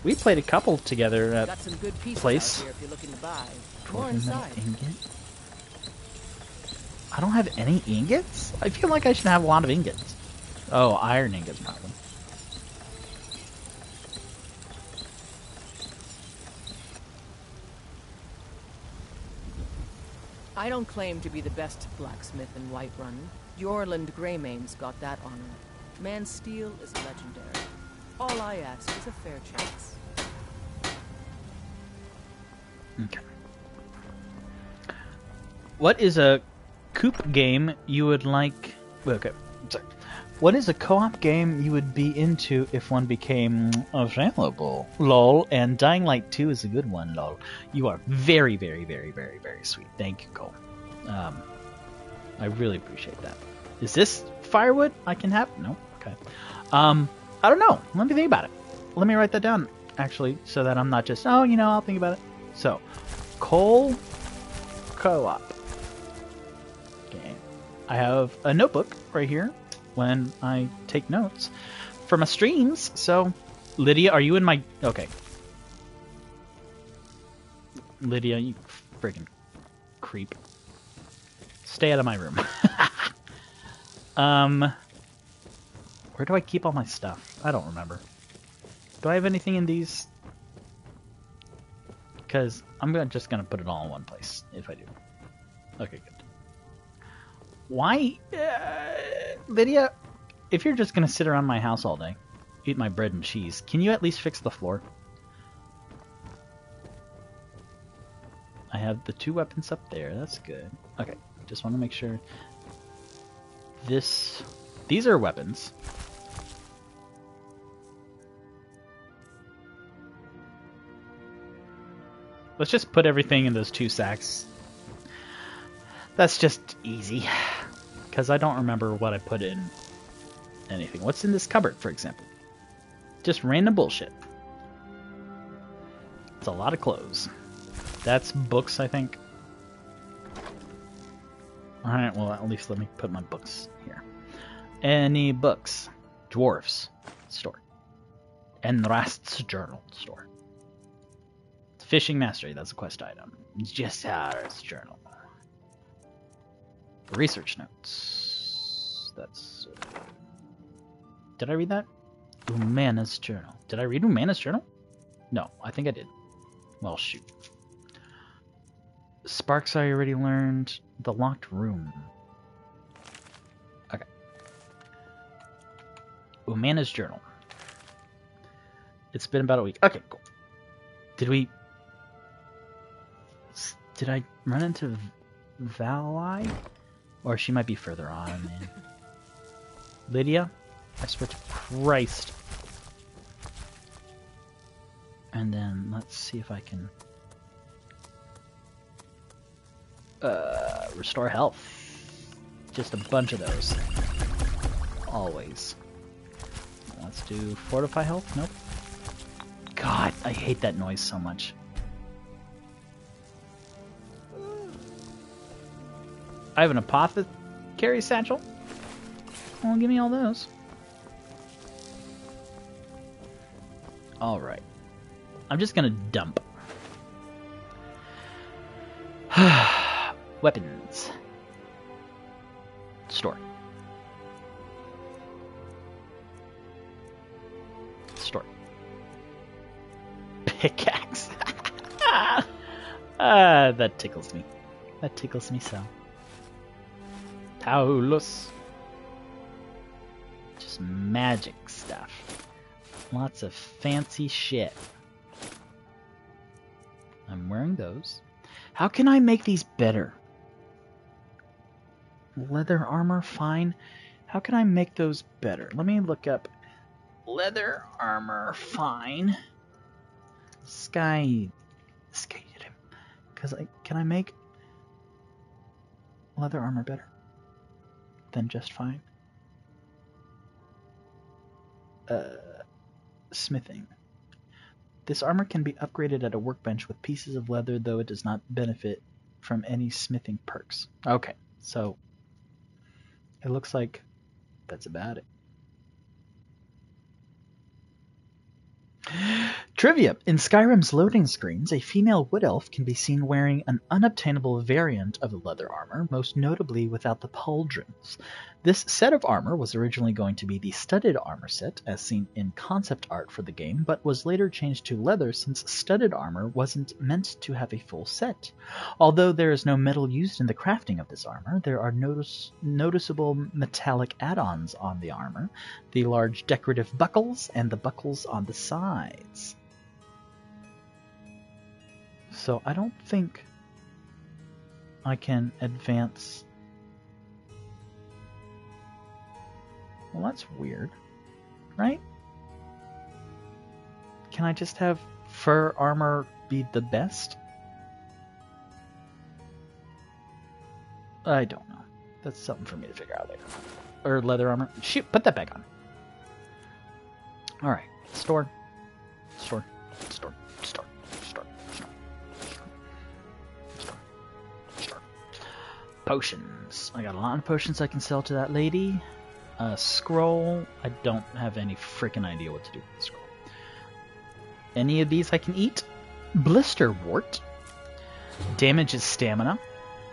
We played a couple together at Got some good pieces place. out here if you're looking to buy. More inside. Ingot? I don't have any ingots? I feel like I should have a lot of ingots. Oh, iron ingots, probably. I don't claim to be the best blacksmith in Whiterun. Yorland Greymane's got that honor. Man's steel is legendary. All I ask is a fair chance. Okay. What is a coop game you would like... Okay, sorry. What is a co-op game you would be into if one became available? LOL, and Dying Light 2 is a good one, lol. You are very, very, very, very, very sweet. Thank you, Cole. I really appreciate that. Is this firewood I can have? No? Okay. I don't know. Let me think about it. Let me write that down, actually, so that I'm not just, I'll think about it. So, Cole co-op game. I have a notebook right here when I take notes for my streams. So, Lydia, are you in my... Okay. Lydia, you friggin' creep. Stay out of my room. Where do I keep all my stuff? I don't remember. Do I have anything in these? Because I'm just going to put it all in one place, if I do. Okay, good. Why? Lydia, if you're just going to sit around my house all day, eat my bread and cheese, can you at least fix the floor? I have the 2 weapons up there. That's good. Okay. Just want to make sure. These are weapons. Let's just put everything in those 2 sacks. That's just easy. Because I don't remember what I put in anything. What's in this cupboard, for example? Just random bullshit. It's a lot of clothes. That's books, I think. Alright, well, at least let me put my books here. Any books? Dwarves. Store. Enrast's journal. Store. Fishing mastery, that's a quest item. Jessar's journal. Research notes. That's... Did I read that? Umana's journal. Did I read Umana's journal? No, I think I did. Well, shoot. Sparks I already learned. The locked room. Okay. Umana's journal. It's been about a week. Okay, cool. Did I run into Valai? Or she might be further on. Lydia? I swear to Christ. And then let's see if I can restore health. Just a bunch of those. Always. Let's do fortify health. Nope. God, I hate that noise so much. I have an apothecary satchel. Well, give me all those. Alright. I'm just gonna dump. Weapons. Store. Store. Pickaxe. That tickles me. That tickles me so. Paulus. Just magic stuff. Lots of fancy shit. I'm wearing those. How can I make these better? Leather armor, fine. How can I make those better? Let me look up leather armor, fine. Sky. Because can I make leather armor better than just fine? Smithing. This armor can be upgraded at a workbench with pieces of leather, though it does not benefit from any smithing perks. Okay, so it looks like that's about it. Trivia. In Skyrim's loading screens, a female wood elf can be seen wearing an unobtainable variant of the leather armor, most notably without the pauldrons. This set of armor was originally going to be the studded armor set, as seen in concept art for the game, but was later changed to leather since studded armor wasn't meant to have a full set. Although there is no metal used in the crafting of this armor, there are noticeable metallic add-ons on the armor, the large decorative buckles, and the buckles on the sides. So I don't think I can advance. Well, that's weird, right? Can I just have fur armor be the best? I don't know. That's something for me to figure out later. Or leather armor. Shoot, put that back on. Alright, store. Potions. I got a lot of potions I can sell to that lady. Scroll. I don't have any freaking idea what to do with the scroll. Any of these I can eat. Blister wart. Damages stamina.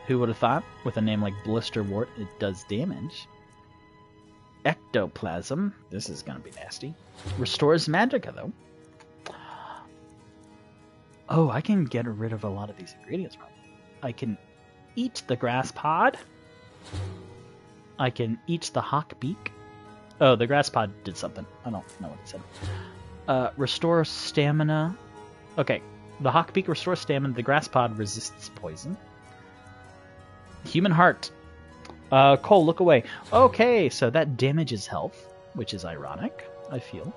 Who would have thought? With a name like Blister wart, it does damage. Ectoplasm. This is going to be nasty. Restores magicka, though. Oh, I can get rid of a lot of these ingredients, probably. I can eat the grass pod. I can eat the hawk beak. Oh, the grass pod did something. I don't know what it said. Restore stamina. Okay, the hawk beak restores stamina. The grass pod resists poison. Human heart. Cole, look away. Okay, so that damages health, which is ironic, I feel.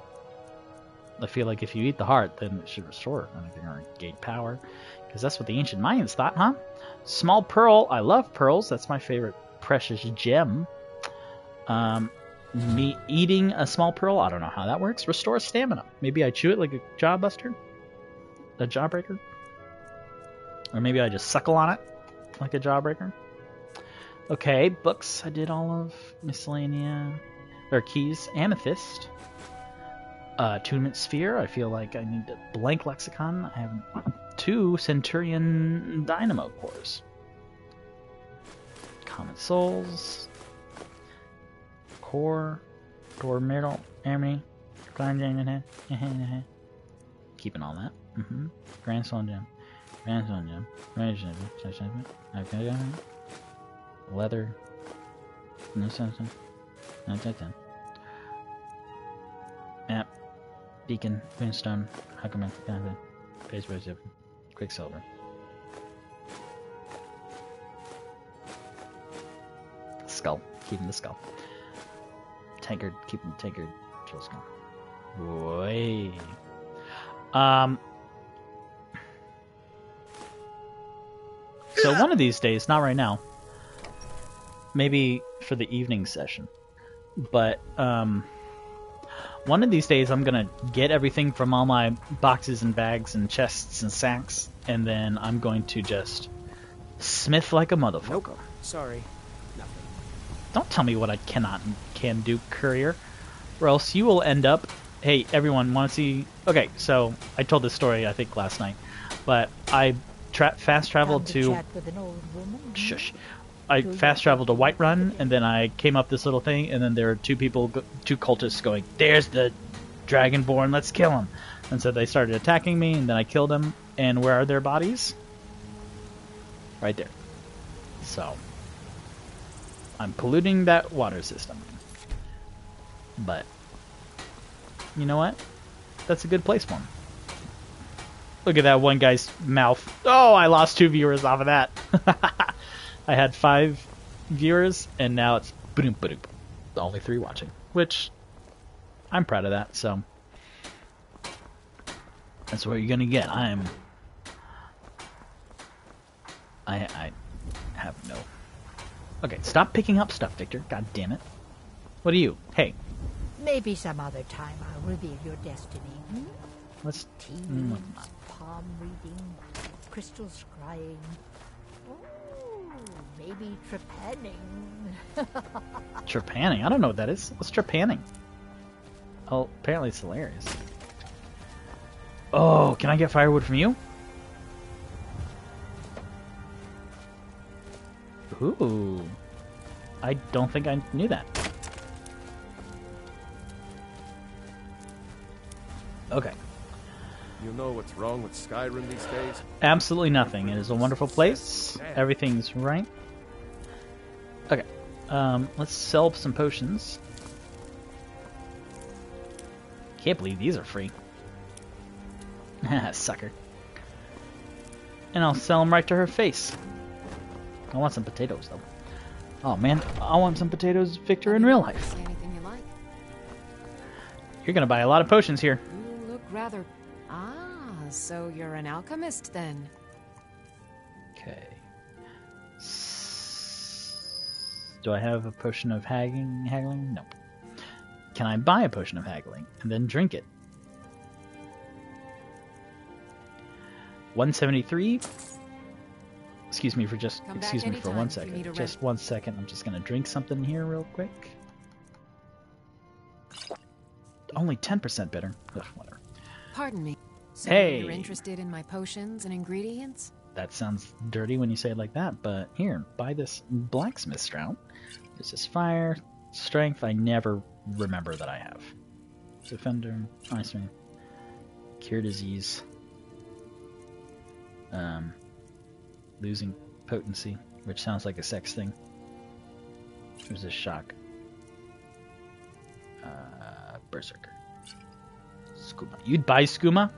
I feel like if you eat the heart, then it should restore anything or gate power. Because that's what the ancient Mayans thought, huh? Small pearl. I love pearls. That's my favorite precious gem. Me eating a small pearl, I don't know how that works. Restore stamina. Maybe I chew it like a jawbuster? A jawbreaker? Or maybe I just suckle on it like a jawbreaker? Okay, books. I did all of miscellanea. Or keys. Amethyst. Attunement sphere. I feel like I need a blank lexicon. I have 2 Centurion Dynamo cores. Common souls. Core. Door middle. Harmony. Keeping all that. Grand Soul Gem. Grand Soul Gem. Grand Soul Gem. Okay. Leather. No something. Map. Beacon. Moonstone. Huckleman. Phase Zip. Quicksilver. Skull. Keeping the skull. Tankard. Keeping the tankard. Drill skull. Way. So one of these days, not right now, maybe for the evening session, but one of these days I'm gonna get everything from all my boxes and bags and chests and sacks, and then I'm going to just smith like a motherfucker. Nope. Sorry. Nothing. Don't tell me what I cannot and can do, courier, or else you will end up... Hey, everyone, want to see... Okay, so I told this story, I think, last night, but I fast traveled to... Shush. I fast traveled to Whiterun, and then I came up this little thing, and then there were 2 cultists going, "There's the Dragonborn, let's kill him." And so they started attacking me, and then I killed them. And where are their bodies? Right there. So, I'm polluting that water system. But, you know what? That's a good place for him. Look at that one guy's mouth. Oh, I lost 2 viewers off of that. I had 5 viewers, and now it's ba-doom, ba-doom. Only 3 watching, which I'm proud of that. So that's what you're gonna get. I have no. Okay, stop picking up stuff, Victor. God damn it. What are you? Hey. Maybe some other time I'll reveal your destiny. Let's. Tea, palm reading, crystal scrying. Maybe trepanning. Trepanning? I don't know what that is. What's trepanning? Oh, apparently it's hilarious. Oh, can I get firewood from you? Ooh. I don't think I knew that. Okay. You know what's wrong with Skyrim these days? Absolutely nothing. It is a wonderful place. Everything's right. Okay. Let's sell some potions. Can't believe these are free. Sucker. And I'll sell them right to her face. I want some potatoes, though. Oh, man. I want some potatoes, Victor, in real life. Say anything you like. You're going to buy a lot of potions here. You look rather... Ah, so you're an alchemist, then. Okay. Do I have a potion of haggling? No. Can I buy a potion of haggling and then drink it? 173. Excuse me for just. Excuse me for 1 second. Just 1 second. I'm just gonna drink something here real quick. Only 10% bitter. Ugh, whatever. Pardon me. So hey. You're interested in my potions and ingredients? That sounds dirty when you say it like that, but here, buy this blacksmith strout. This is fire, strength. I never remember that I have. Defender, ice ring, cure disease, losing potency, which sounds like a sex thing. There's a shock. Berserker. Skooma. You'd buy skooma?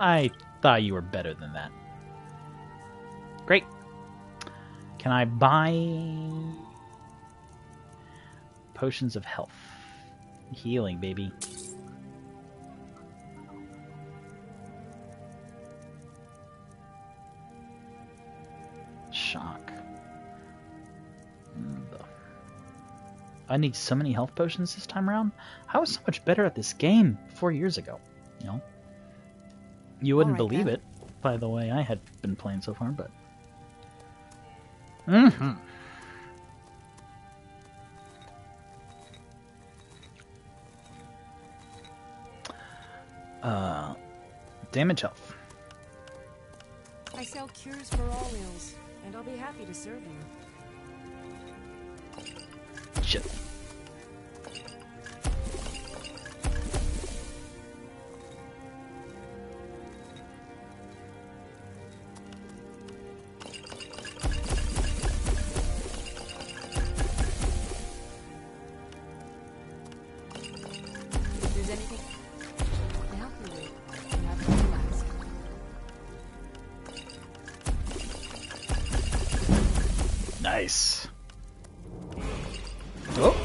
I thought you were better than that. Great. Can I buy potions of health? Healing, baby. Shock. I need so many health potions this time around. I was so much better at this game 4 years ago. You know, you wouldn't believe it by the way I had been playing so far, but. Damage health. I sell cures for all ills, and I'll be happy to serve you. Shit. If there's anything to help you with, you have to ask. Nice. Oh.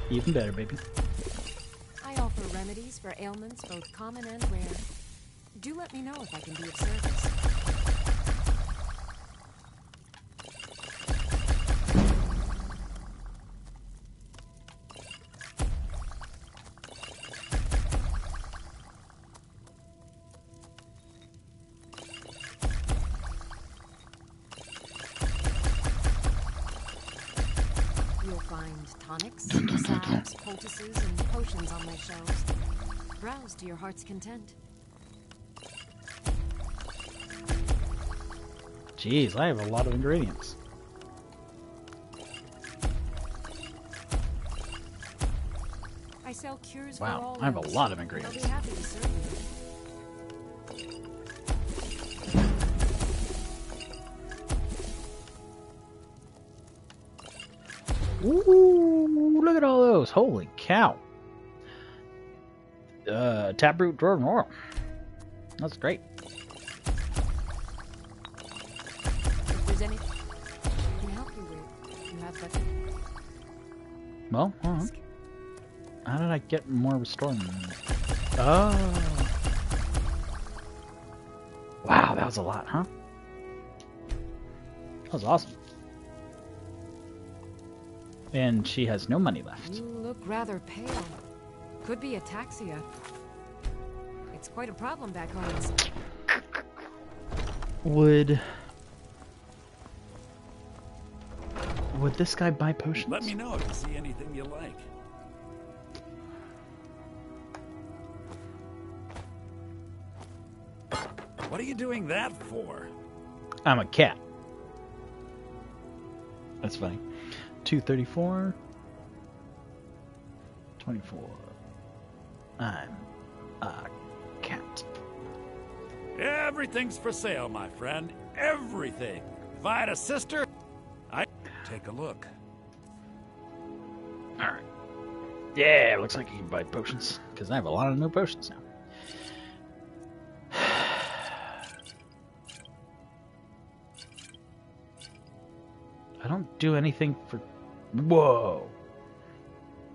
Even better, baby. I offer remedies for ailments both common and rare. Do let me know if I can be of service. You'll find tonics, salves, poultices, and potions on my shelves. Browse to your heart's content. Jeez, I have a lot of ingredients. I sell cures Wow, for all I have a ills, lot of and ingredients. I'll be happy to serve you. Ooh, look at all those. Holy cow. Taproot Dwarven Oil. That's great. If there's anything I can help you with, you have but Well, hold on. How did I get more restoring? Oh. Wow, that was a lot, huh? That was awesome. And she has no money left. You look rather pale. Could be ataxia. It's quite a problem back home. Would this guy buy potions? Let me know if you see anything you like. What are you doing that for? I'm a cat. That's funny. 234. 24. I'm a cat. Everything's for sale, my friend. Everything. If I had a sister, I'd take a look. Alright. Yeah, looks like you can buy potions. Because I have a lot of new potions now. I don't do anything for... Whoa!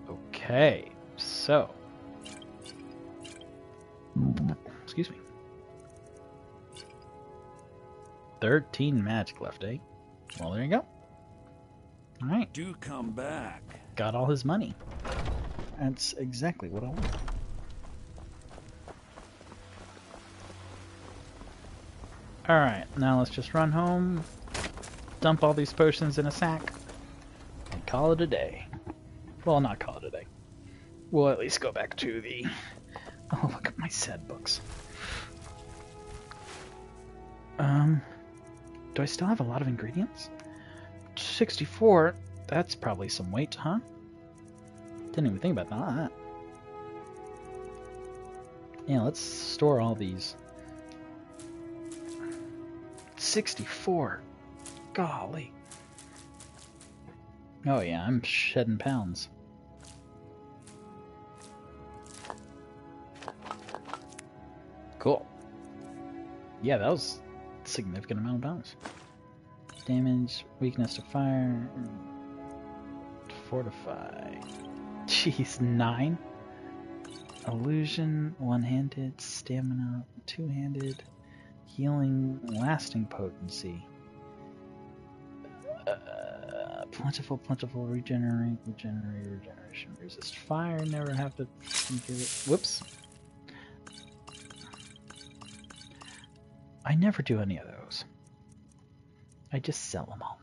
Okay, so... Excuse me. 13 magic left, eh? Well, there you go. Alright. Do come back. Got all his money. That's exactly what I want. Alright, now let's just run home, dump all these potions in a sack, and call it a day. Well, not call it a day. We'll at least go back to the... Oh, look at my sad books. Do I still have a lot of ingredients? 64, that's probably some weight, huh? Didn't even think about that. Yeah, let's store all these. 64. Golly. Oh yeah, I'm shedding pounds. Cool. Yeah, that was significant amount of bounce. Damage, weakness to fire, fortify. Jeez, 9. Illusion, one-handed, stamina, two-handed, healing, lasting potency. Plentiful, regeneration, resist fire, never have to give it. Whoops. I never do any of those. I just sell them all.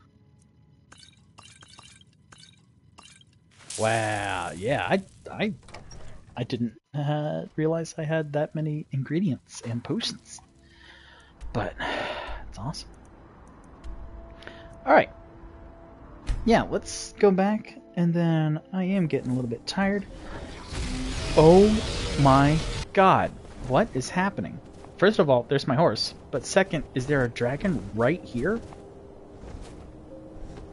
Wow, yeah, I didn't realize I had that many ingredients and potions. But it's awesome. Alright. Yeah, let's go back, and then I am getting a little bit tired. Oh my god, what is happening? First of all, there's my horse, but second, is there a dragon right here?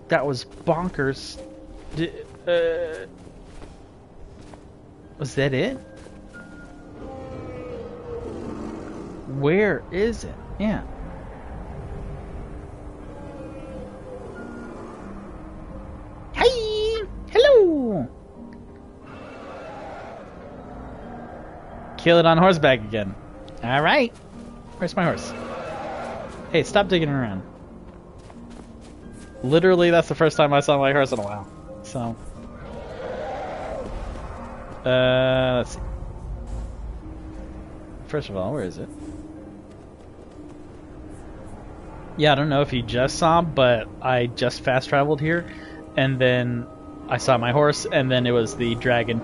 That was bonkers. Was that it? Where is it? Yeah. Hey! Hello! Kill it on horseback again. Alright. Where's my horse? Hey, stop digging around. Literally, that's the first time I saw my horse in a while. So... let's see. First of all, where is it? Yeah, I don't know if you just saw, but I just fast traveled here, and then I saw my horse, and then it was the dragon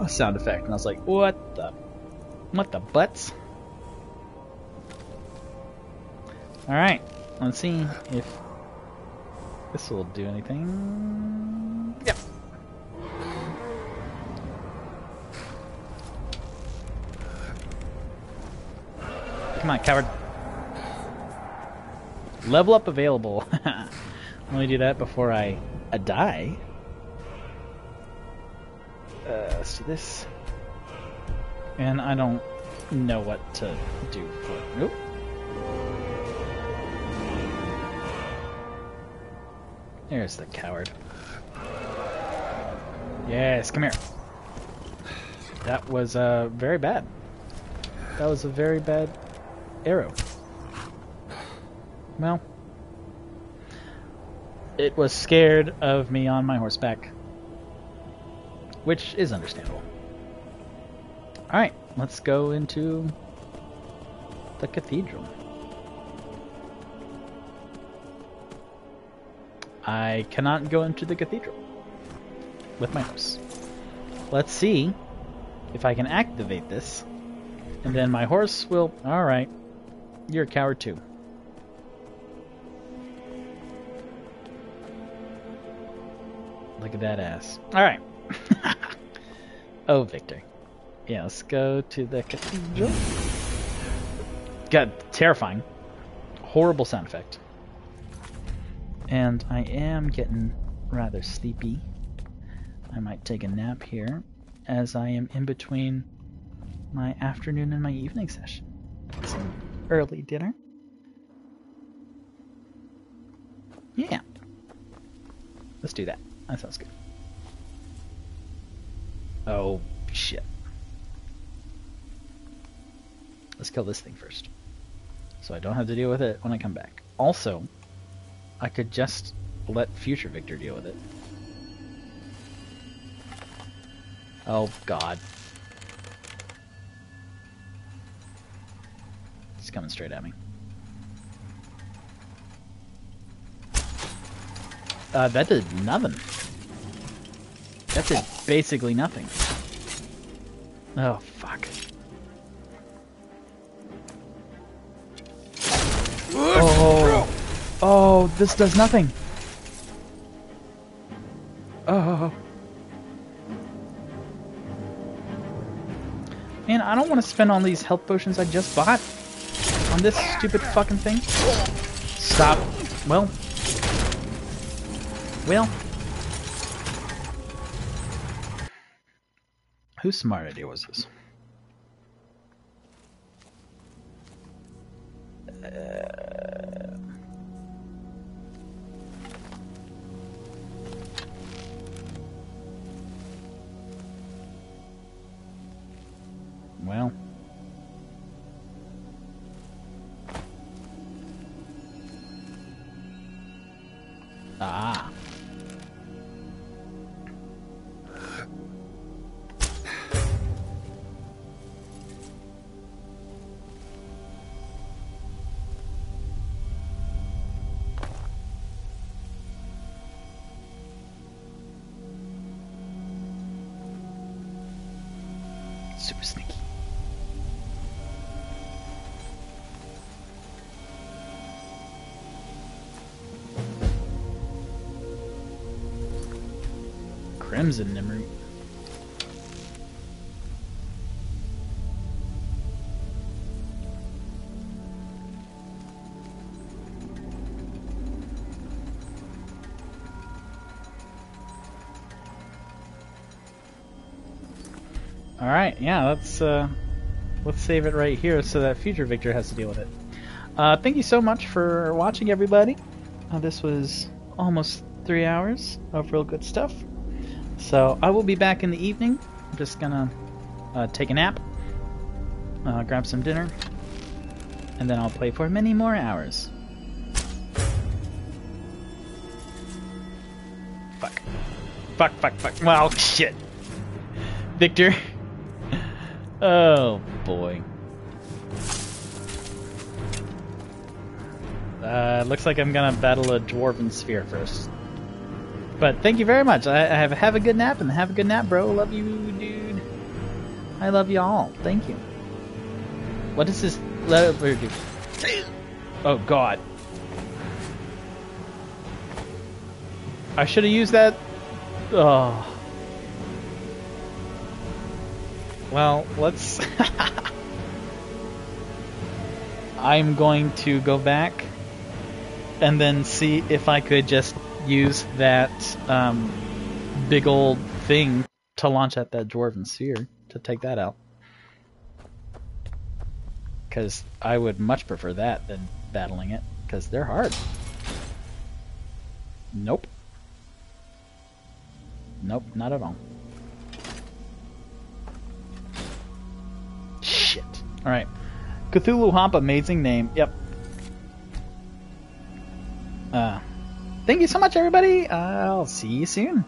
sound effect, and I was like, what the butts? Alright, let's see if this will do anything. Yep. Come on, coward. Level up available. Let me do that before I die. Let's do this. And I don't know what to do for... Nope. There's the coward. Yes, come here. That was very bad. That was a very bad arrow. Well, it was scared of me on my horseback, which is understandable. Alright, let's go into the cathedral. I cannot go into the cathedral with my horse. Let's see if I can activate this, and then my horse will... Alright, you're a coward too. Look at that ass. Alright. Oh, Victor. Yeah, let's go to the cathedral. God, terrifying. Horrible sound effect. And I am getting rather sleepy. I might take a nap here, as I am in between my afternoon and my evening session. Some early dinner. Yeah. Let's do that. That sounds good. Oh, shit. Let's kill this thing first, so I don't have to deal with it when I come back. Also, I could just let future Victor deal with it. Oh, God. It's coming straight at me. That did nothing. That did basically nothing. Oh, fuck. Oh. Oh, this does nothing. Oh. Man, I don't want to spend all these health potions I just bought on this stupid fucking thing. Stop. Well. Whose smart idea was this? Well. Ah. Super sneaky. Crimson Nimroot. Alright, yeah, let's save it right here so that future Victor has to deal with it. Thank you so much for watching, everybody. This was almost 3 hours of real good stuff. So I will be back in the evening. I'm just gonna take a nap, grab some dinner, and then I'll play for many more hours. Fuck. Fuck, fuck, fuck. Well, shit. Victor. Oh, boy. Looks like I'm gonna battle a Dwarven Sphere first. But thank you very much. Have a good nap, and have a good nap, bro. Love you, dude. I love you all. Thank you. What does this lever do? Oh, God. I should have used that. Oh. Well, let's... I'm going to go back and then see if I could just use that big old thing to launch at that Dwarven Sphere to take that out. Because I would much prefer that than battling it, because they're hard. Nope. Nope, not at all. Shit. Alright. Cthulhu Hop, amazing name. Yep. Thank you so much, everybody. I'll see you soon.